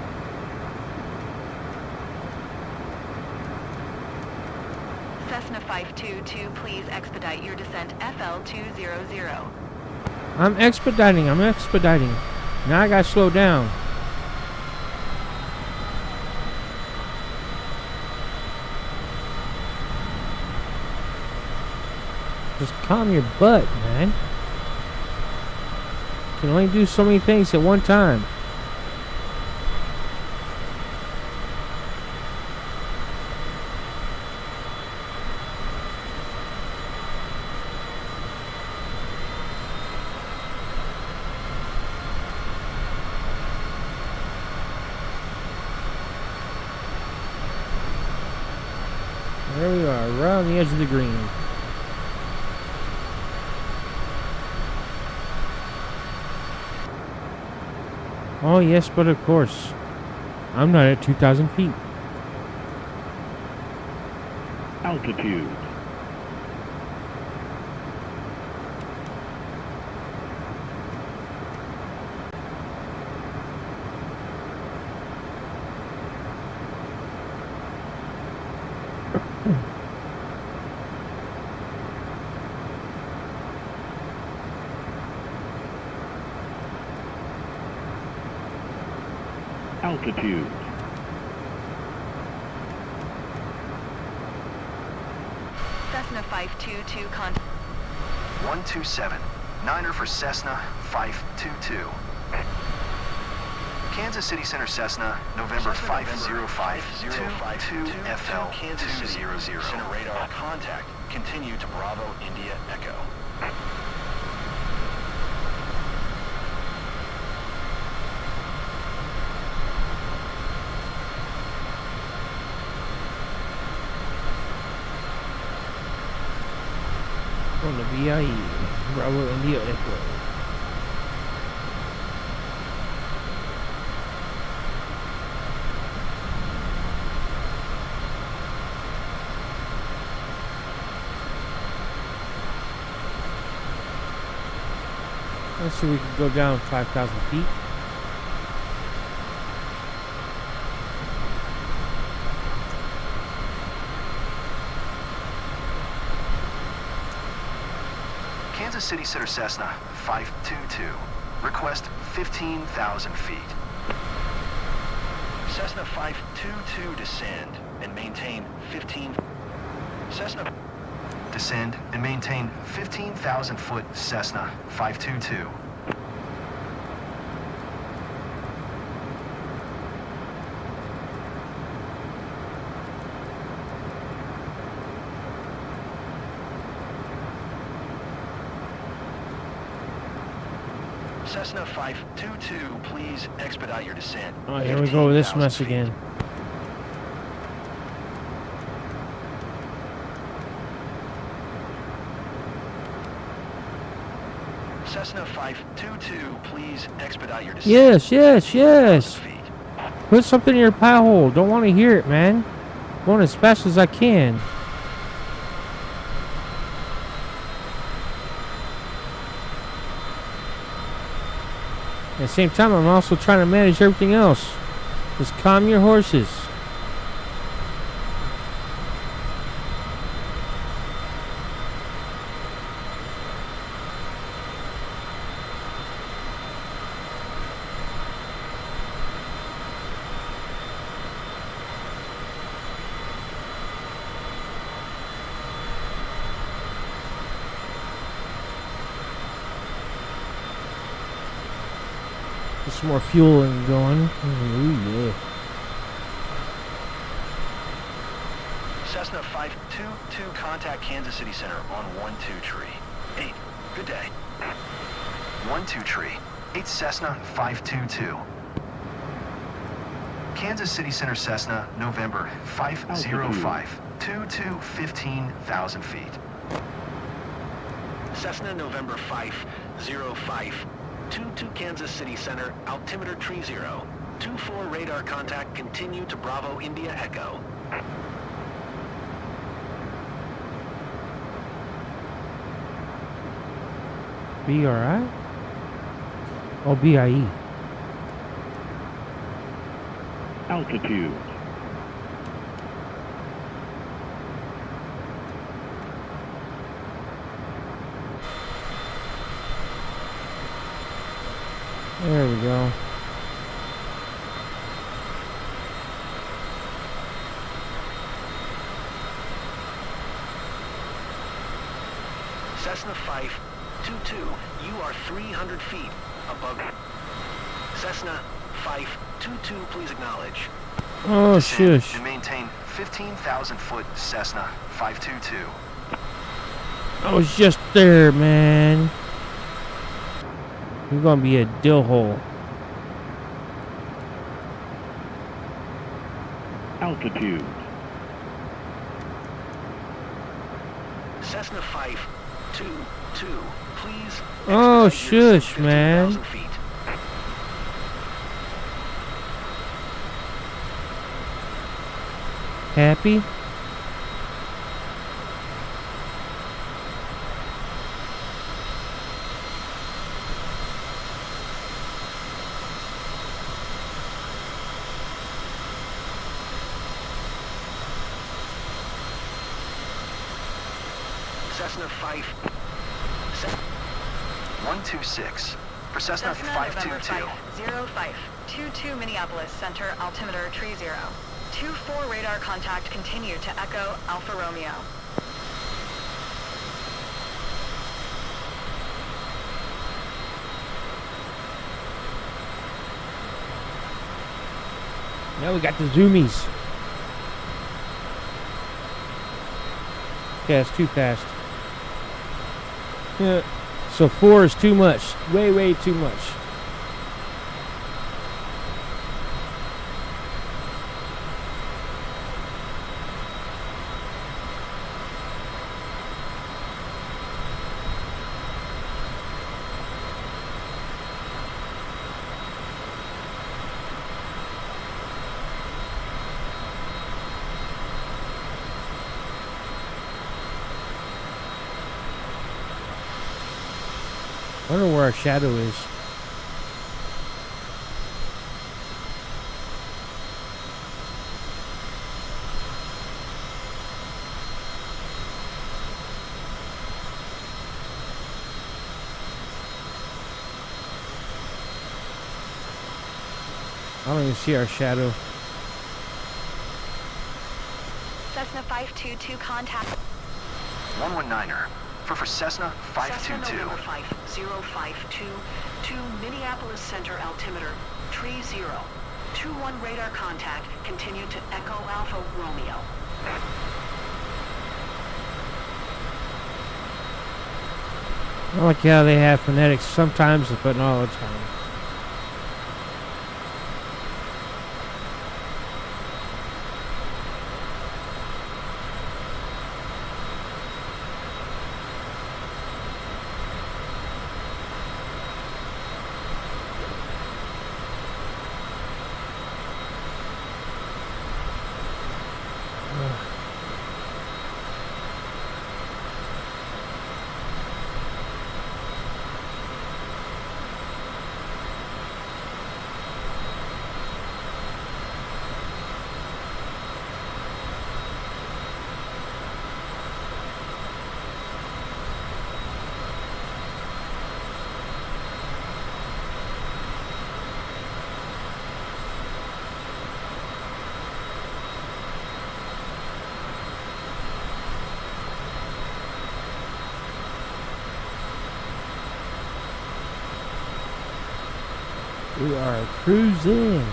Cessna 522, please expedite your descent FL200. I'm expediting. I'm expediting. Now I gotta slow down. Just calm your butt, man. You can only do so many things at one time. There we are, right on the edge of the green. Oh yes, but of course, I'm not at 2,000 feet. Altitude. Altitude. Cessna 522, contact. 127. Niner for Cessna 522. Kansas City Center Cessna, November 50522 FL Kansas City 200. Center radar contact. Continue to Bravo India Echo. On the VIE, Bravo India Echo. Let's see if we can go down 5,000 feet. Kansas City Center Cessna 522. Request 15,000 feet. Cessna 522 descend and maintain 15. Cessna. Descend and maintain 15,000 foot Cessna 522. Cessna 522, please expedite your descent. Oh, here we go with this 15,000 mess feet. again. Cessna 522, please expedite your descent. Yes, yes, yes. 15,000 feet. Put something in your pie hole. Don't want to hear it, man. Going as fast as I can. At the same time, I'm also trying to manage everything else. Just calm your horses. Get some more fuel and going. Ooh, yeah. Cessna 522, contact Kansas City Center on 12 Tree. 8, good day. 12 Tree, 8 Cessna 522. Kansas City Center Cessna, November 505, 22 15,000 feet. Cessna November 505, 22 Kansas City Center, altimeter tree 0. 24 radar contact, continue to Bravo India Echo. B-R-I? Oh, B-I-E. Altitude. There we go. Cessna 522, you are 300 feet above. Cessna 522, please acknowledge. Oh, Descend shush. and maintain 15,000 foot Cessna 522. I was just there, man. You're gonna be a dill hole. Altitude. Cessna 522, please. Oh, expedite your descent shush, man. 15,000 feet. Happy? Cessna 5. 126. For Cessna Cessna November 522. 50522 Minneapolis Center, altimeter tree 0. 24 radar contact, continue to Echo Alpha Romeo. Now we got the zoomies. Yeah, it's too fast. Yeah. So 4 is too much. Way, way too much. I wonder where our shadow is. I don't even see our shadow. Cessna 522 contact. 119er. For Cessna Cessna 522. November 5052 to Minneapolis Center, altimeter tree 0. 21 radar contact, continue to Echo Alpha Romeo. I like how they have phonetics sometimes, but not all the time. We are cruising.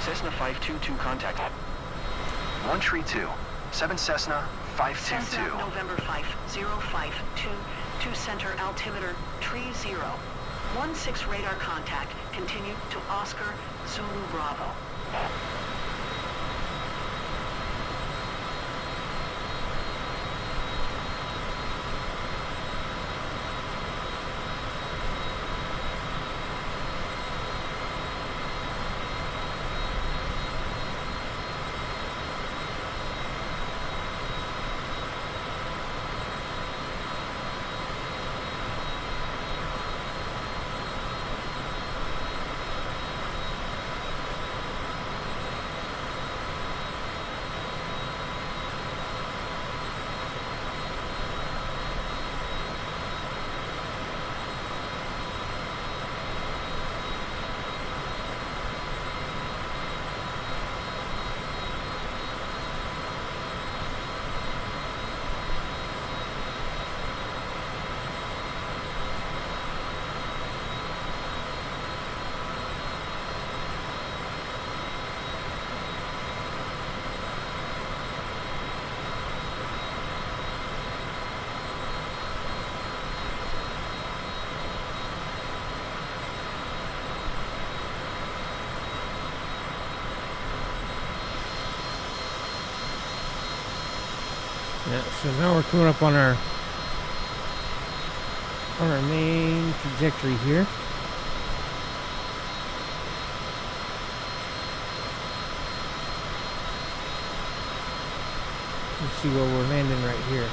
Cessna 522 contact. 132, 7 Cessna 522. Cessna November 5052 to center altimeter tree 0. 16 radar contact. Continue to Oscar Zulu Bravo. Yeah, so now we're coming up on our main trajectory here. Let's see where we're landing right here.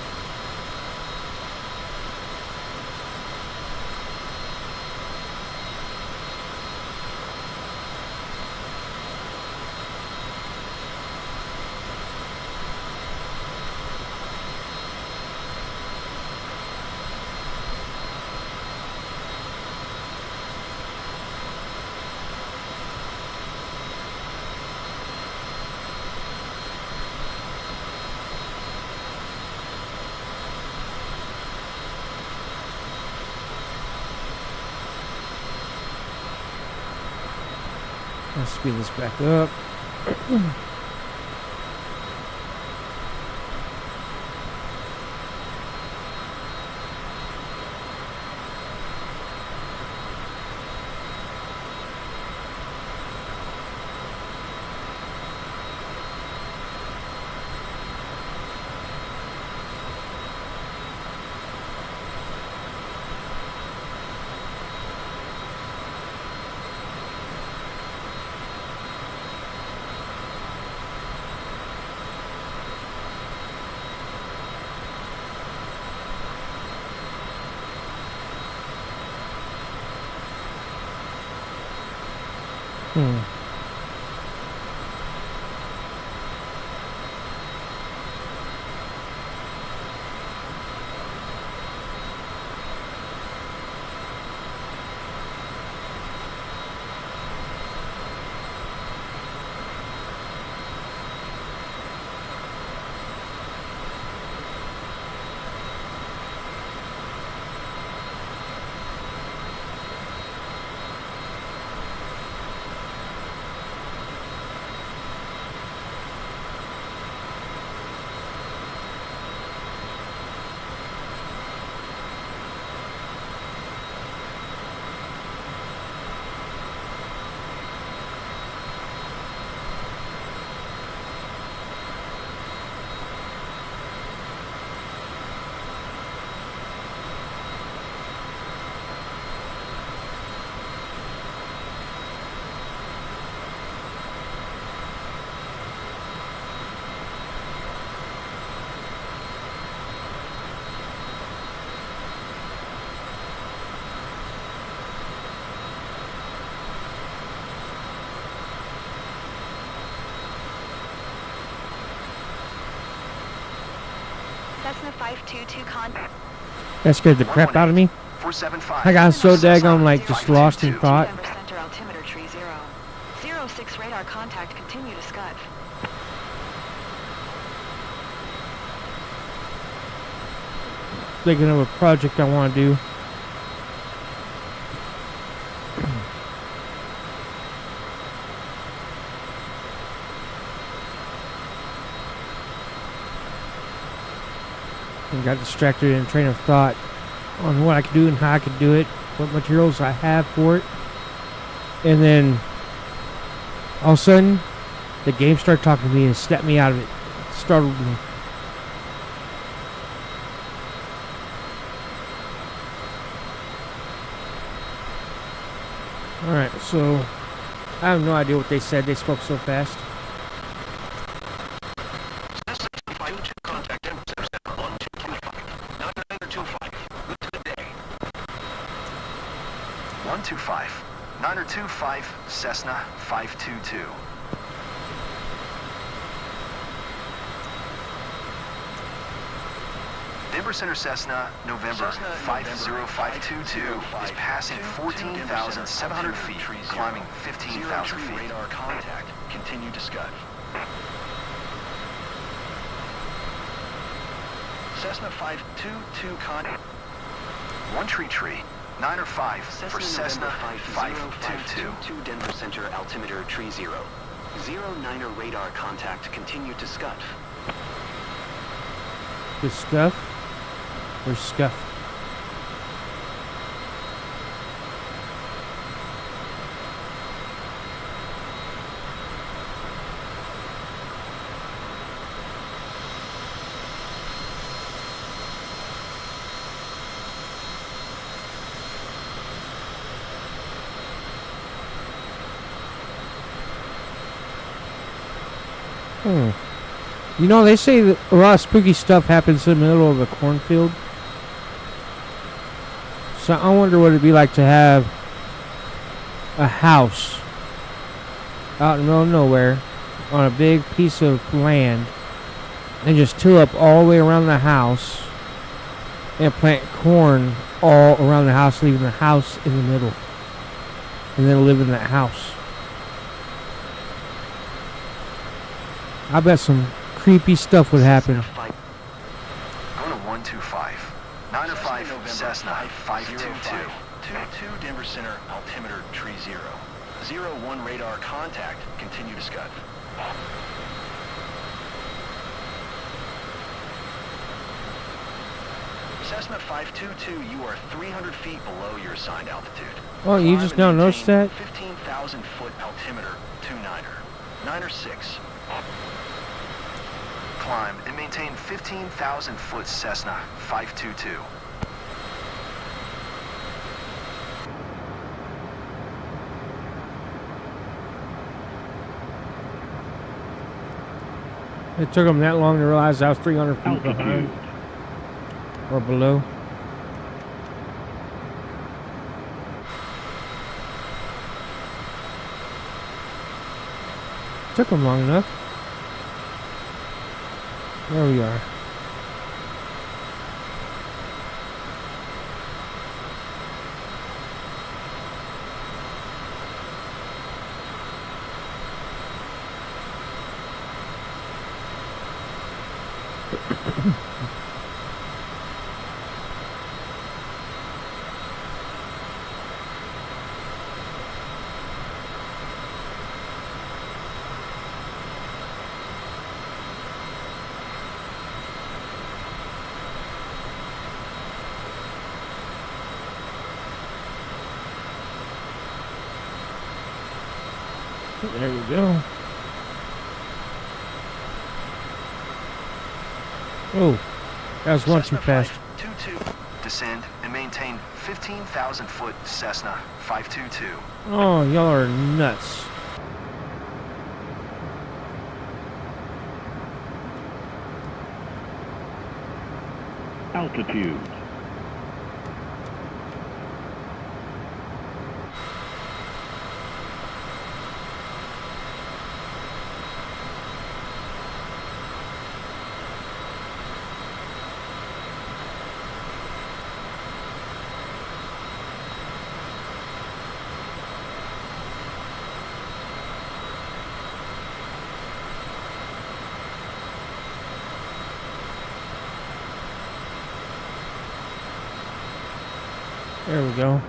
Let's speed this back up. Cessna 522 contact. That scared the crap out of me. 475. I got so daggone like just lost in thought. November Center radar contact. Continue to scud. Thinking of a project I want to do. And got distracted in a train of thought on what I could do and how I could do it, what materials I have for it. And then all of a sudden, the game started talking to me and snapped me out of it. It startled me. Alright, so I have no idea what they said. They spoke so fast. Niner 25 Cessna 522. Denver Center Cessna, November 50522 is passing 14,700 feet, climbing 15,000 feet. Radar contact. Continue to scud. Cessna 522 contact. One tree. Niner 5 for Cessna 522. To Denver Center altimeter tree 0. 0 Niner radar contact. Continue to scud. The scuff? Or scuff? You know, they say that a lot of spooky stuff happens in the middle of a cornfield. So I wonder what it'd be like to have a house out in the middle of nowhere on a big piece of land and just till up all the way around the house and plant corn all around the house, leaving the house in the middle, and then live in that house. I bet some creepy stuff would happen. Go to 125. Niner 5 Cessna 522. 22 Denver Center altimeter tree 0. 01 radar contact. Continue to scud. Cessna 522, you are 300 feet below your assigned altitude. Oh, you just now noticed that? 15,000 foot altimeter to Niner. Niner 6. Climb and maintain 15,000 foot Cessna 522. It took them that long to realize I was 300 feet Altitude. behind or below. Took them long enough. There we are. There you go. Oh, that was one too fast. 522. Descend and maintain 15,000 foot Cessna 522. Oh, y'all are nuts. Altitude. There we go.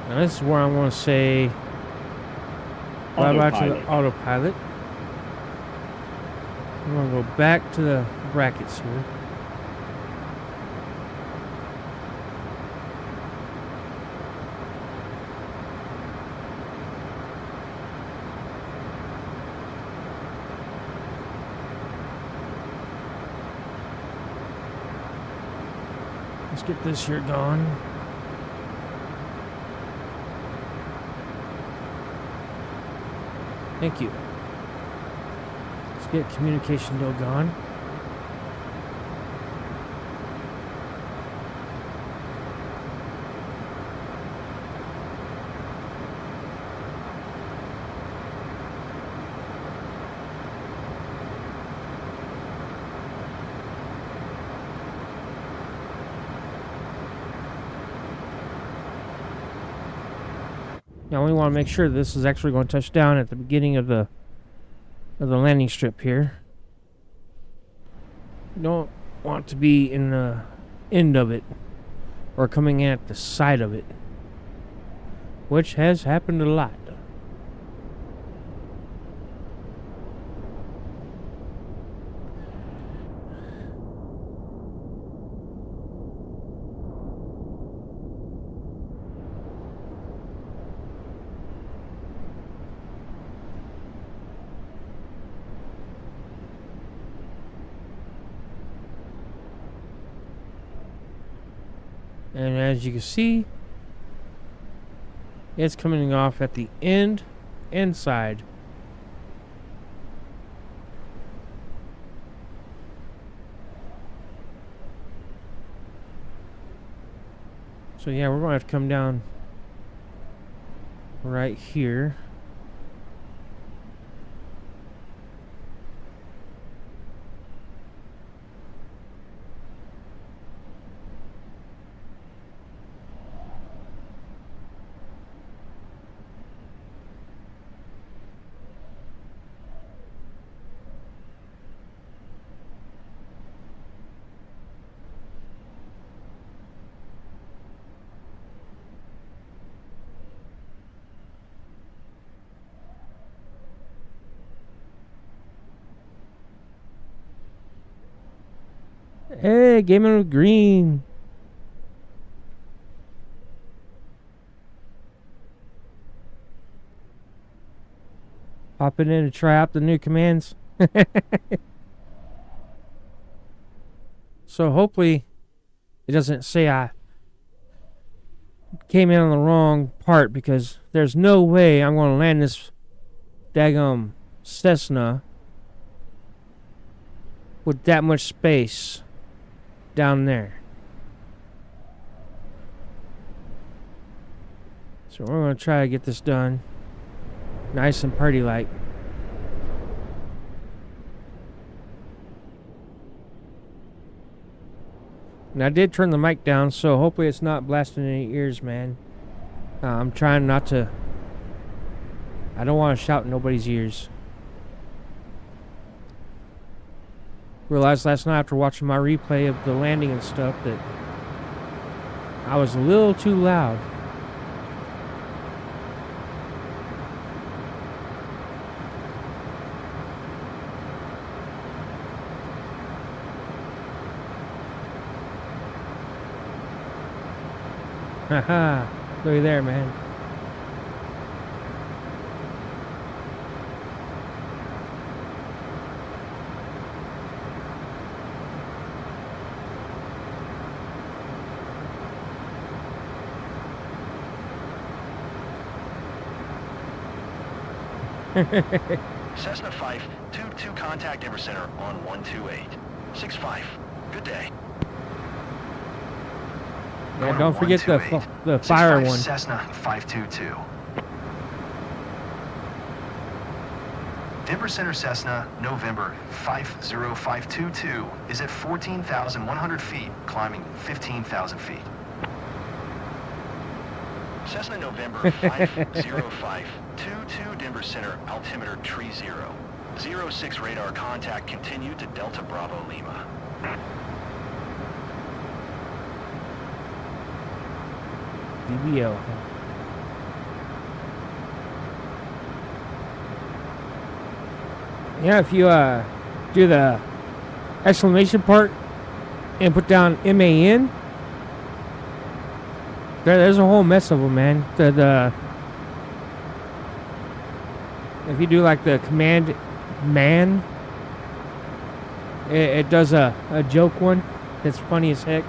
Now this is where I want to say bye-bye to the autopilot. I'm going to go back to the brackets here. Let's get this here going. Thank you. Let's get communication deal going. Now we want to make sure this is actually going to touch down at the beginning of the landing strip here. You don't want to be in the end of it or coming in at the side of it, which has happened a lot. And as you can see, it's coming off at the end and side. So yeah, we're going to have to come down right here. Hey, game of green. Popping in to try out the new commands. So hopefully it doesn't say I came in on the wrong part, because there's no way I'm going to land this daggum Cessna with that much space down there. So we're going to try to get this done nice and pretty like. And I did turn the mic down, so hopefully it's not blasting any ears, man. I'm trying not to. I don't want to shout in nobody's ears. Realized last night after watching my replay of the landing and stuff that I was a little too loud. Haha, look there, man. Cessna 522 contact Denver Center on 128. 65. Good day. Yeah, don't forget the fire one. Cessna 522. Denver Center Cessna, November 50522 is at 14,100 feet, climbing 15,000 feet. Cessna November 50522 Denver Center altimeter tree 0. 06 radar contact continued to Delta Bravo Lima. DBL. Yeah, if you do the exclamation part and put down MAN, there's a whole mess of them, man. If you do like the command man, it does a joke one that's funny as heck.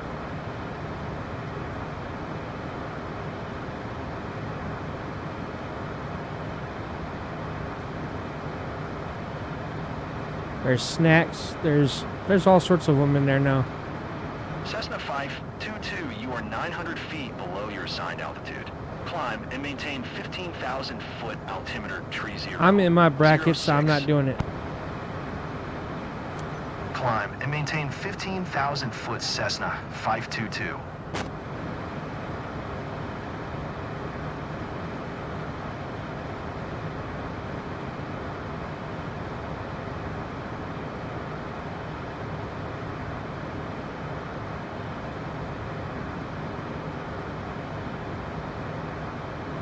There's snacks. There's all sorts of them in there now. Cessna 522, you are 900 feet below your assigned altitude. Climb and maintain 15,000 foot altimeter tree zero. I'm in my bracket, so I'm not doing it. Climb and maintain 15,000 foot Cessna 522.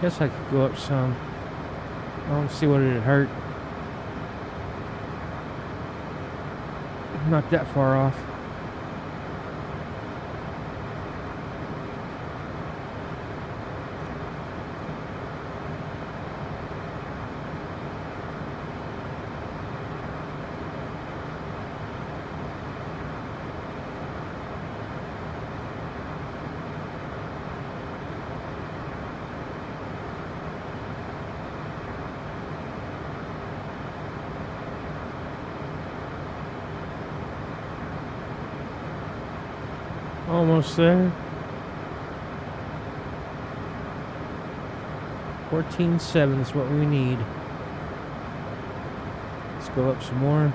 Guess I could go up some. I want to see what it'd hurt. Not that far off. Almost there. 14.7 is what we need. Let's go up some more.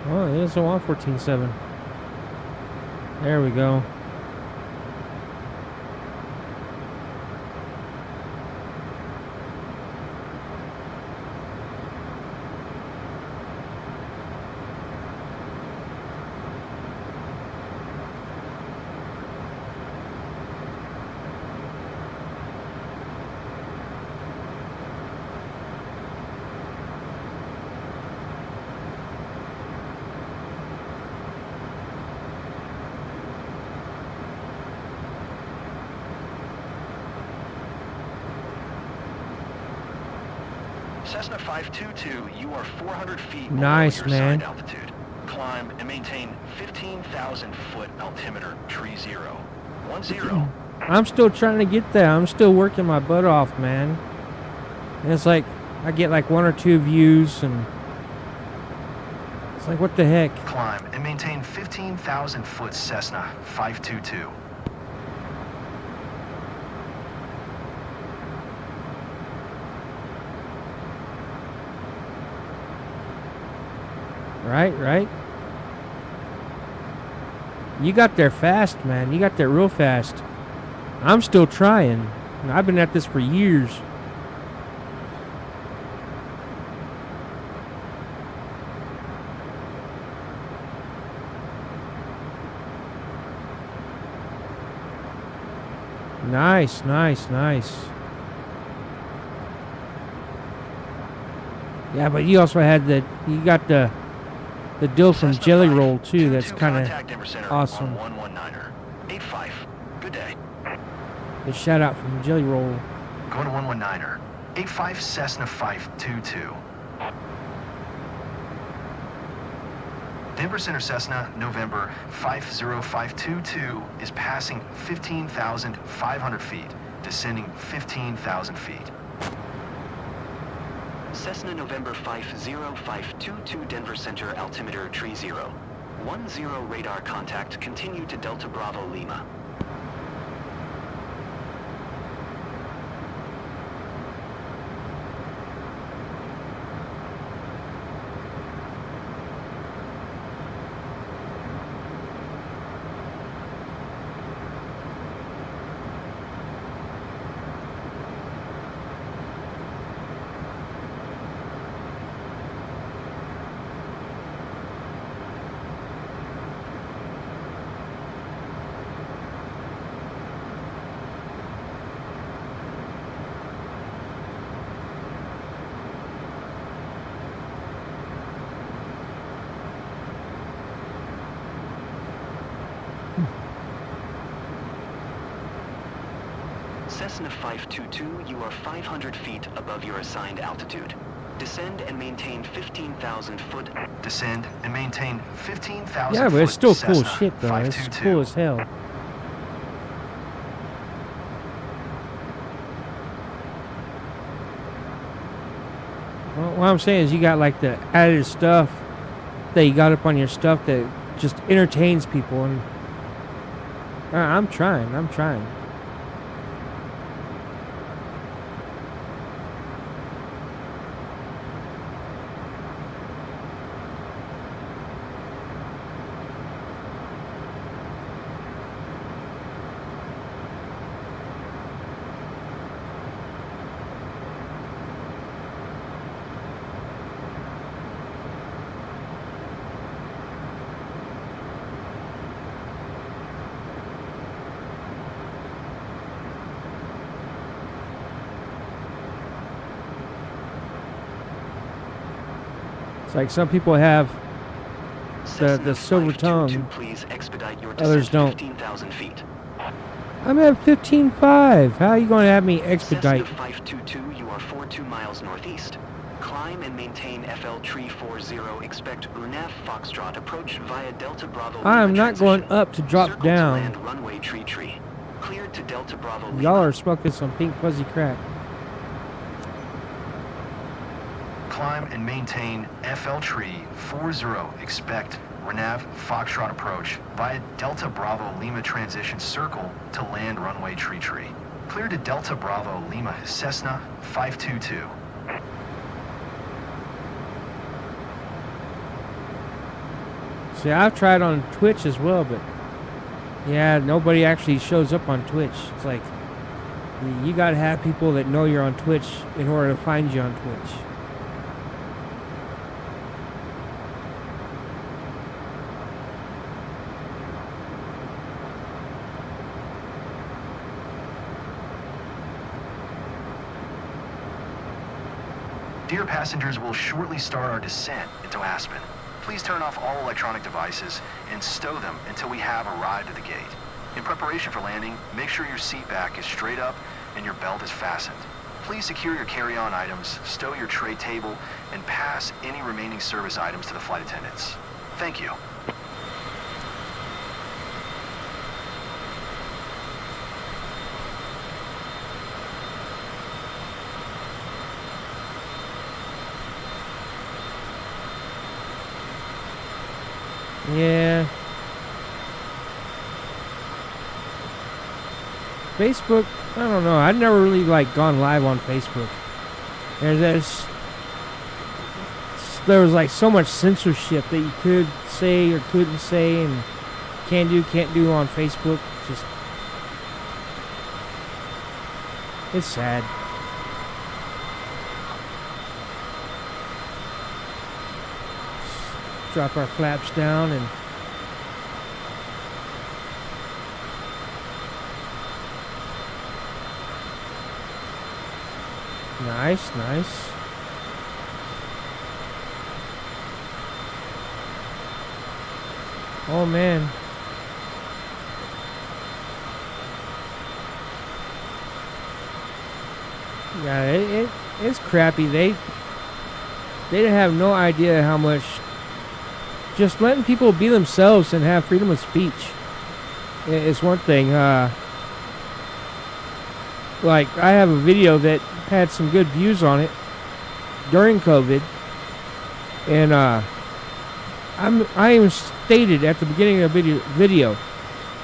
Oh, it is a 14.7. There we go. Cessna 522, you are 400 feet below Nice, your man. assigned altitude. Climb and maintain 15,000 foot altimeter tree zero. 10. I'm still trying to get there. I'm still working my butt off, man. And it's like, I get like 1 or 2 views, and it's like, what the heck? Climb and maintain 15,000 foot Cessna 522. Right. You got there fast, man. You got there real fast. I'm still trying. I've been at this for years. Nice. Yeah, but you also had you got the deal from Cessna Jelly 5, Roll too. That's 22 kind contact Denver of Center awesome. on 119er. 85. Good day. A shout out from Jelly Roll. Going to 119er. 85 Cessna 522. Denver Center Cessna, November 50522 is passing 15,500 feet, descending 15,000 feet. Cessna November 50522 Denver Center altimeter tree zero. 10 radar contact, continue to Delta Bravo Lima. Cessna 522, you are 500 feet above your assigned altitude. Descend and maintain 15,000 foot. Descend and maintain 15,000 Yeah, but it's foot still cool Cessna shit, though. It's 522. cool as hell. Well, what I'm saying is you got like the added stuff that you got up on your stuff that just entertains people, and I'm trying. It's like some people have the silver tongue. Please expedite your Others don't. 15,000 feet. I'm at 15.5. How are you going to have me expedite? Cessna 522, you are 42 miles northeast. Climb and maintain FL Tree 40. Expect UNAV Foxtrot approach via Delta Bravo. I'm Lima not going transition. up to drop Circle to down. land runway tree. Cleared to Delta Bravo. Y'all Lima. are smoking some pink fuzzy crack. Climb and maintain FL Tree 40. Expect RNAV Foxtrot approach via Delta Bravo Lima transition circle to land runway tree. Clear to Delta Bravo Lima Cessna 522. See, I've tried on Twitch as well, but yeah, nobody actually shows up on Twitch. It's like you gotta have people that know you're on Twitch in order to find you on Twitch. Dear passengers, we'll shortly start our descent into Aspen. Please turn off all electronic devices and stow them until we have arrived at the gate. In preparation for landing, make sure your seat back is straight up and your belt is fastened. Please secure your carry-on items, stow your tray table, and pass any remaining service items to the flight attendants. Thank you. Yeah. Facebook, I don't know. I've never really gone live on Facebook. There was like so much censorship that you could say or couldn't say and can't do on Facebook. It's sad. Drop our flaps down and nice. Oh man. Yeah, it's crappy. They have no idea how much just letting people be themselves and have freedom of speech is one thing. Like, I have a video that had some good views on it during COVID, and I even stated at the beginning of the video,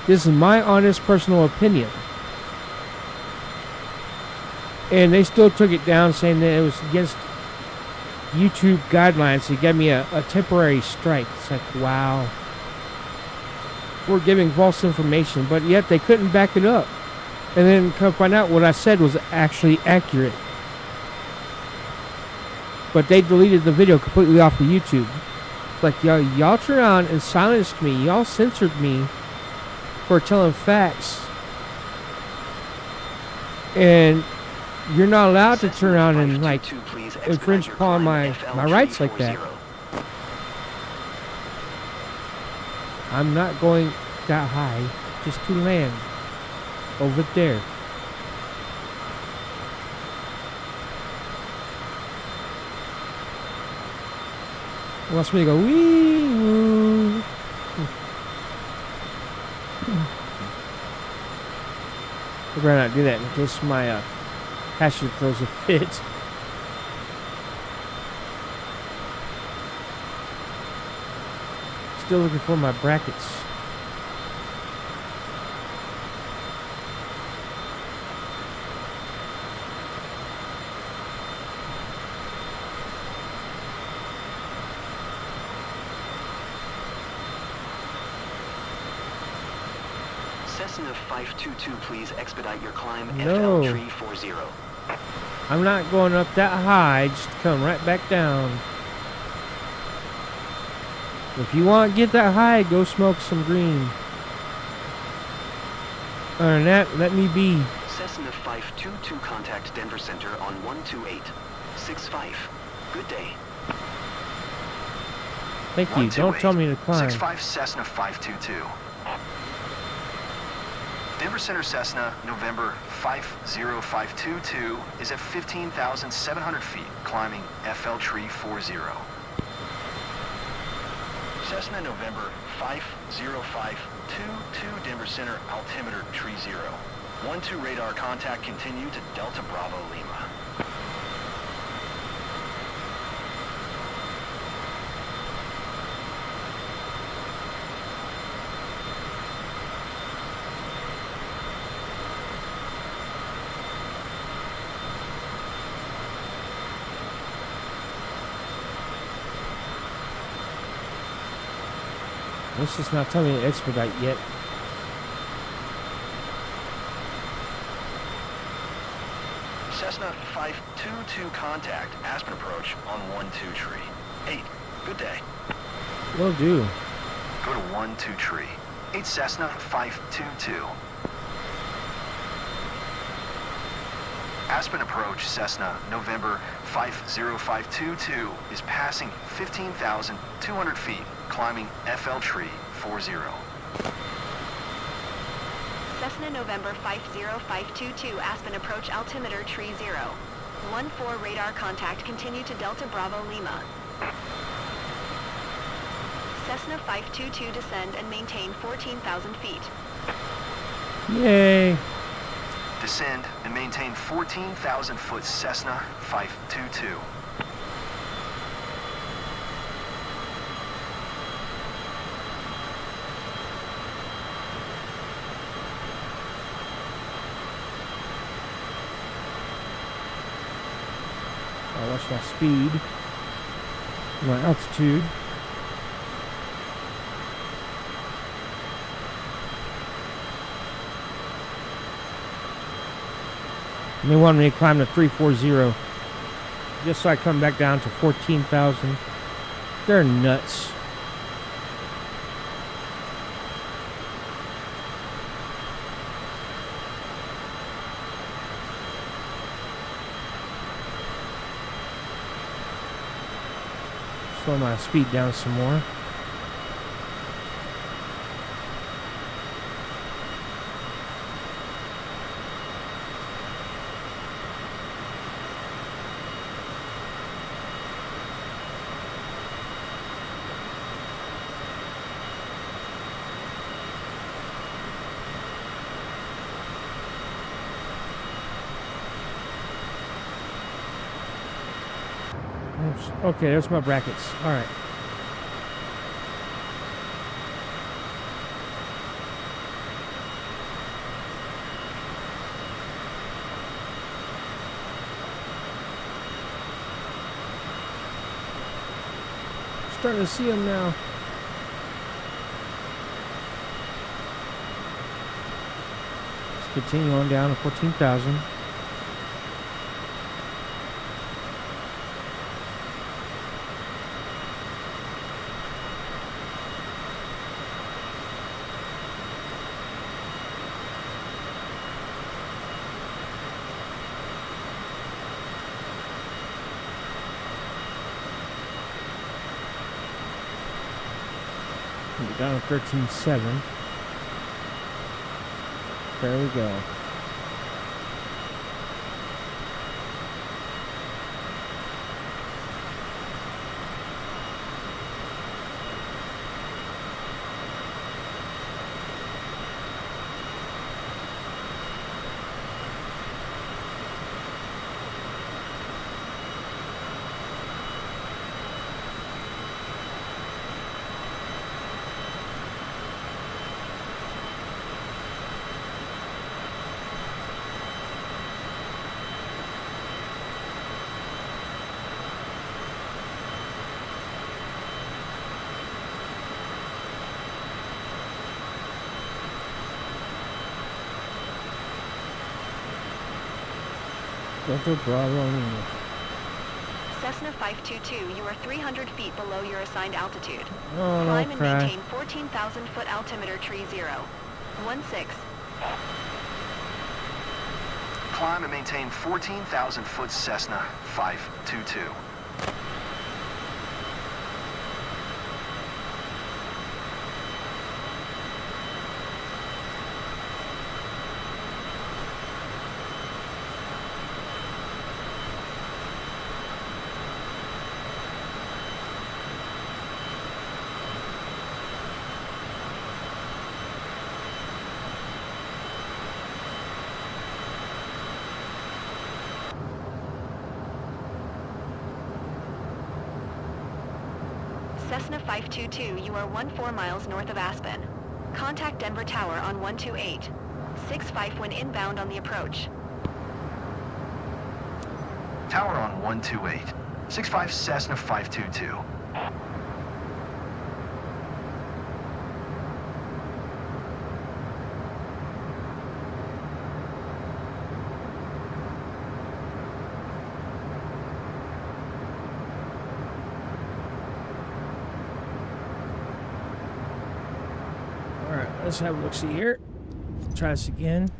this is my honest personal opinion. And they still took it down, saying that it was against YouTube guidelines. They gave me a temporary strike. It's like, wow. We're giving false information, but yet they couldn't back it up. And then come find out what I said was actually accurate. But they deleted the video completely off of YouTube. It's like, y'all turned around and silenced me. Y'all censored me for telling facts. And you're not allowed to turn around and infringe upon my rights like that. I'm not going that high, just to land over there. wants me to go wee woo. I better not do that in case my passion throws a fit. Still looking for my brackets. Cessna 522, please expedite your climb. No. FL Tree 40. I'm not going up that high, just come right back down. If you want to get that high, go smoke some green. Other than that, let me be. Cessna 522, contact Denver Center on 12865. Good day. Thank you. Don't tell me to climb. 65 Cessna 522. Denver Center Cessna, November 50522 is at 15,700 feet, climbing FL Tree 40. Cessna November 50522, Denver Center, altimeter Tree 0. 12 radar contact, continue to Delta Bravo Lima. Let's just not tell me to expedite yet. Cessna 522, contact Aspen approach on 12 Tree 8. Good day. Will do. Go to 12 Tree. 8 Cessna 522. Aspen approach Cessna November 50522 is passing 15,200 feet, climbing FL Tree 40. Cessna November 50522, Aspen approach altimeter Tree 0. 14 radar contact, continue to Delta Bravo Lima. Cessna 522, descend and maintain 14,000 feet. Yay. Descend and maintain 14,000 foot Cessna 522. I'll watch my speed, my altitude. And they want me to climb to 340 just so I come back down to 14,000. They're nuts. Slow my speed down some more. Okay, there's my brackets. All right. Starting to see them now. Let's continue on down to 14,000. Down to 13.7. There we go. Delta Bravo. Cessna 522, you are 300 feet below your assigned altitude. Oh, Climb no, and crash. maintain 14,000 foot altimeter tree 0. 16. Climb and maintain 14,000 foot Cessna 522. Cessna 522, you are 14 miles north of Aspen. Contact Denver Tower on 128. 65 when inbound on the approach. Tower on 128. 65 Cessna 522. Alright, let's have a look-see here. Try this again.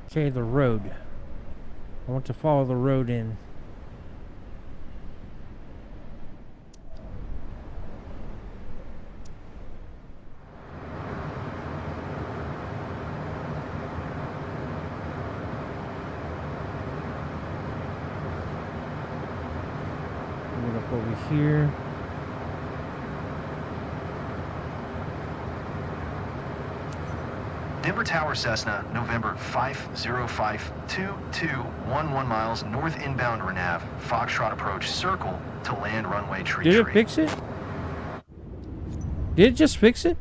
Okay, the road. I want to follow the road in. Move up over here. Denver Tower Cessna, November 5052211 miles north inbound Renav, Foxtrot approach circle to land runway tree. Did it fix it? Did it just fix it?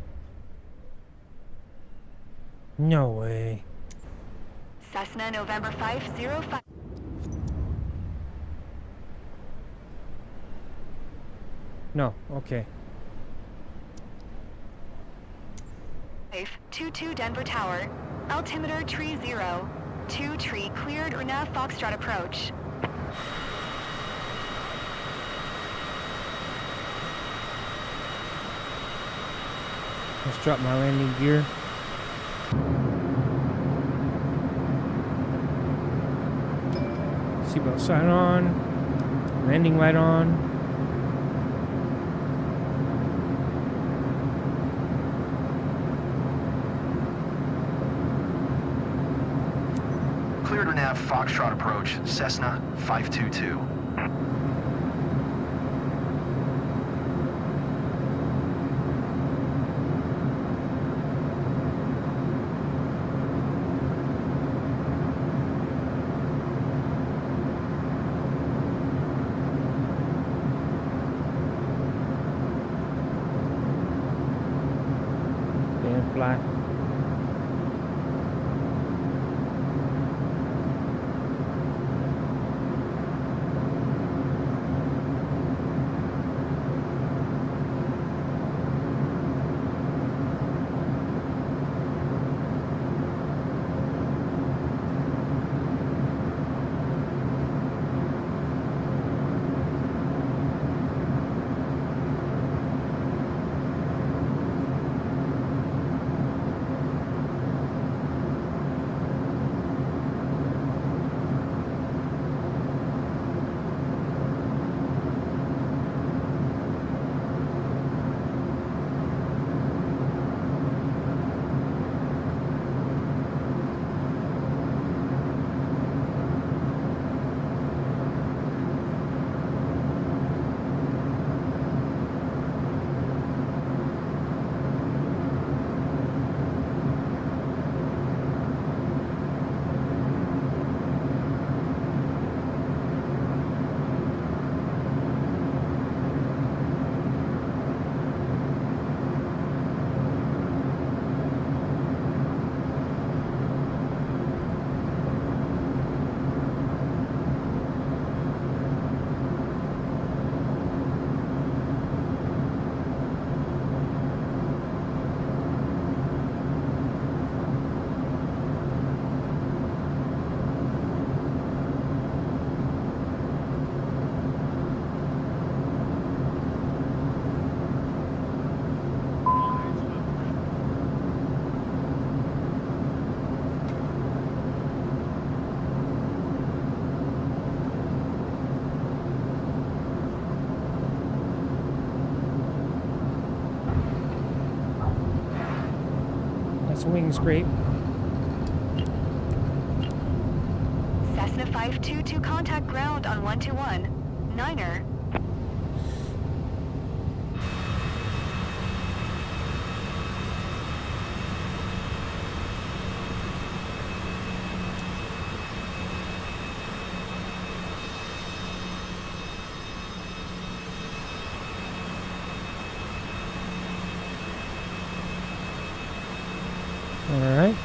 No way. Cessna November 505. No, okay. 22 Denver Tower. Altimeter tree 0. 2 tree cleared Renav Foxtrot approach. Let's drop my landing gear. Seatbelt sign on. Landing light on. Cleared Renav Foxtrot approach, Cessna 522. And fly. wings great. Cessna 522 contact ground on 121. Niner. All right.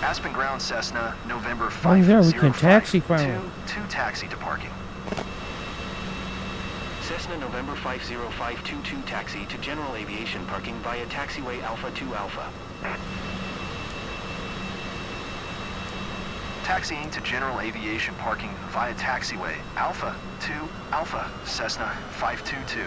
Aspen Ground Cessna, November Oh, 505. there, we can taxi finally. Two taxi to parking. Cessna November 50522 taxi to general aviation parking via taxiway Alpha 2 Alpha. Taxiing to general aviation parking via taxiway Alpha 2 Alpha, Cessna 522.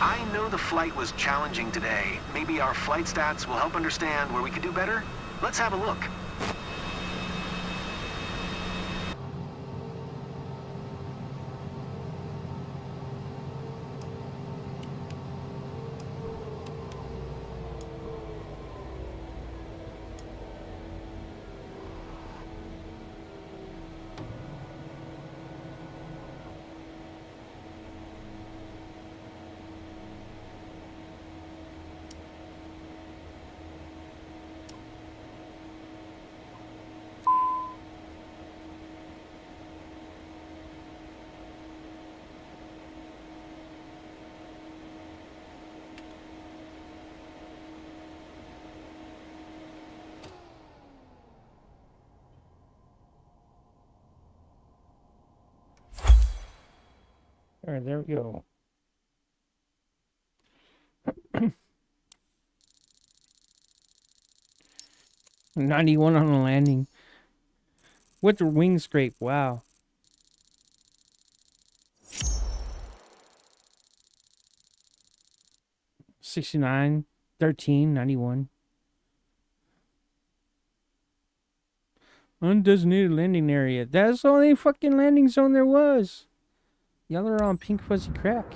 I know the flight was challenging today. Maybe our flight stats will help understand where we could do better? Let's have a look. All right, there we go. 91 on the landing. With the wing scrape, wow. $69, $13, $91. Undesignated landing area. That's the only fucking landing zone there was. Y'all are on pink fuzzy crack.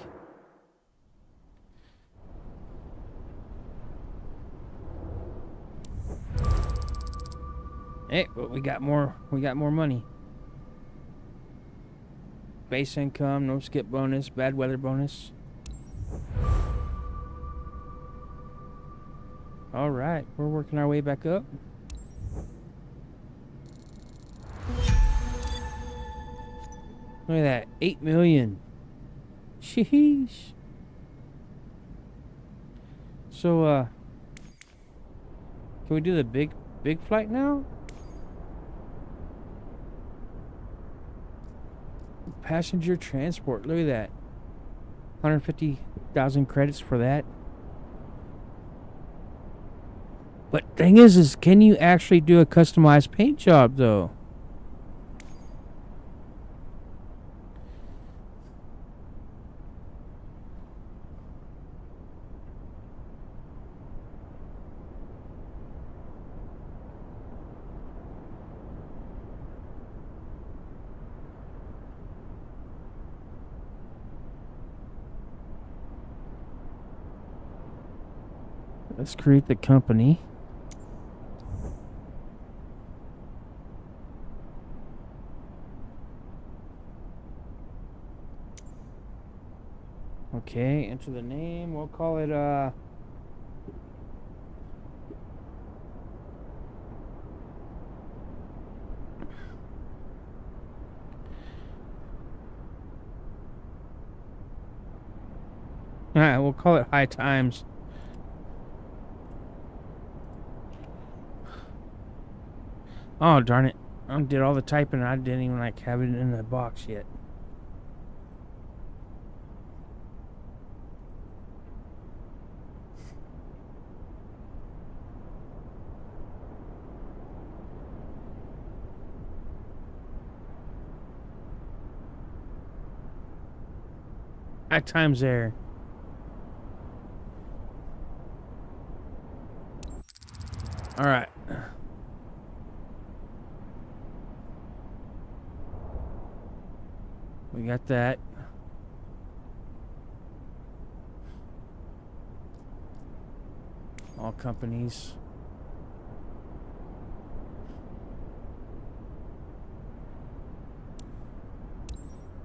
Hey, but we got more money. Base income, no skip bonus, bad weather bonus. All right, we're working our way back up. Look at that, 8 million. Sheesh. So, can we do the big flight now? Passenger transport, look at that. 150,000 credits for that. But thing is can you actually do a customized paint job though? Let's create the company. Okay, enter the name. We'll call it Alright, we'll call it High Times. Oh, darn it. I did all the typing and I didn't even like have it in the box yet. High Times there. Alright. We got that. All companies.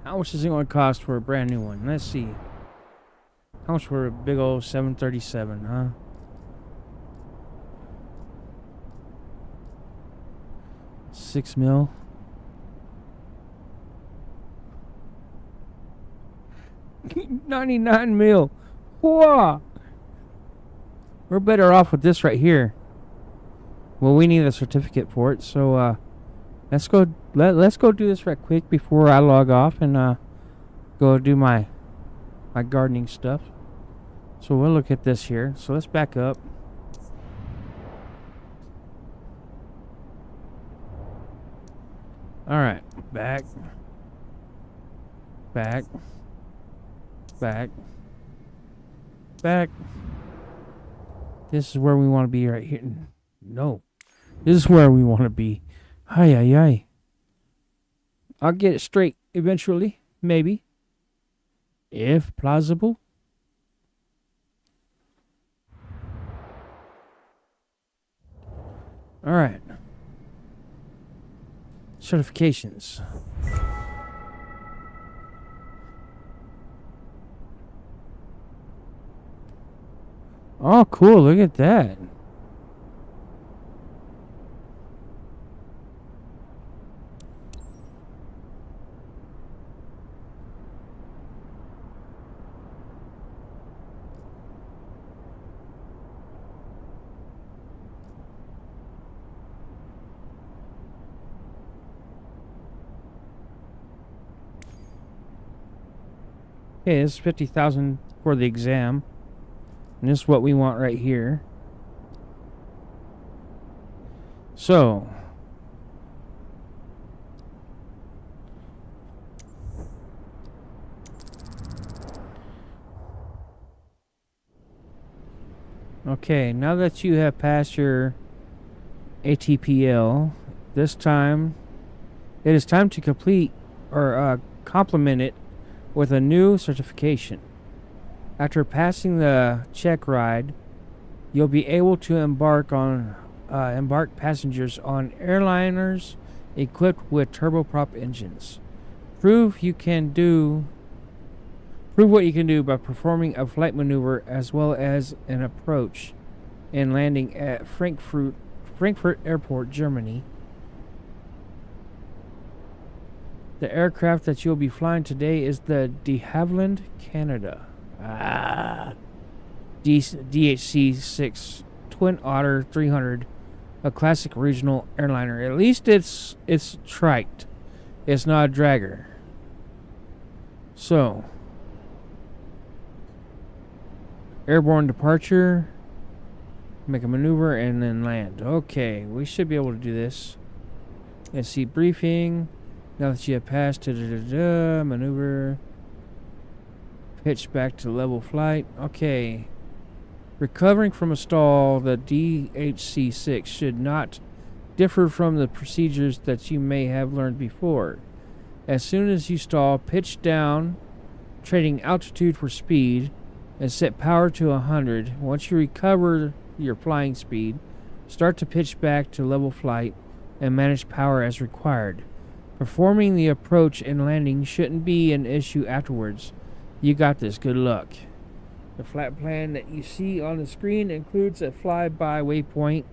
How much is it going to cost for a brand new one? Let's see. How much for a big old 737, huh? $6 mil. $99 mil. Whoa. We're better off with this right here. Well, we need a certificate for it, so let's go do this right quick before I log off and go do my gardening stuff. So we'll look at this here. So let's back up. All right, back. This is where we want to be right here. No, this is where we want to be. Hi. I'll get it straight eventually, maybe, if plausible. All right. Certifications. Oh, cool. Look at that. Okay, this is 50,000 for the exam. And this is what we want right here. So, okay, now that you have passed your ATPL, this time it is time to complete or complement it with a new certification. After passing the check ride, you'll be able to embark passengers on airliners equipped with turboprop engines. Prove what you can do by performing a flight maneuver as well as an approach and landing at Frankfurt Airport, Germany. The aircraft that you'll be flying today is the de Havilland, Canada. DHC-6 Twin Otter 300, a classic regional airliner. At least it's triked. It's not a dragger. So, airborne departure, make a maneuver, and then land. Okay, we should be able to do this. Let's see, briefing. Now that you have passed maneuver, pitch back to level flight. Okay. Recovering from a stall, the DHC-6 should not differ from the procedures that you may have learned before. As soon as you stall, pitch down, trading altitude for speed, and set power to 100. Once you recover your flying speed, start to pitch back to level flight and manage power as required. Performing the approach and landing shouldn't be an issue afterwards. You got this. Good luck. The flight plan that you see on the screen includes a flyby waypoint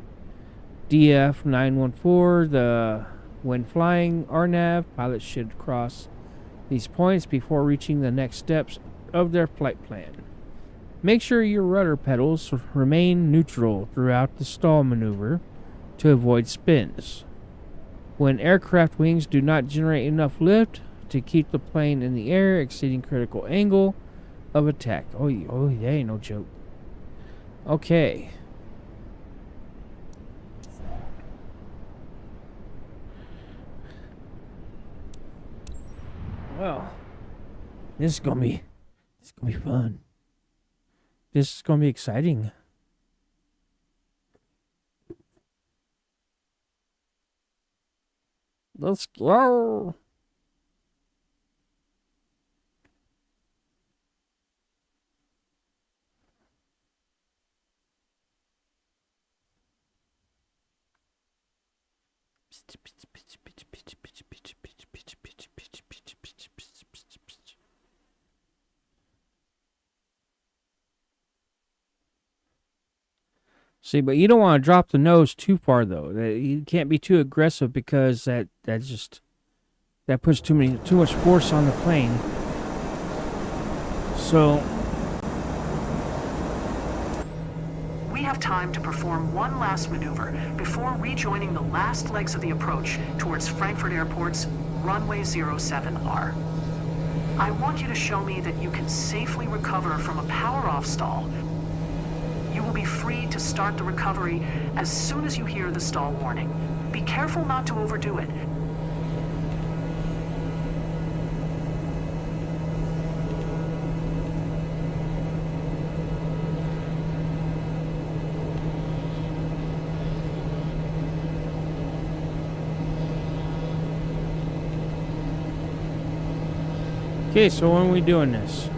DF914. When flying RNAV, pilots should cross these points before reaching the next steps of their flight plan. Make sure your rudder pedals remain neutral throughout the stall maneuver to avoid spins. When aircraft wings do not generate enough lift to keep the plane in the air, exceeding critical angle of attack. Oh, that ain't no joke. Okay. Well, this is gonna be fun. This is gonna be exciting. Let's go. See, but you don't want to drop the nose too far, though. You can't be too aggressive because that puts too much force on the plane. So We have time to perform one last maneuver before rejoining the last legs of the approach towards Frankfurt Airport's runway 07R. I want you to show me that you can safely recover from a power-off stall. You will be free to start the recovery as soon as you hear the stall warning. Be careful not to overdo it. okay, so when are we doing this?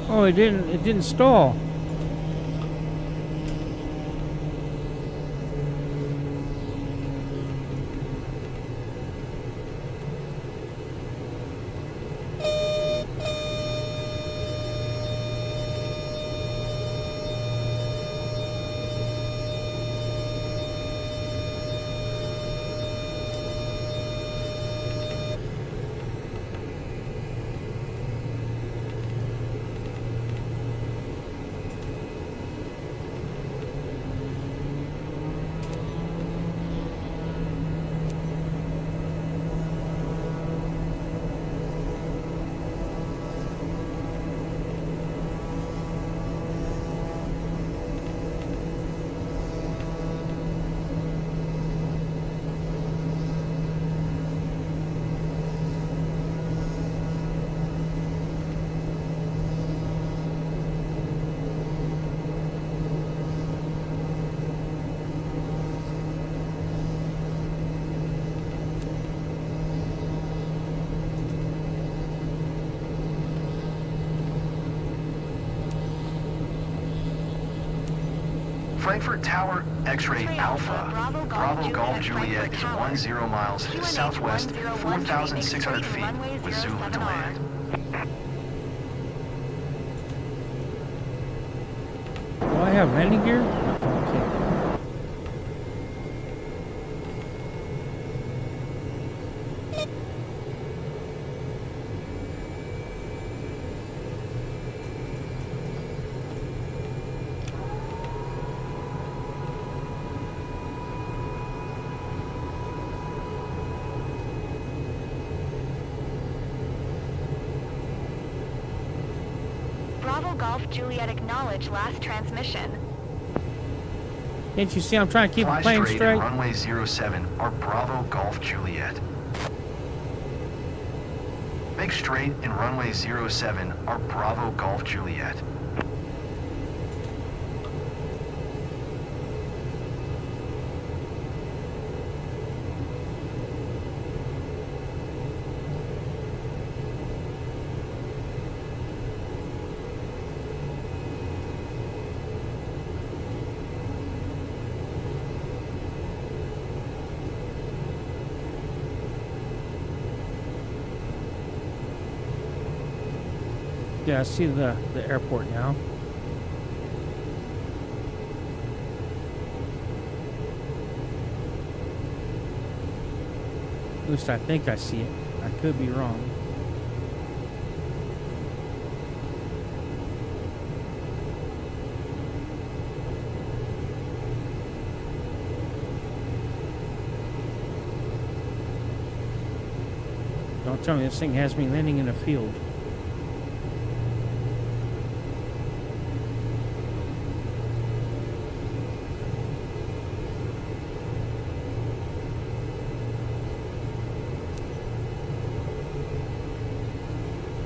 Oh, it didn't. It didn't stall. Frankfurt Tower, X-ray Alpha. Bravo Golf Juliet is 10 miles southwest, 4,600 feet, with Zulu to land. Do I have landing gear? Okay. Bravo Golf Juliet acknowledge last transmission. Can't you see I'm trying to keep Fly the plane straight straight? and runway 07 or Bravo Golf Juliet. Make straight and runway 07 or Bravo Golf Juliet. Yeah, I see the airport now. At least I think I see it. I could be wrong. Don't tell me this thing has me landing in a field.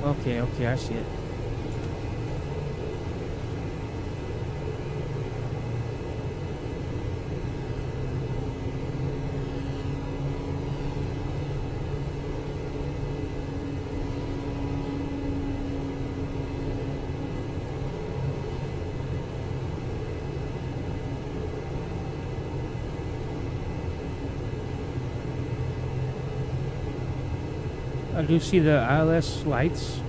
Okay, I see it. I do see the ILS lights.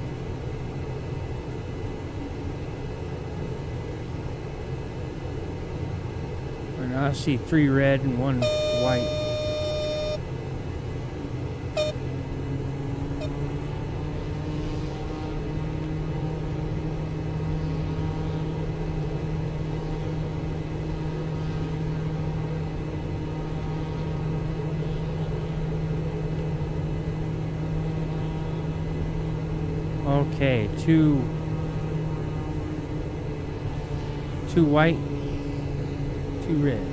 And I see 3 red and 1 white. Okay, two white, 2 red.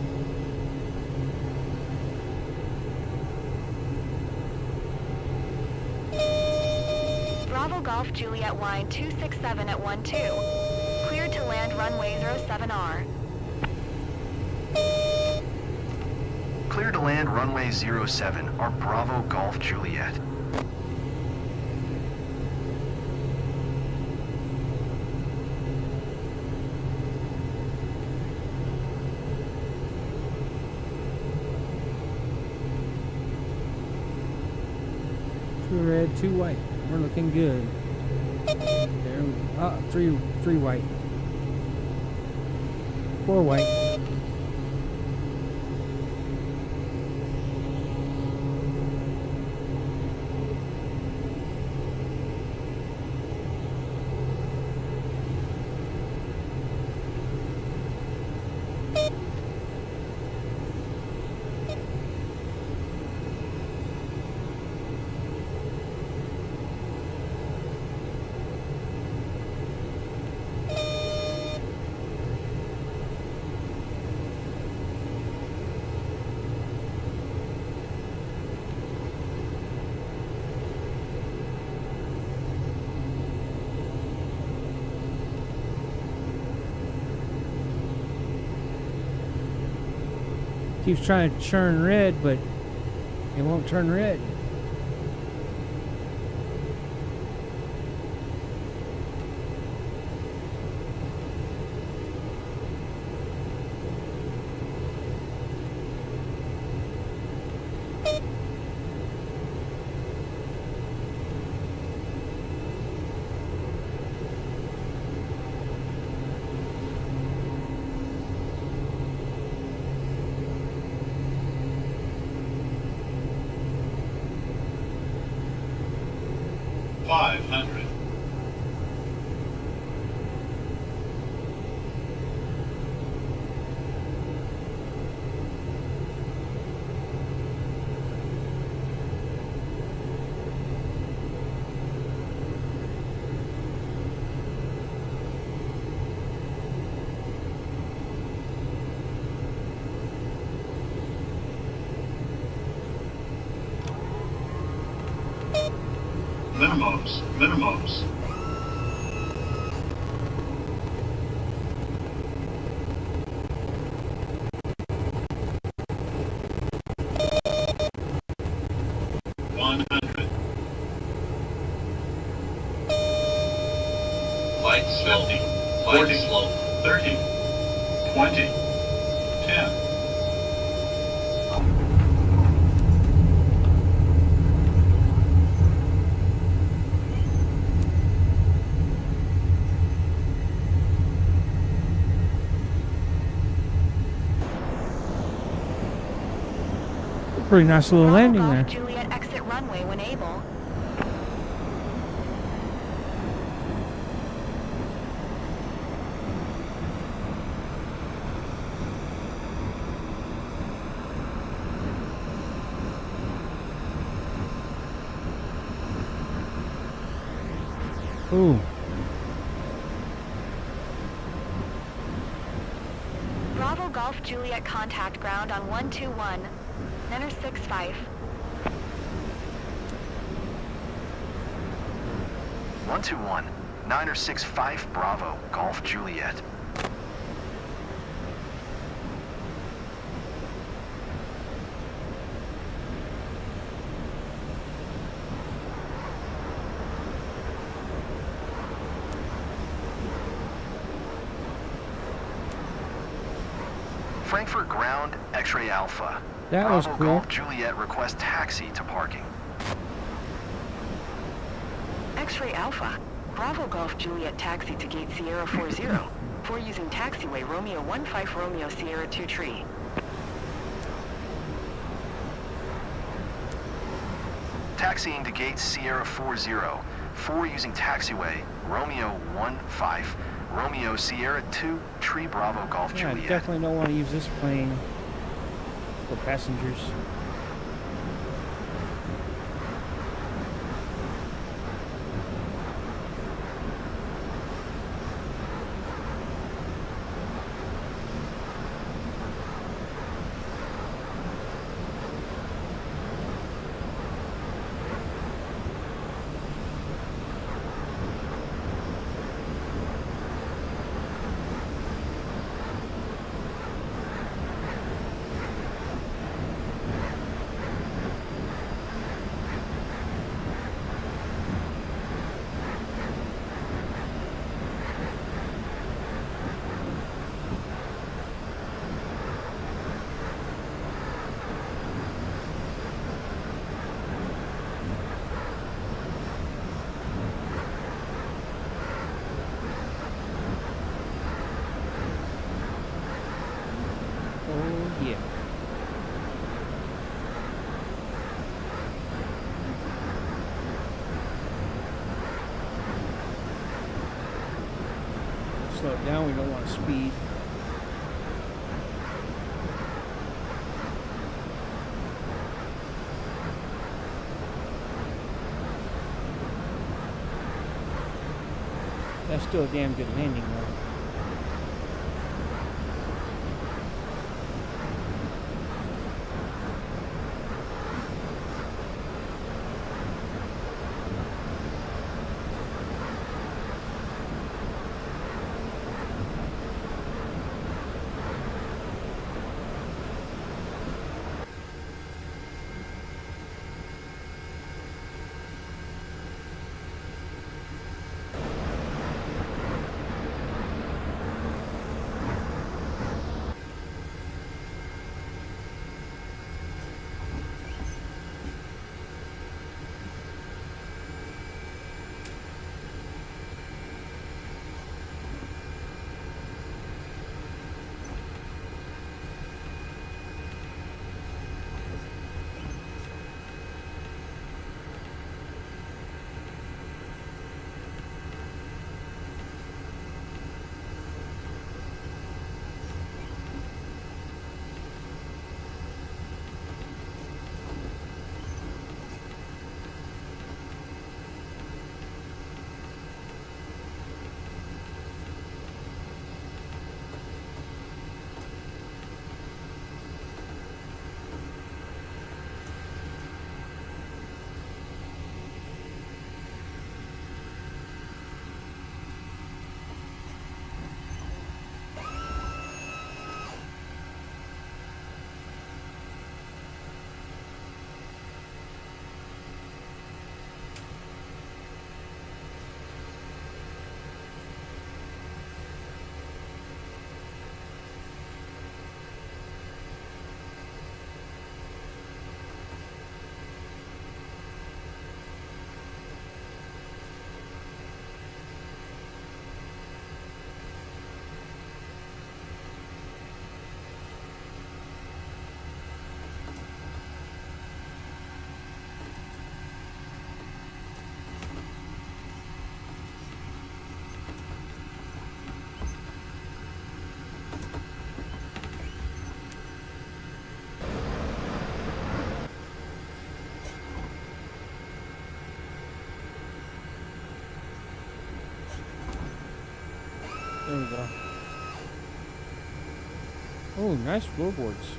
Bravo Golf Juliet Wine 267 at 12. Cleared to land runway 07R. Clear to land runway 07 or Bravo Golf Juliet. red, 2 white. We're looking good. There we go. 3 white. 4 white. Keeps trying to turn red, but it won't turn red. Minimums. 100. Lights 50. Lights slow. 30. 20. 10. Pretty nice little landing Golf there. Juliet exit runway when able. Ooh. Bravo Golf Juliet contact ground on 121. Niner 65. 121, Niner 65 Bravo, Golf Juliet. Frankfurt ground, X-ray Alpha. That was Bravo cool. Golf Juliet requests taxi to parking. X-ray Alpha. Bravo Golf Juliet taxi to gate Sierra 40. 4 using taxiway Romeo 15 Romeo Sierra 2 tree. Taxiing to gate Sierra 40. 4 using taxiway Romeo 15 Romeo Sierra 2 tree Bravo Golf Yeah, I Juliet. definitely don't want to use this plane for passengers. Yeah. Slow it down. We don't want to speed. That's still a damn good landing, though. There we go. Oh, nice floorboards.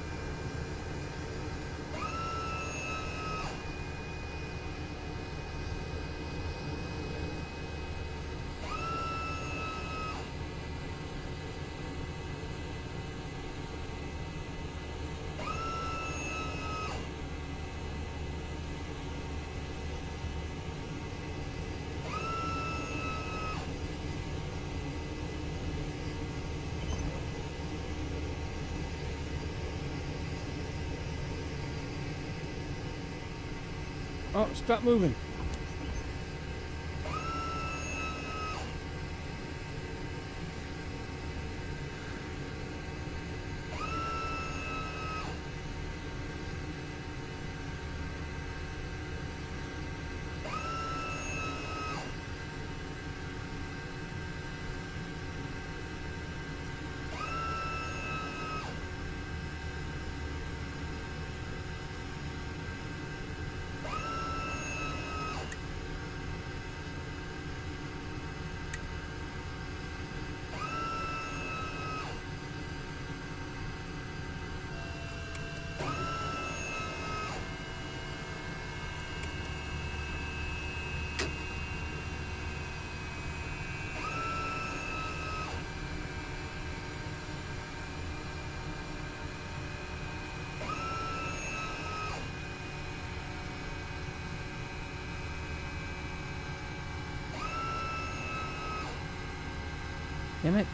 Oh, stop moving. Damn it.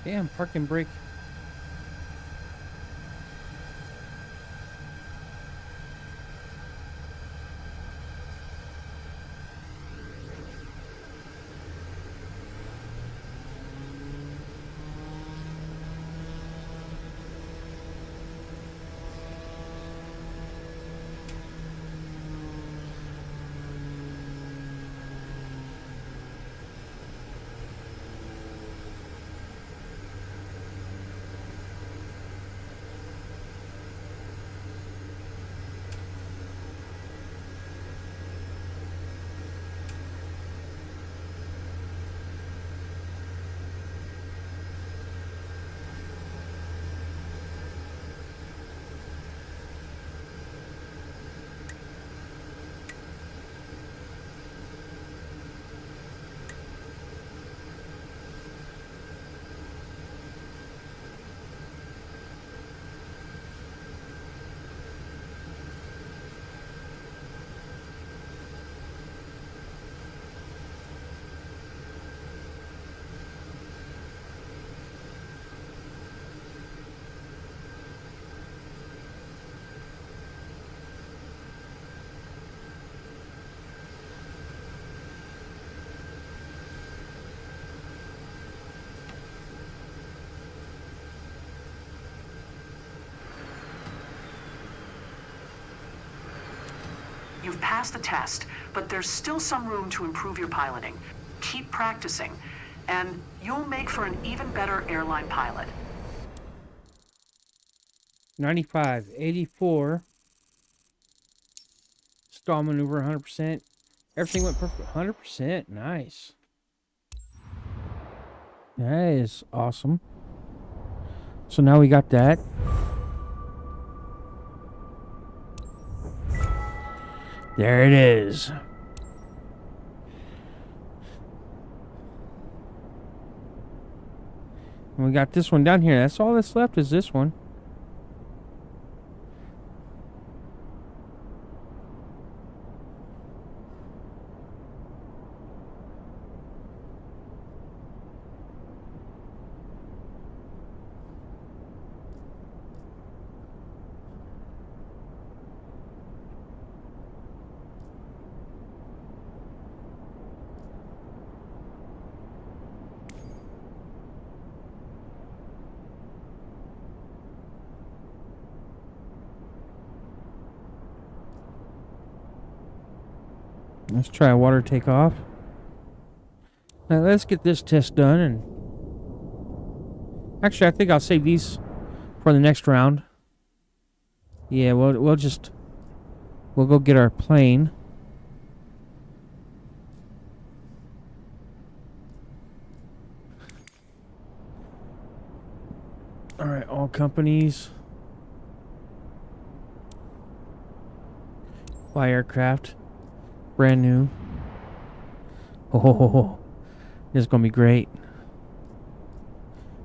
Damn, parking brake. You've passed the test, but there's still some room to improve your piloting. Keep practicing, and you'll make for an even better airline pilot. 95, 84. Stall maneuver 100%. Everything went perfect. 100%. Nice. That is awesome. So now we got that. There it is. And we got this one down here. That's all that's left is this one. Let's try a water takeoff. Now let's get this test done, and actually I think I'll save these for the next round. Yeah, we'll go get our plane. All right, all companies. Fly aircraft. Brand new. Oh, this is gonna be great.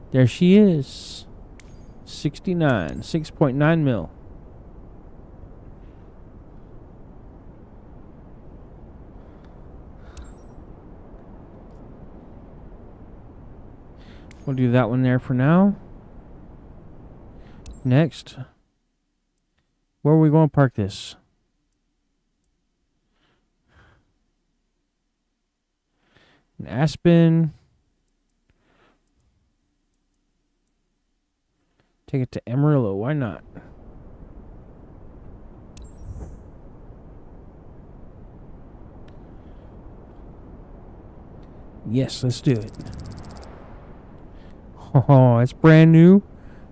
There she is. 69, 6.9 mil. We'll do that one there for now. Next, where are we going to park this? In Aspen. Take it to Amarillo. Why not? Yes, let's do it. Oh, it's brand new.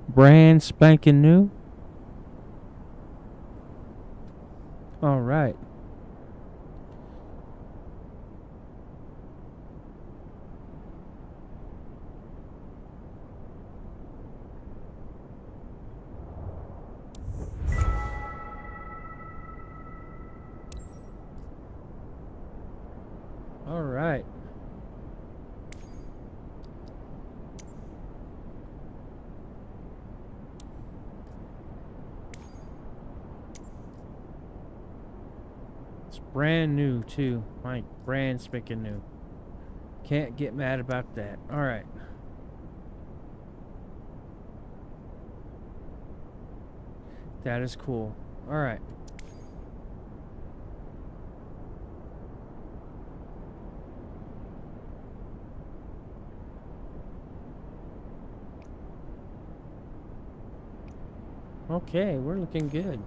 Brand spanking new. All right. All right. It's brand new too. Like brand spanking new. Can't get mad about that. All right. That is cool. All right. Okay, we're looking good.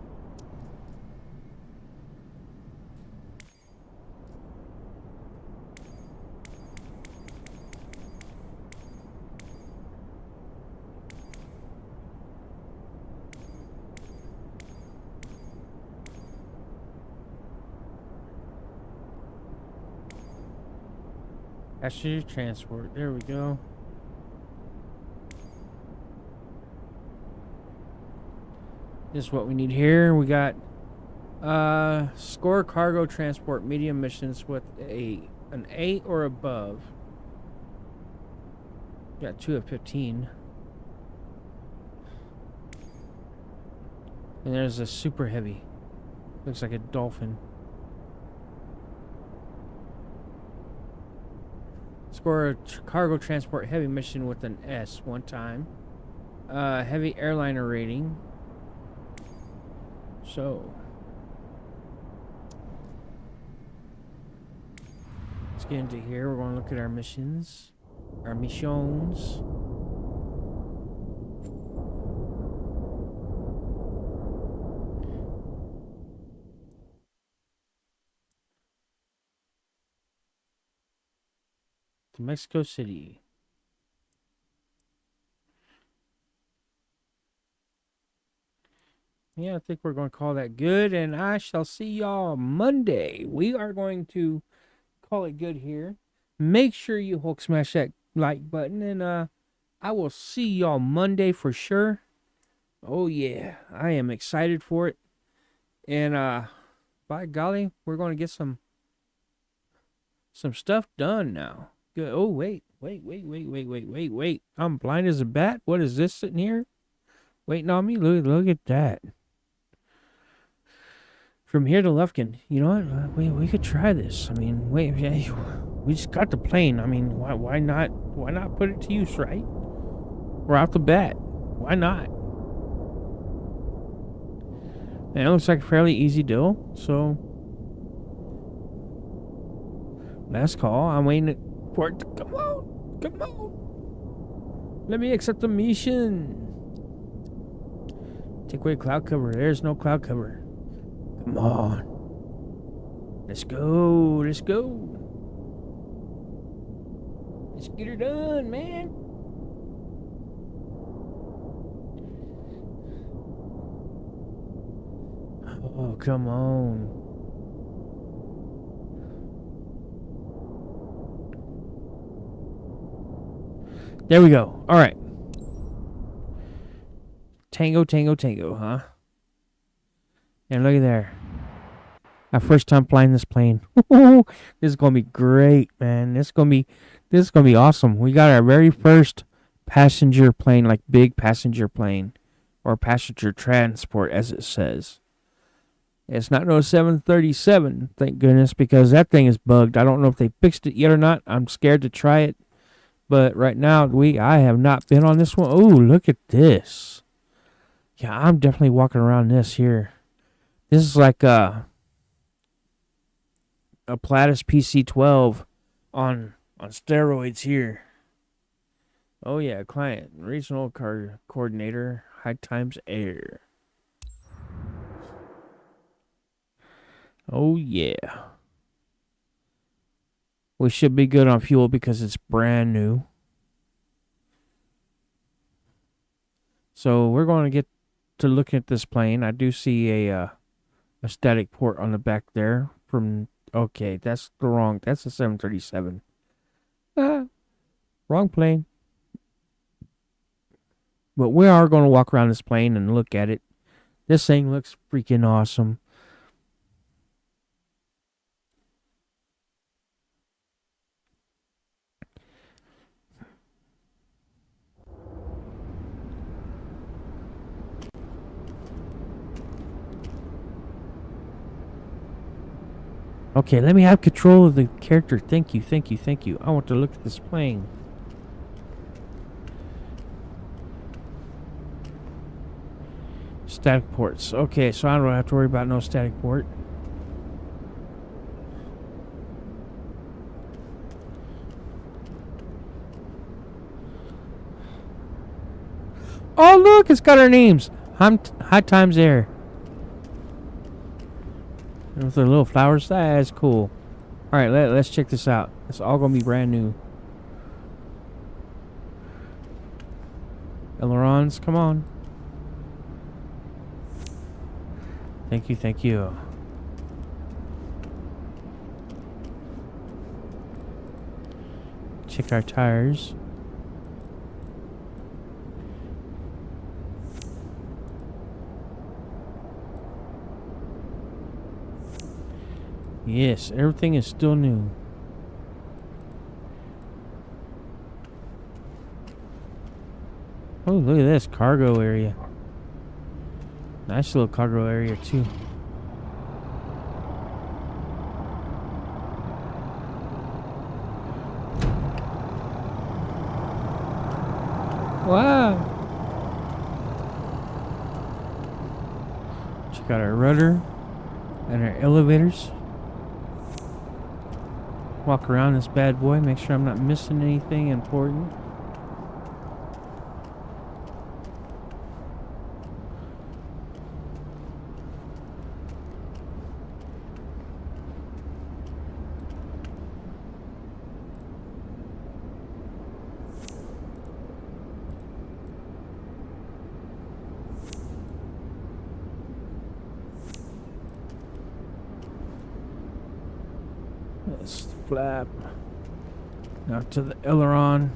Passenger transport. There we go. This is what we need here. We got score cargo transport medium missions with an 8 or above. Got 2 of 15. And there's a super heavy. Looks like a dolphin. Score a cargo transport heavy mission with an S one time. Heavy airliner rating. So let's get into here. We're going to look at our missions. Our missions. To Mexico City. Yeah, I think we're going to call that good, and I shall see y'all Monday. We are going to call it good here. Make sure you Hulk smash that like button, and I will see y'all Monday for sure. Oh yeah, I am excited for it. And by golly, we're going to get some stuff done now. Good. Oh wait. I'm blind as a bat. What is this sitting here? Waiting on me. Look at that. From here to Lufkin, you know what? We could try this. I mean, wait, we just got the plane. I mean, why not put it to use, right? We're off the bat. Why not? And it looks like a fairly easy deal. So last call. I'm waiting for it to come on. Come on. Let me accept the mission. Take away cloud cover. There's no cloud cover. Come on. Let's go. Let's go. Let's get her done, man. Oh, come on. There we go. All right. Tango, tango, tango, huh? And look at there. Our first time flying this plane. This is gonna be great, man. This is gonna be awesome. We got our very first passenger plane, like big passenger plane, or passenger transport, as it says. It's not no 737, thank goodness, because that thing is bugged. I don't know if they fixed it yet or not. I'm scared to try it, but right now I have not been on this one. Oh, look at this. Yeah, I'm definitely walking around this here. This is like a Platus PC-12 on steroids here. Oh yeah, client, regional coordinator, High Times Air. Oh yeah. We should be good on fuel because it's brand new. So we're going to get to look at this plane. I do see a static port on the back there from, okay, that's a 737. Wrong plane. But we are going to walk around this plane and look at it. This thing looks freaking awesome. Okay, let me have control of the character. Thank you. I want to look at this plane. Static ports. Okay, so I don't have to worry about no static port. Oh, look, it's got our names. High Times Air. And with the little flowers, that's cool. All right, let's check this out. It's all gonna be brand new. Ailerons, come on. Thank you, thank you. Check our tires. Yes, everything is still new. Oh, look at this cargo area. Nice little cargo area too. Wow. Check out our rudder and our elevators. Walk around this bad boy, make sure I'm not missing anything important. That's the flap. Now to the aileron.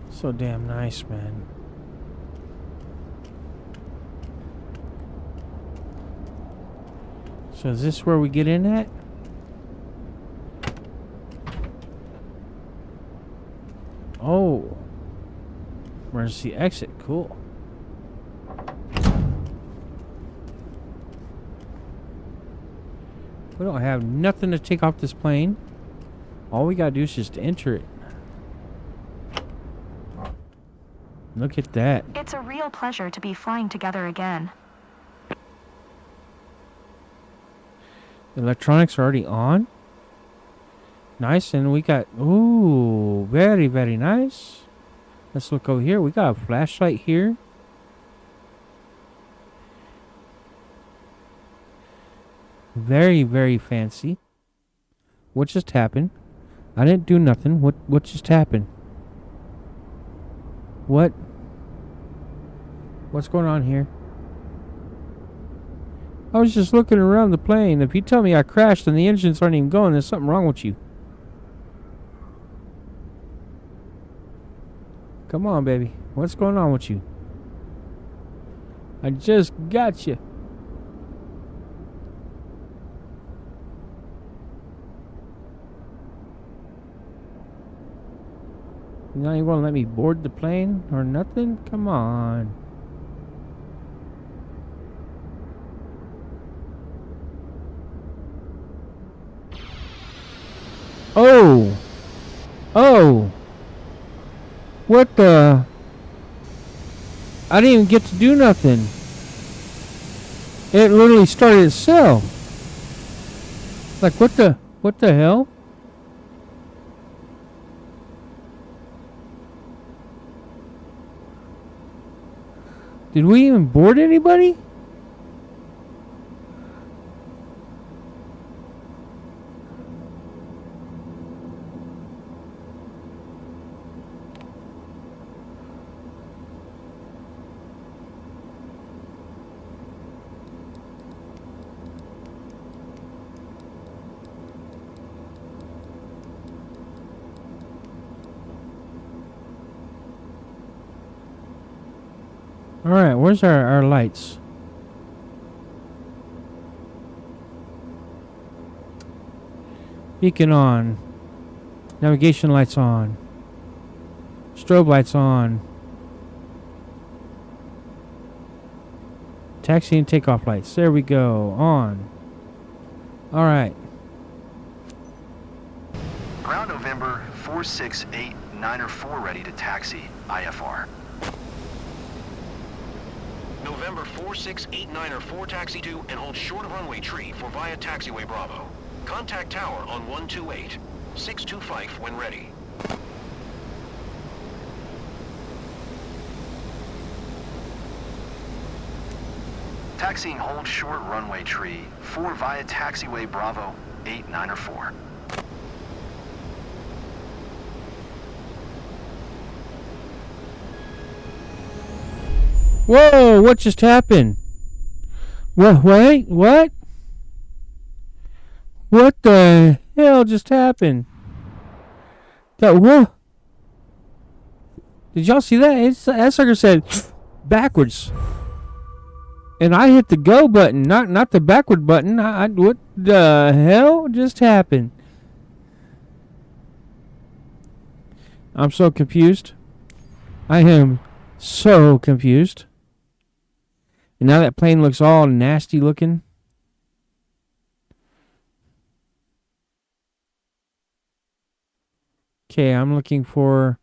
So damn nice, man. So is this where we get in at? Oh. Where's the exit? Cool. We don't have nothing to take off this plane. All we gotta do is just enter it. Look at that. It's a real pleasure to be flying together again. The electronics are already on. Nice, and we got, ooh, very, very nice. Let's look over here. We got a flashlight here. Very, very fancy. What just happened? I didn't do nothing. What just happened? What? What's going on here? I was just looking around the plane. If you tell me I crashed and the engines aren't even going, there's something wrong with you. Come on, baby. What's going on with you? I just got you. You're not even going to let me board the plane or nothing? Come on. Oh! Oh! What the? I didn't even get to do nothing. It literally started itself. Like, what the hell? Did we even board anybody? Alright, where's our lights? Beacon on. Navigation lights on. Strobe lights on. Taxi and takeoff lights. There we go. On. Alright. Ground November 468 Niner 4 ready to taxi, IFR. November 4689er 4 taxi to and hold short of runway tree for via taxiway Bravo. Contact tower on 128. 625 when ready. Taxiing hold short runway tree 4 via taxiway Bravo 89er 4. Whoa, what just happened? What, wait, what? What the hell just happened? That, what? Did y'all see that? That sucker said backwards. And I hit the go button, not the backward button. What the hell just happened? I'm so confused. I am so confused. And now that plane looks all nasty looking. Okay, I'm looking for...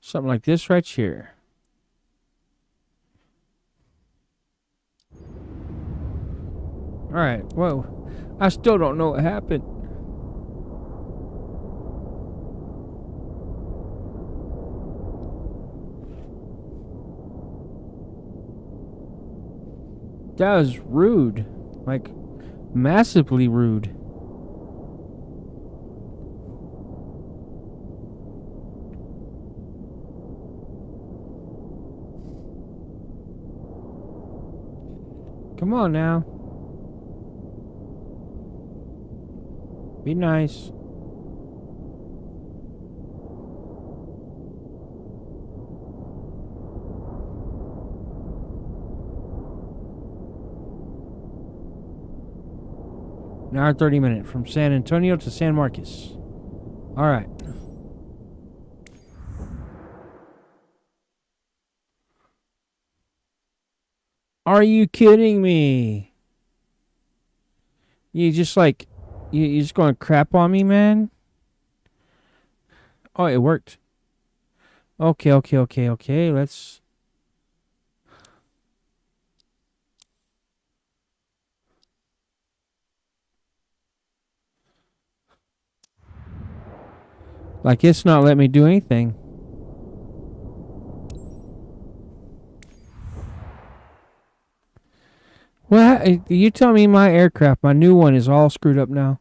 something like this right here. Alright, whoa. I still don't know what happened. That was rude. Like, massively rude. Come on now. Be nice. An hour 30 minutes from San Antonio to San Marcos. Alright. Are you kidding me? You just like... You just going to crap on me, man? Oh, it worked. Okay. Let's... Like, it's not letting me do anything. What? You tell me my aircraft, my new one, is all screwed up now.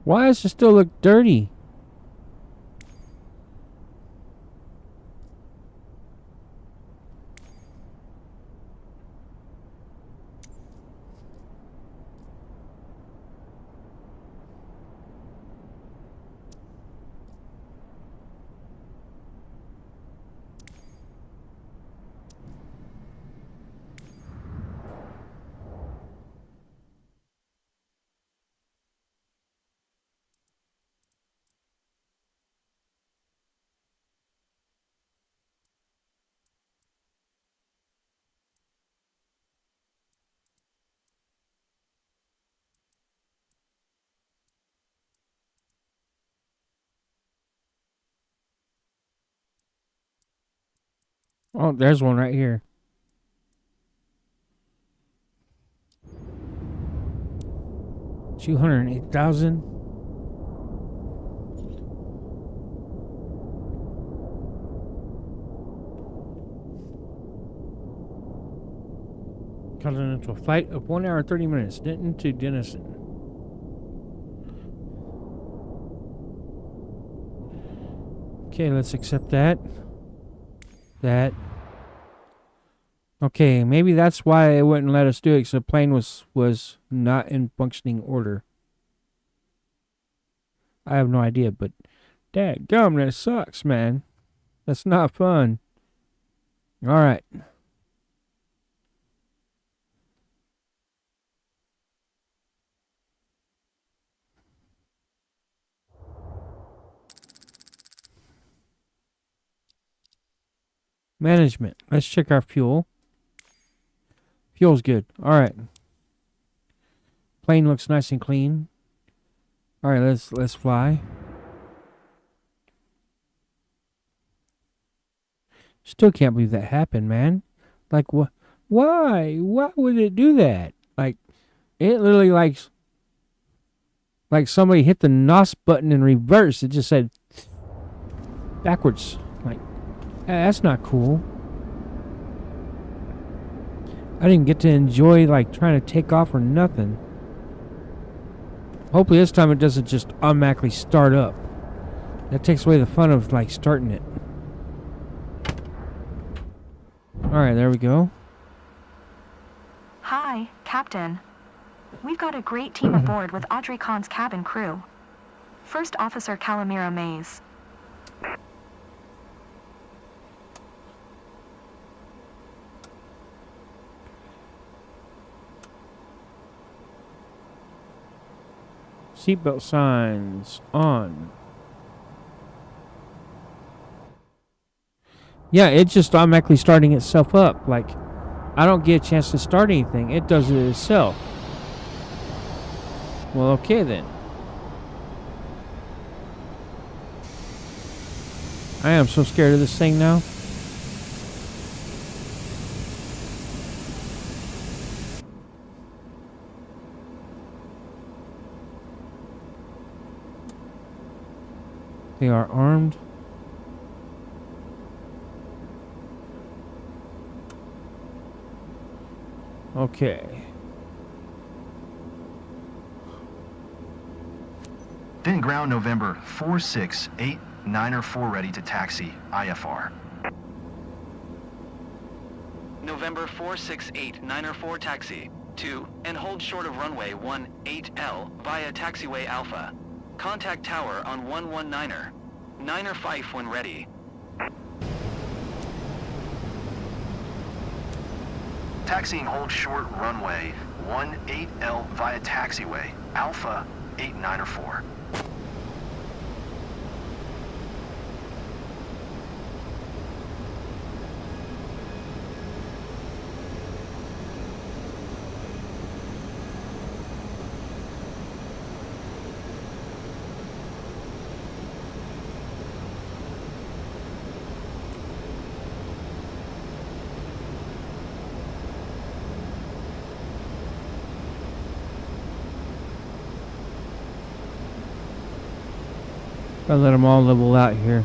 Why does it still look dirty? Oh, there's one right here. 208,000. Continental flight of 1 hour 30 minutes, Denton to Dancin. Okay, let's accept that. That. Okay, maybe that's why it wouldn't let us do it, because the plane was not in functioning order. I have no idea, but dadgum, that sucks, man. That's not fun. Alright. Management. Let's check our fuel. Fuel's good. Alright. Plane looks nice and clean. Alright, let's fly. Still can't believe that happened, man. Like, what? Why? Why would it do that? Like, it literally like somebody hit the NOS button in reverse. It just said backwards. Like, that's not cool. I didn't get to enjoy, like, trying to take off or nothing. Hopefully this time it doesn't just automatically start up. That takes away the fun of, like, starting it. Alright, there we go. Hi, Captain. We've got a great team aboard with Audrey Khan's cabin crew. First Officer Calamira Mays. Seatbelt signs on. Yeah, it's just automatically starting itself up. Like, I don't get a chance to start anything. It does it itself. Well, okay then. I am so scared of this thing now. They are armed. Okay. Then ground November 46894 ready to taxi IFR. November 46894 taxi to and hold short of runway 18L via taxiway Alpha. Contact tower on 119er. 9er Fife when ready. Taxiing hold short runway 18L via taxiway Alpha 8904. I'll let them all level out here.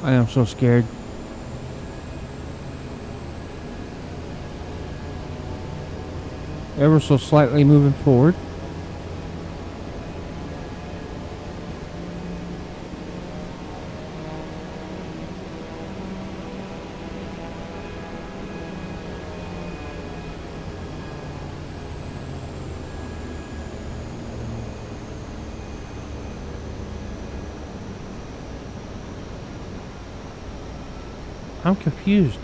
I am so scared. Ever so slightly moving forward. I'm confused.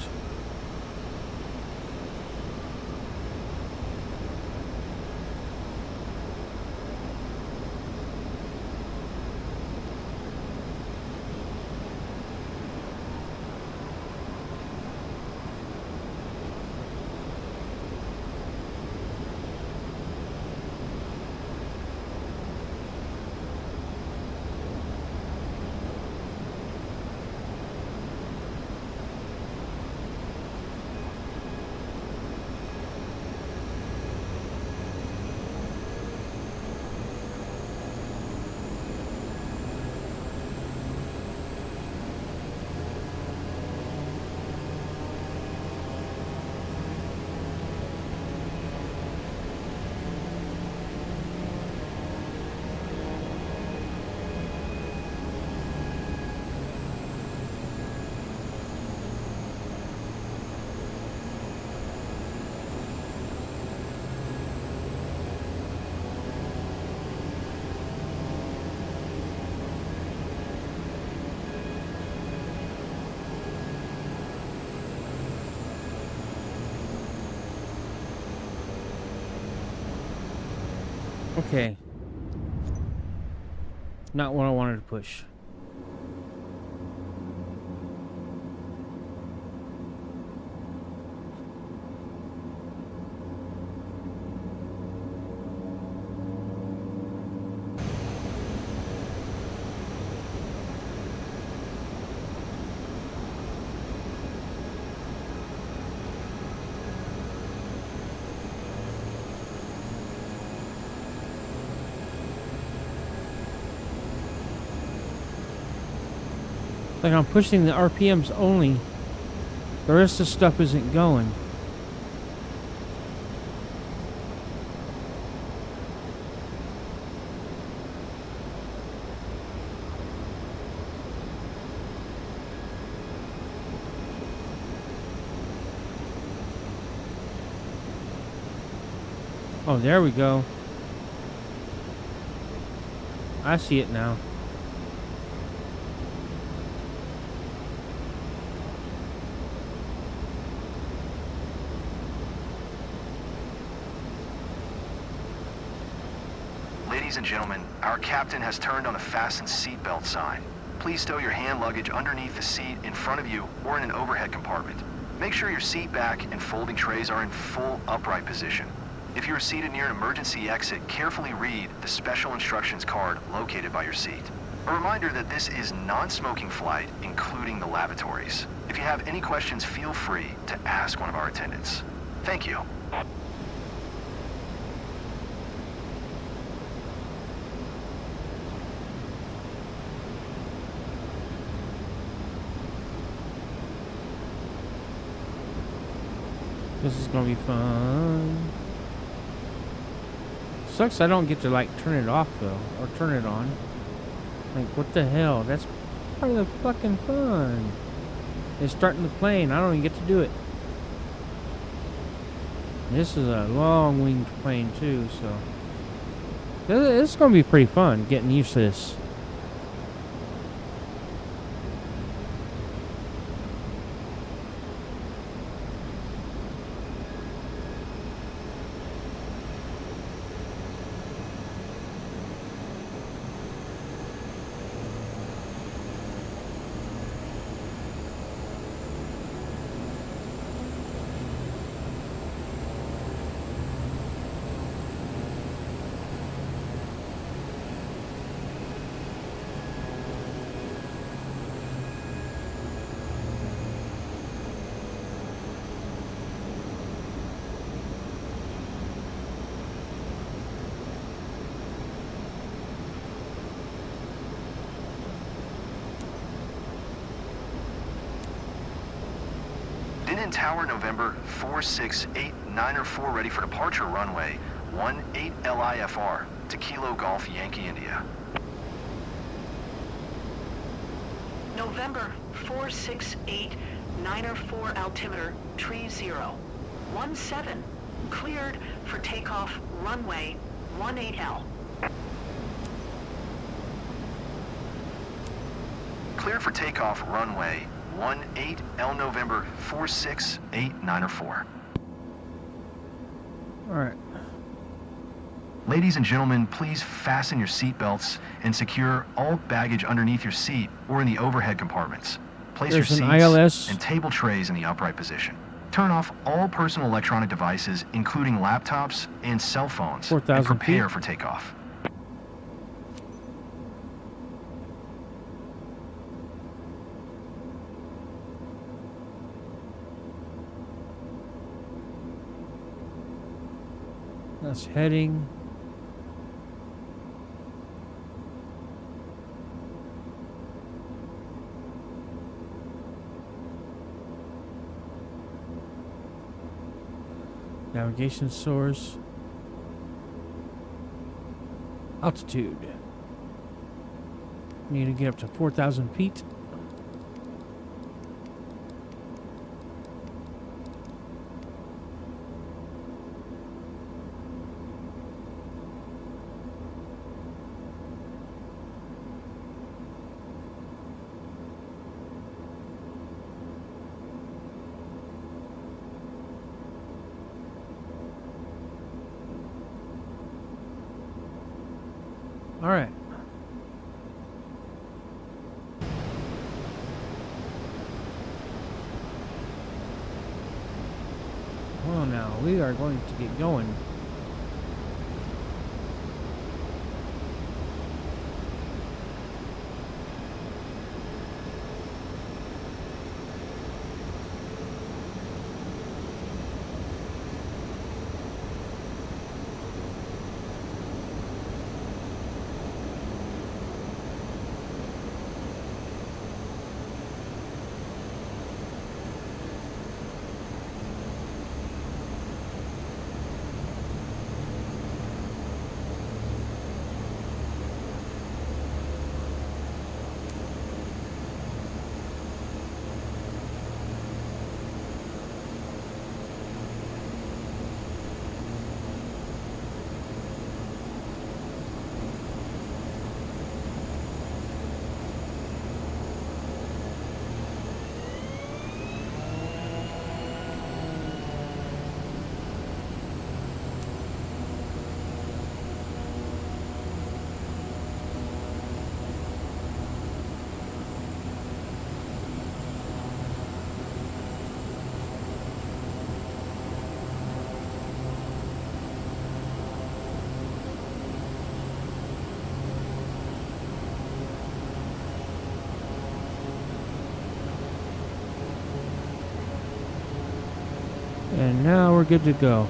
Okay. Not what I wanted to push. Like I'm pushing the RPMs only. The rest of the stuff isn't going. Oh, there we go. I see it now. Ladies and gentlemen, our captain has turned on the fasten seatbelt sign. Please stow your hand luggage underneath the seat in front of you or in an overhead compartment. Make sure your seat back and folding trays are in full upright position. If you are seated near an emergency exit, carefully read the special instructions card located by your seat. A reminder that this is non-smoking flight, including the lavatories. If you have any questions, feel free to ask one of our attendants. Thank you. This is gonna be fun. Sucks I don't get to like turn it off though, or turn it on. Like what the hell? That's part of the fucking fun. It's starting the plane. I don't even get to do it. This is a long-winged plane too, so this is gonna be pretty fun. Getting used to this. Tower, November 46894, ready for departure runway 18 LIFR to Kilo Golf Yankee India. November 46894 altimeter, tree 0. 17, cleared for takeoff runway 18L. Cleared for takeoff runway 18L November 46894. Alright. Ladies and gentlemen, please fasten your seatbelts and secure all baggage underneath your seat or in the overhead compartments. Place There's your an seats ILS. and table trays in the upright position. Turn off all personal electronic devices, including laptops and cell phones, 4,000 and prepare feet. for takeoff. That's heading. Navigation source. Altitude. Need to get up to 4,000 feet. All right. Well, now we are going to get going. And now we're good to go.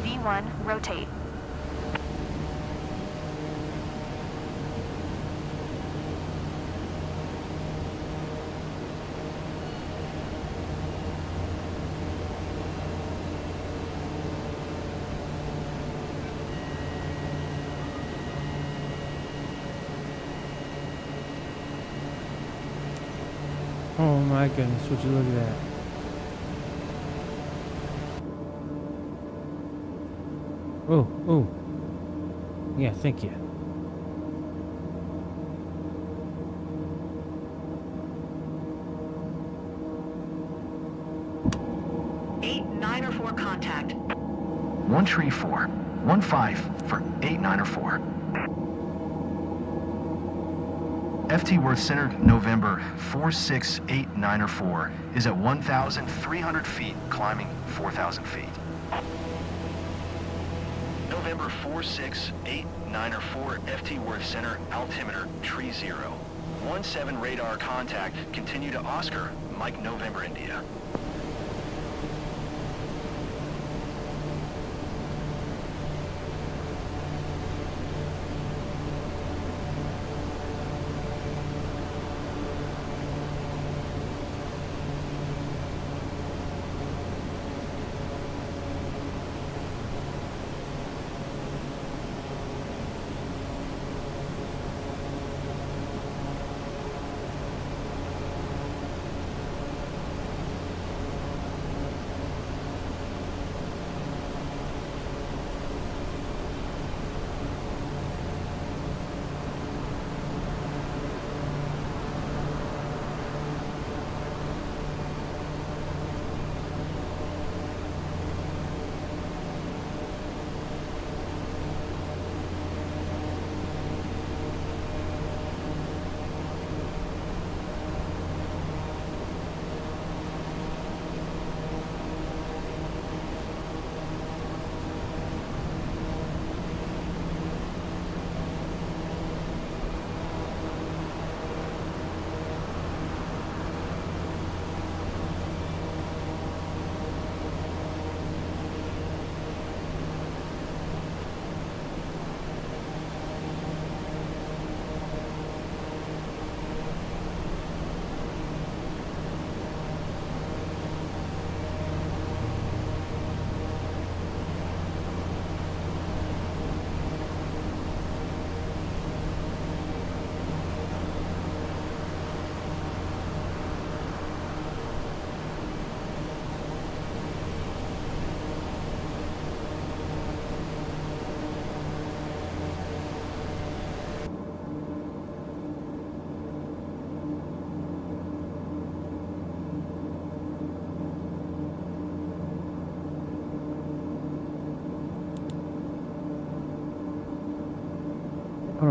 V1, rotate. Oh my goodness, would you look at that? Oh, oh. Yeah, thank you. Eight, 9 or 4 contact. 1 tree 4. 1 5 for 8 9 or 4. FT Worth Center, November 4689 or 4 is at 1,300 feet, climbing 4,000 feet. November 4689 or 4, FT Worth Center, altimeter, tree 0. 17 radar contact, continue to Oscar, Mike November, India.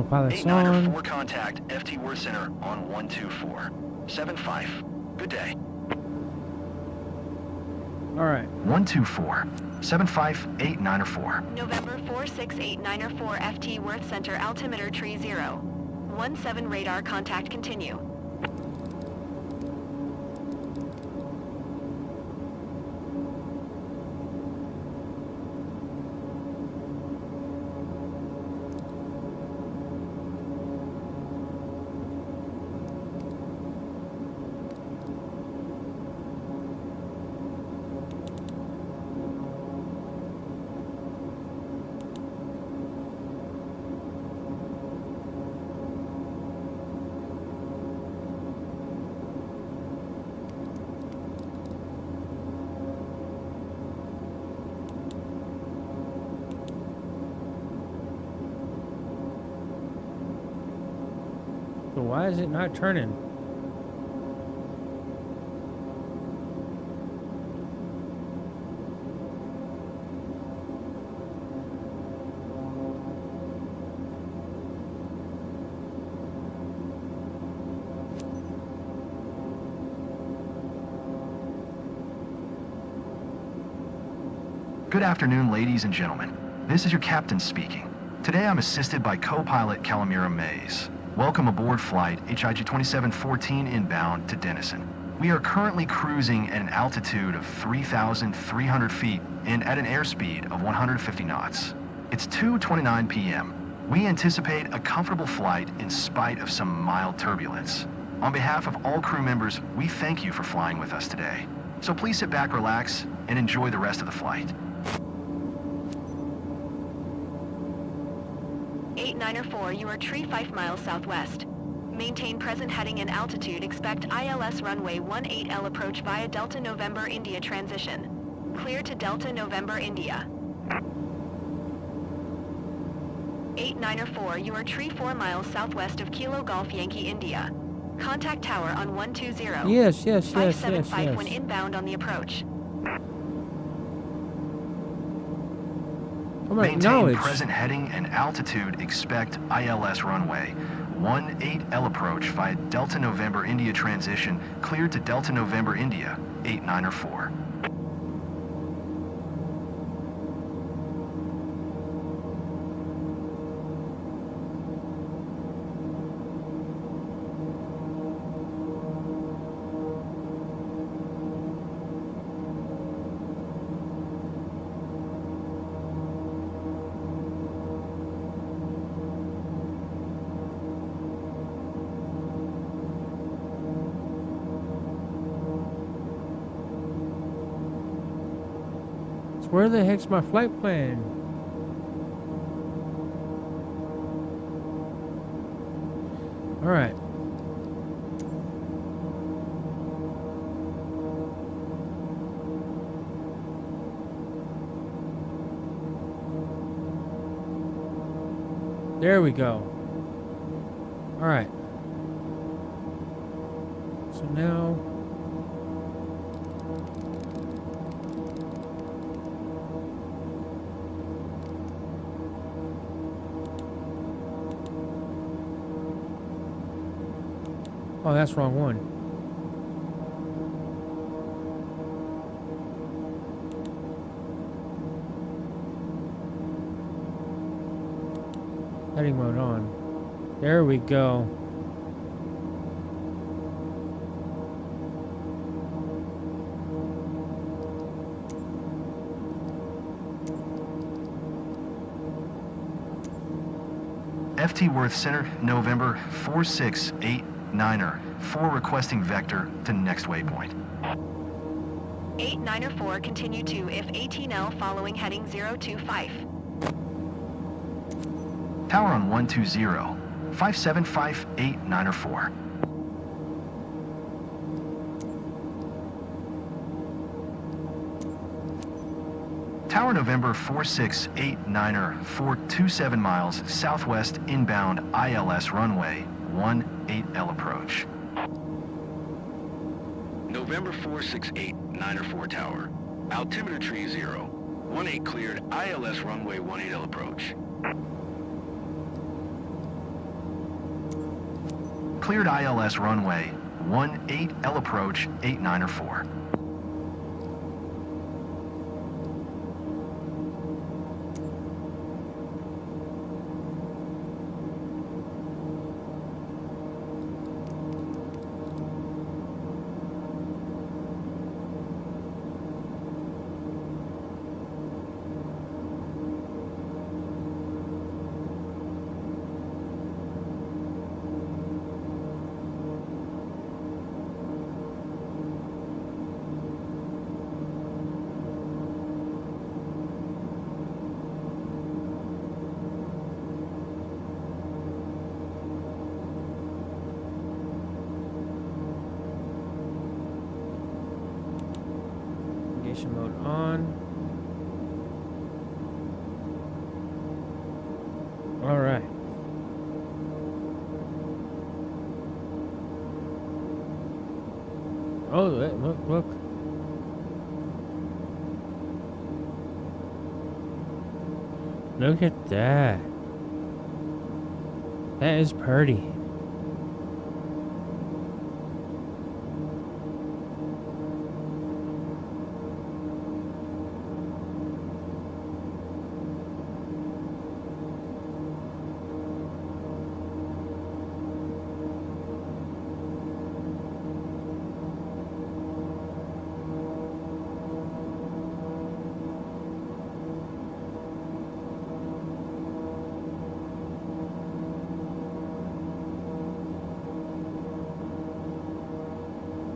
Autopilot's 89 on. 4 contact FT Worth Center on 124. 75. Good day. Alright. 124. 75894. November 46894 FT Worth Center altimeter tree 0. 17 radar contact continue. So why is it not turning? Good afternoon, ladies and gentlemen. This is your captain speaking. Today I'm assisted by co-pilot Calamira Mays. Welcome aboard flight HIG 2714 inbound to Dancin. We are currently cruising at an altitude of 3,300 feet and at an airspeed of 150 knots. It's 2:29 p.m. We anticipate a comfortable flight in spite of some mild turbulence. On behalf of all crew members, we thank you for flying with us today. So please sit back, relax, and enjoy the rest of the flight. 8904, you are tree 5 miles southwest. Maintain present heading and altitude. Expect ILS runway 18L approach via Delta November India transition. Clear to Delta November India. 8904, you are tree 4 miles southwest of Kilo Golf Yankee India. Contact tower on 120. Yes. 575 when inbound on the approach. Come on, Maintain knowledge. present heading and altitude. Expect ILS runway 18L approach via Delta November India transition. Cleared to Delta November India 8904. Where the heck's my flight plan? Alright. There we go. Alright. So now... Oh, that's wrong one. Heading mode on. There we go. FT Worth Center, November 4689er. 4 requesting vector to next waypoint. 8904, continue to if 18L following heading 025. Tower on 120. 5758904. Tower November 4689er, 427 miles southwest inbound ILS runway 18L approach. November 46894 Tower. Altimeter tree 0. 18 cleared ILS runway 18L approach. Cleared ILS runway 18 L approach 894. Navigation mode on. All right. Oh, look, look. Look at that. That is pretty.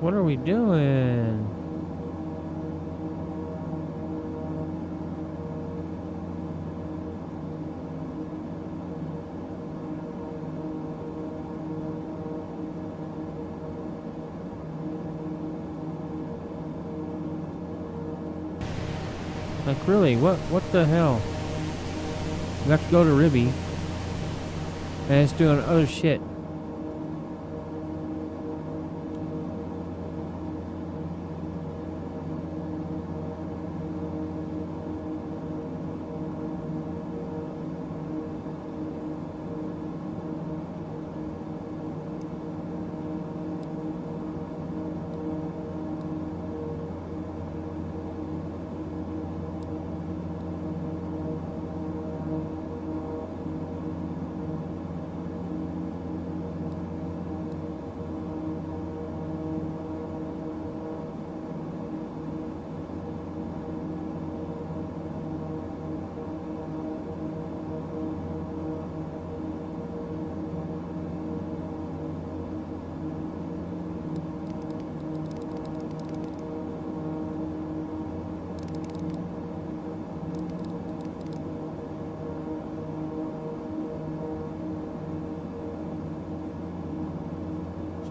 What are we doing? Like really, what the hell? We have to go to Ribby. And it's doing other shit.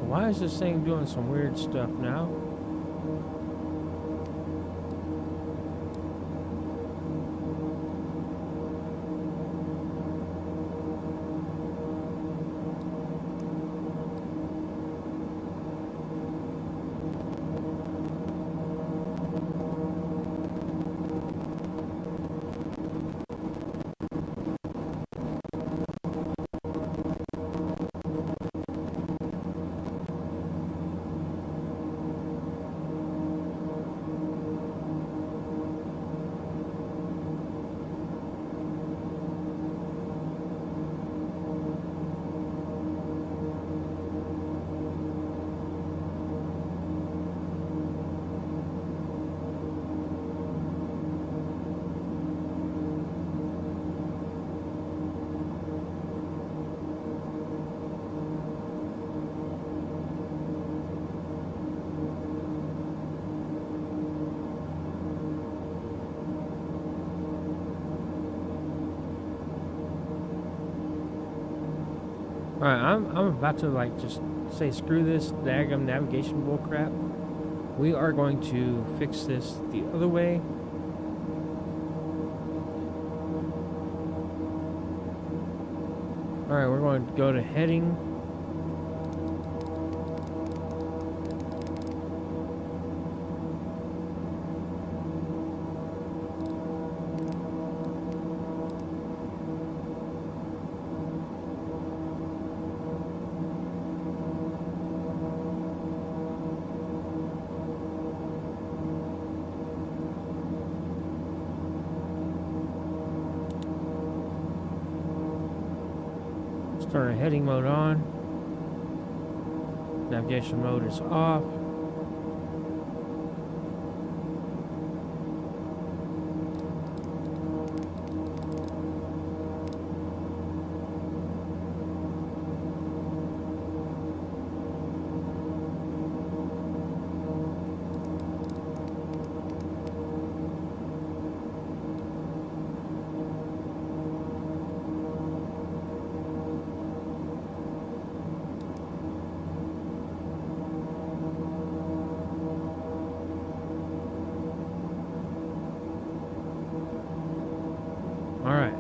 Why is this thing doing some weird stuff now? Alright, I'm about to like just say screw this daggum navigation bullcrap. We are going to fix this the other way. Alright, we're going to go to heading. Start our heading mode on. Navigation mode is off. All right.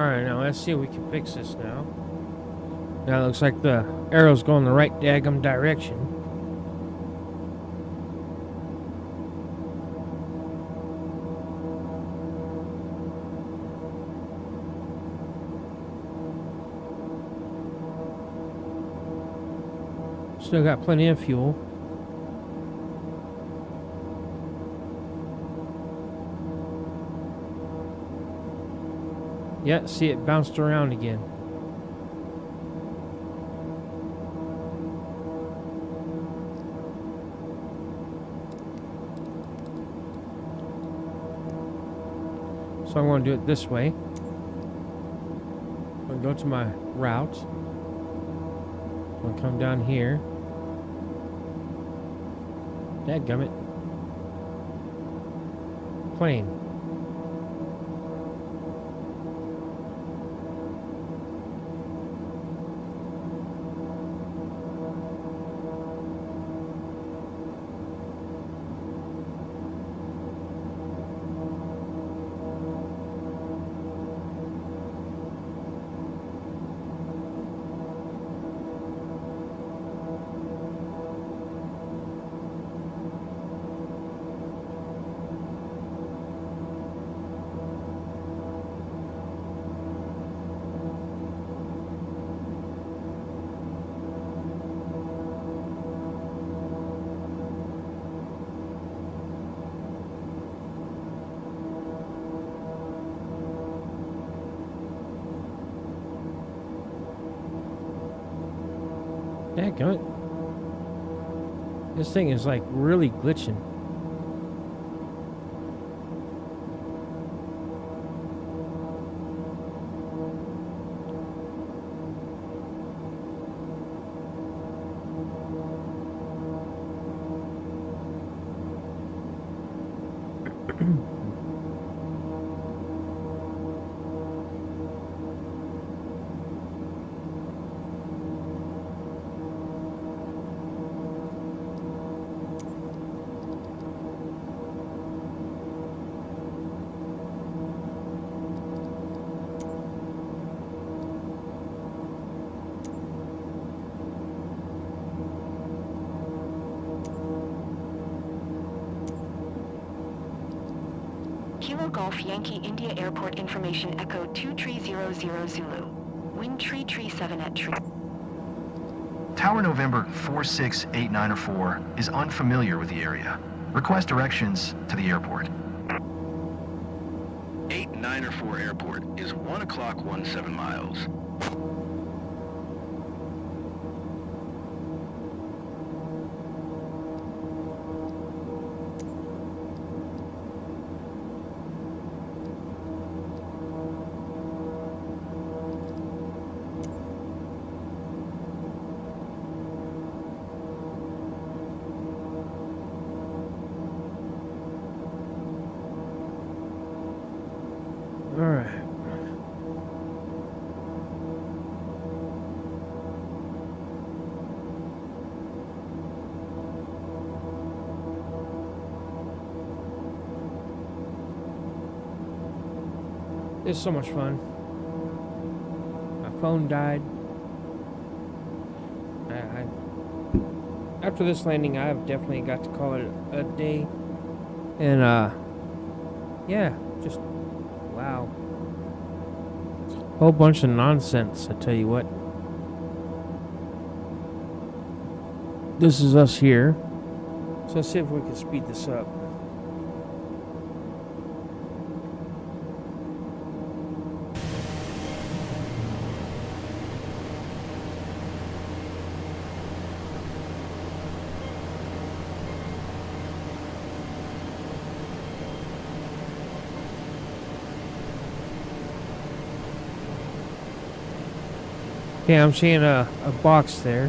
Alright, now let's see if we can fix this now. Now it looks like the arrow's going the right daggum direction. Still got plenty of fuel. Yeah, see, it bounced around again. So I'm going to do it this way. I'm going to go to my route. I'm going to come down here. Dadgummit. Plane. Dadgummit. This thing is like really glitching. Kilo Golf Yankee India Airport Information Echo 2300 Zulu. Wind tree 7 at tree. Tower November 468904 is unfamiliar with the area. Request directions to the airport. 8904 Airport is 1 o'clock 17 miles. Alright. It's so much fun. My phone died. After this landing, I've definitely got to call it a day. And, yeah, just, wow. Whole bunch of nonsense, I tell you what. This is us here. So let's see if we can speed this up. Okay, I'm seeing a box there.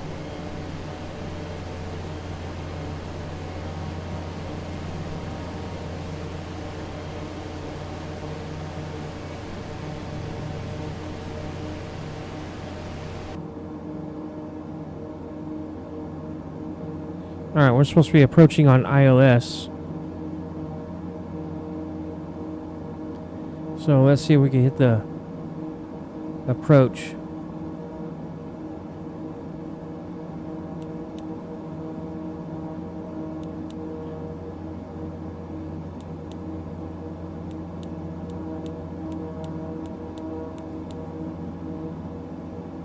Alright, we're supposed to be approaching on ILS. So let's see if we can hit the approach.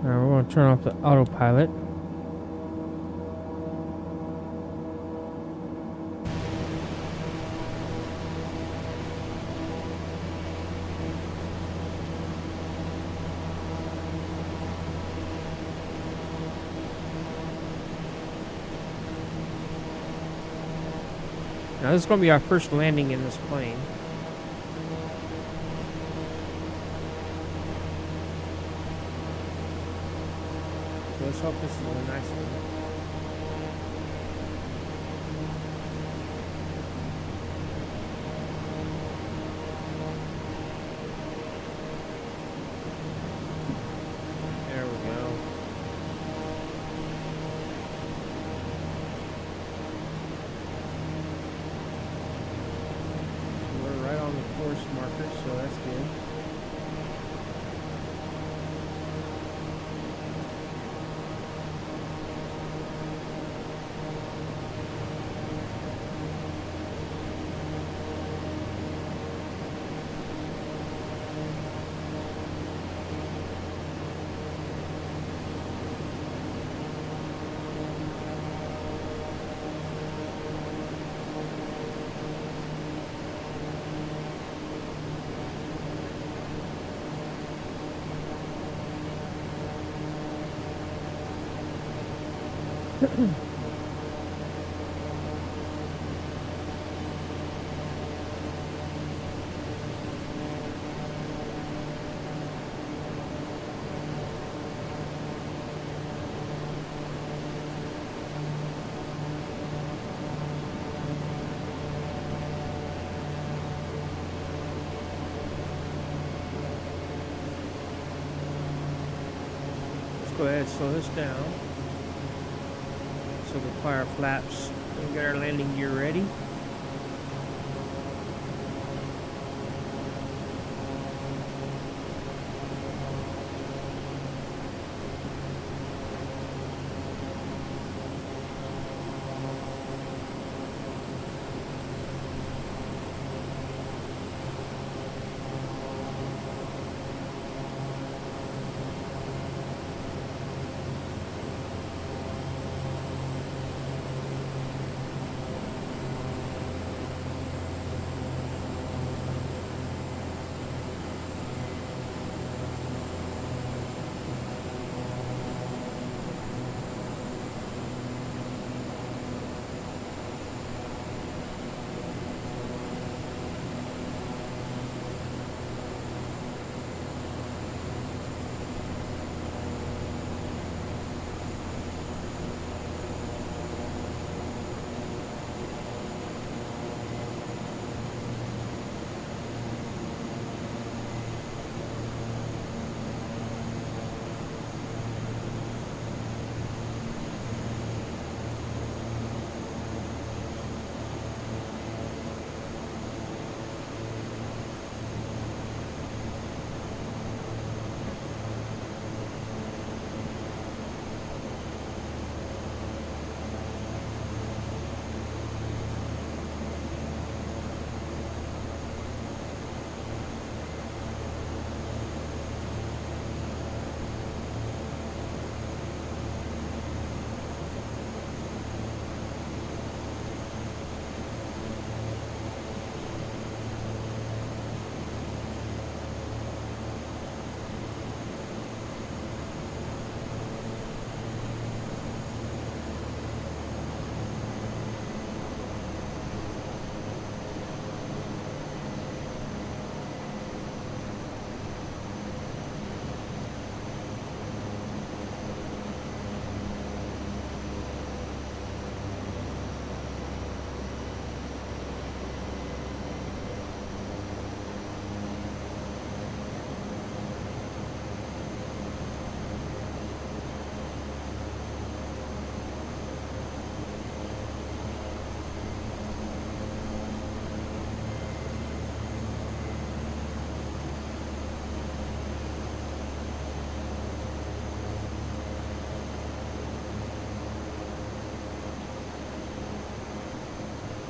Alright, we're going to turn off the autopilot. Now this is going to be our first landing in this plane. So let's hope this is a nice one. There we go. We're right on the course marker, so that's good. Go ahead, slow this down. So the fire flaps and get our landing gear ready.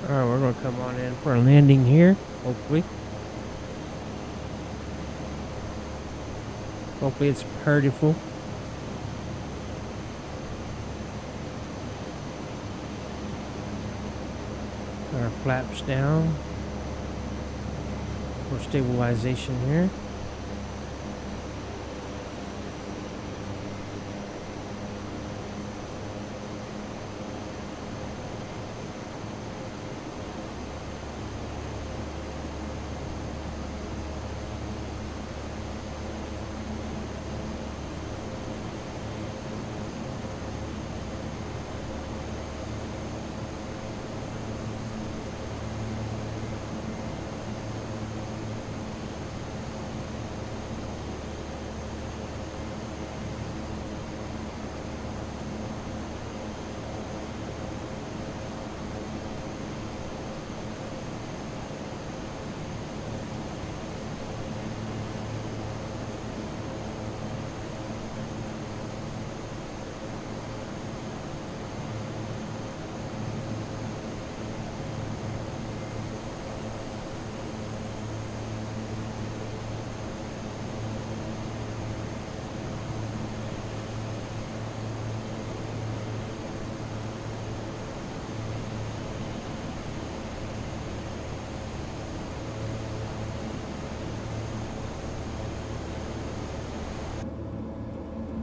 Alright, we're going to come on in for a landing here, hopefully. Hopefully it's beautiful. Our flaps down for stabilization here.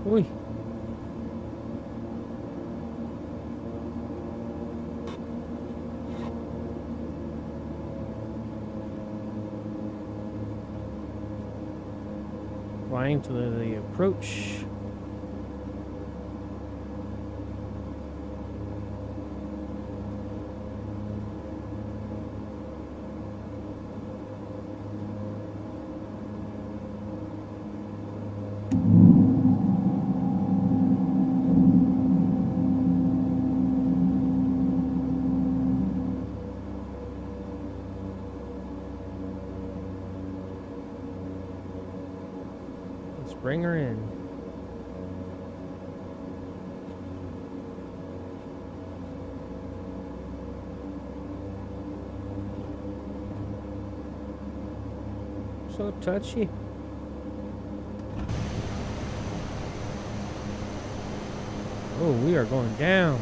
Uy. Flying to the approach. bring her in. So touchy. Oh, we are going down.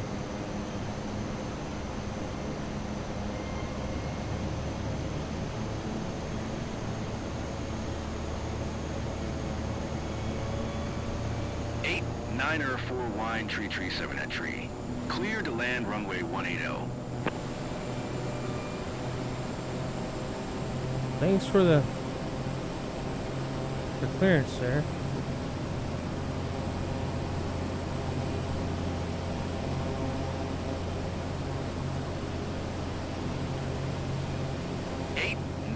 Eight Niner 4 wine tree 7 at tree. Clear to land runway 180. Thanks for the clearance, sir.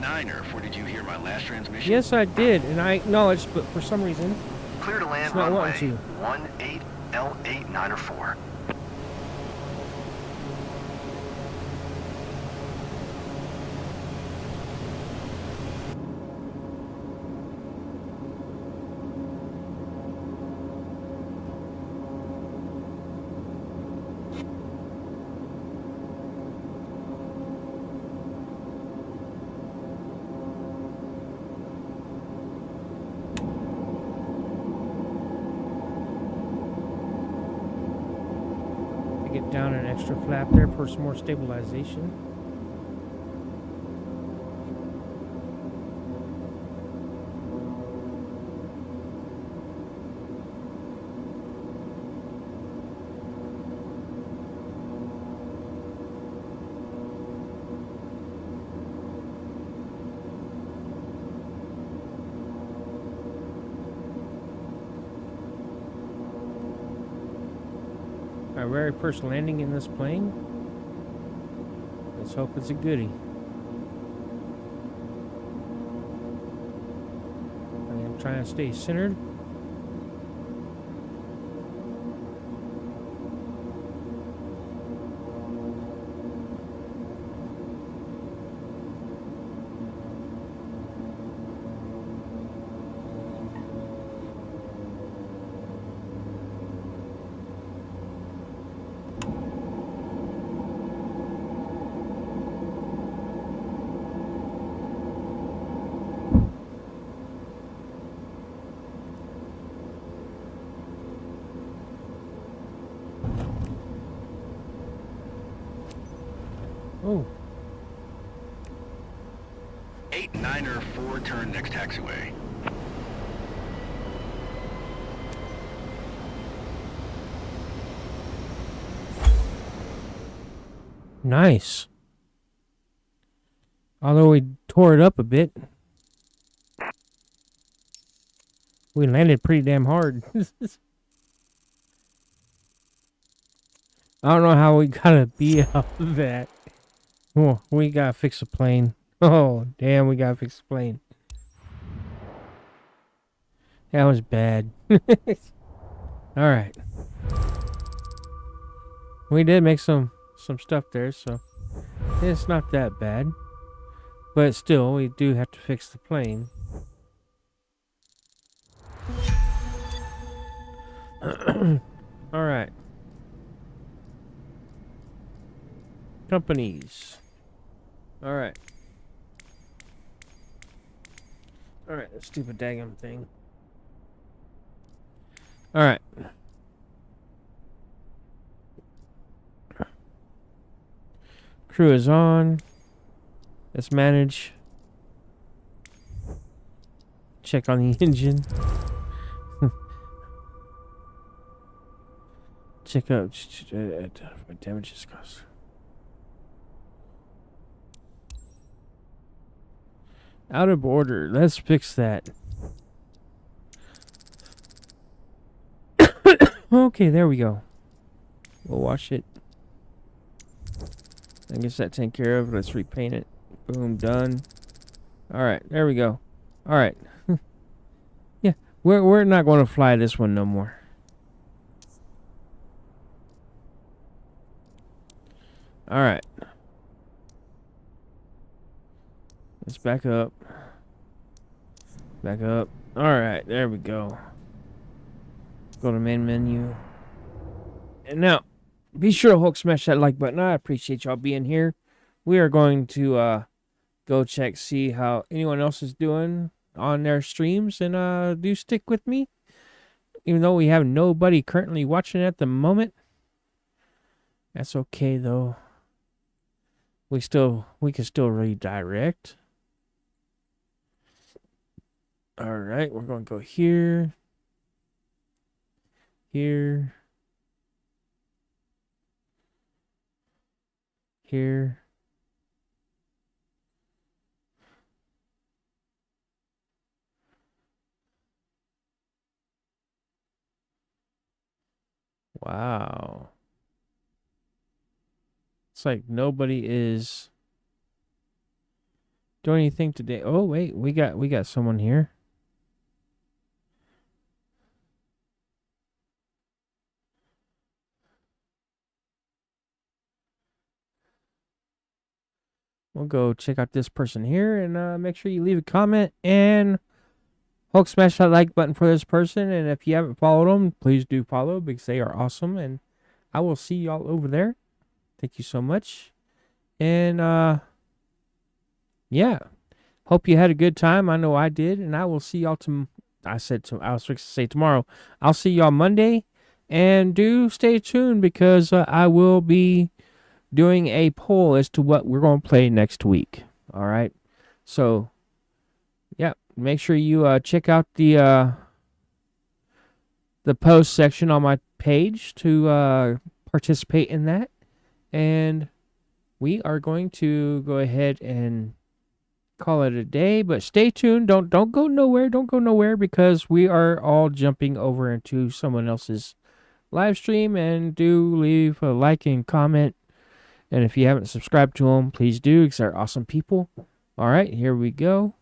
Niner, did you hear my last transmission? Yes, I did, and I acknowledged, but for some reason, Clear to land it's not runway wanting to. 18 L8 Niner 4. Get down an extra flap there for some more stabilization. Our very first landing in this plane. Let's hope it's a goodie. I am trying to stay centered. Oh. 8 Niner 4, turn next taxiway. Nice. Although we tore it up a bit, we landed pretty damn hard. I don't know how we got a B off of that. Oh, we gotta fix the plane. Oh, damn, we gotta fix the plane. That was bad. Alright. We did make some stuff there, so it's not that bad. But still, we do have to fix the plane. Alright. Companies. Alright. Alright, that stupid daggum thing. Alright. Crew is on. Let's manage. Check on the engine. Check out what damages caused. Out of order. Let's fix that. Okay, there we go. We'll wash it. I guess that taken care of. Let's repaint it. Boom, done. Alright, there we go. Alright. Yeah, we're not going to fly this one no more. Alright. Let's back up. Back up. Alright, there we go. go to main menu. And now, be sure to Hulk smash that like button. I appreciate y'all being here. We are going to go check, see how anyone else is doing on their streams, and do stick with me. Even though we have nobody currently watching at the moment. That's okay though. We can still redirect. Alright, we're gonna go here. Here. Here. Wow. It's like nobody is doing anything today. Oh wait, we got someone here. We'll go check out this person here and make sure you leave a comment and Hulk smash that like button for this person. And if you haven't followed them, please do follow because they are awesome. And I will see y'all over there. Thank you so much. And yeah. Hope you had a good time. I know I did. And I will see y'all I was supposed to say tomorrow. I'll see y'all Monday. And do stay tuned because I will be doing a poll as to what we're going to play next week. All right. So, yeah, make sure you check out the post section on my page to participate in that. And we are going to go ahead and call it a day, but stay tuned. Don't go nowhere. Don't go nowhere because we are all jumping over into someone else's live stream, and do leave a like and comment. And if you haven't subscribed to them, please do because they're awesome people. All right, here we go.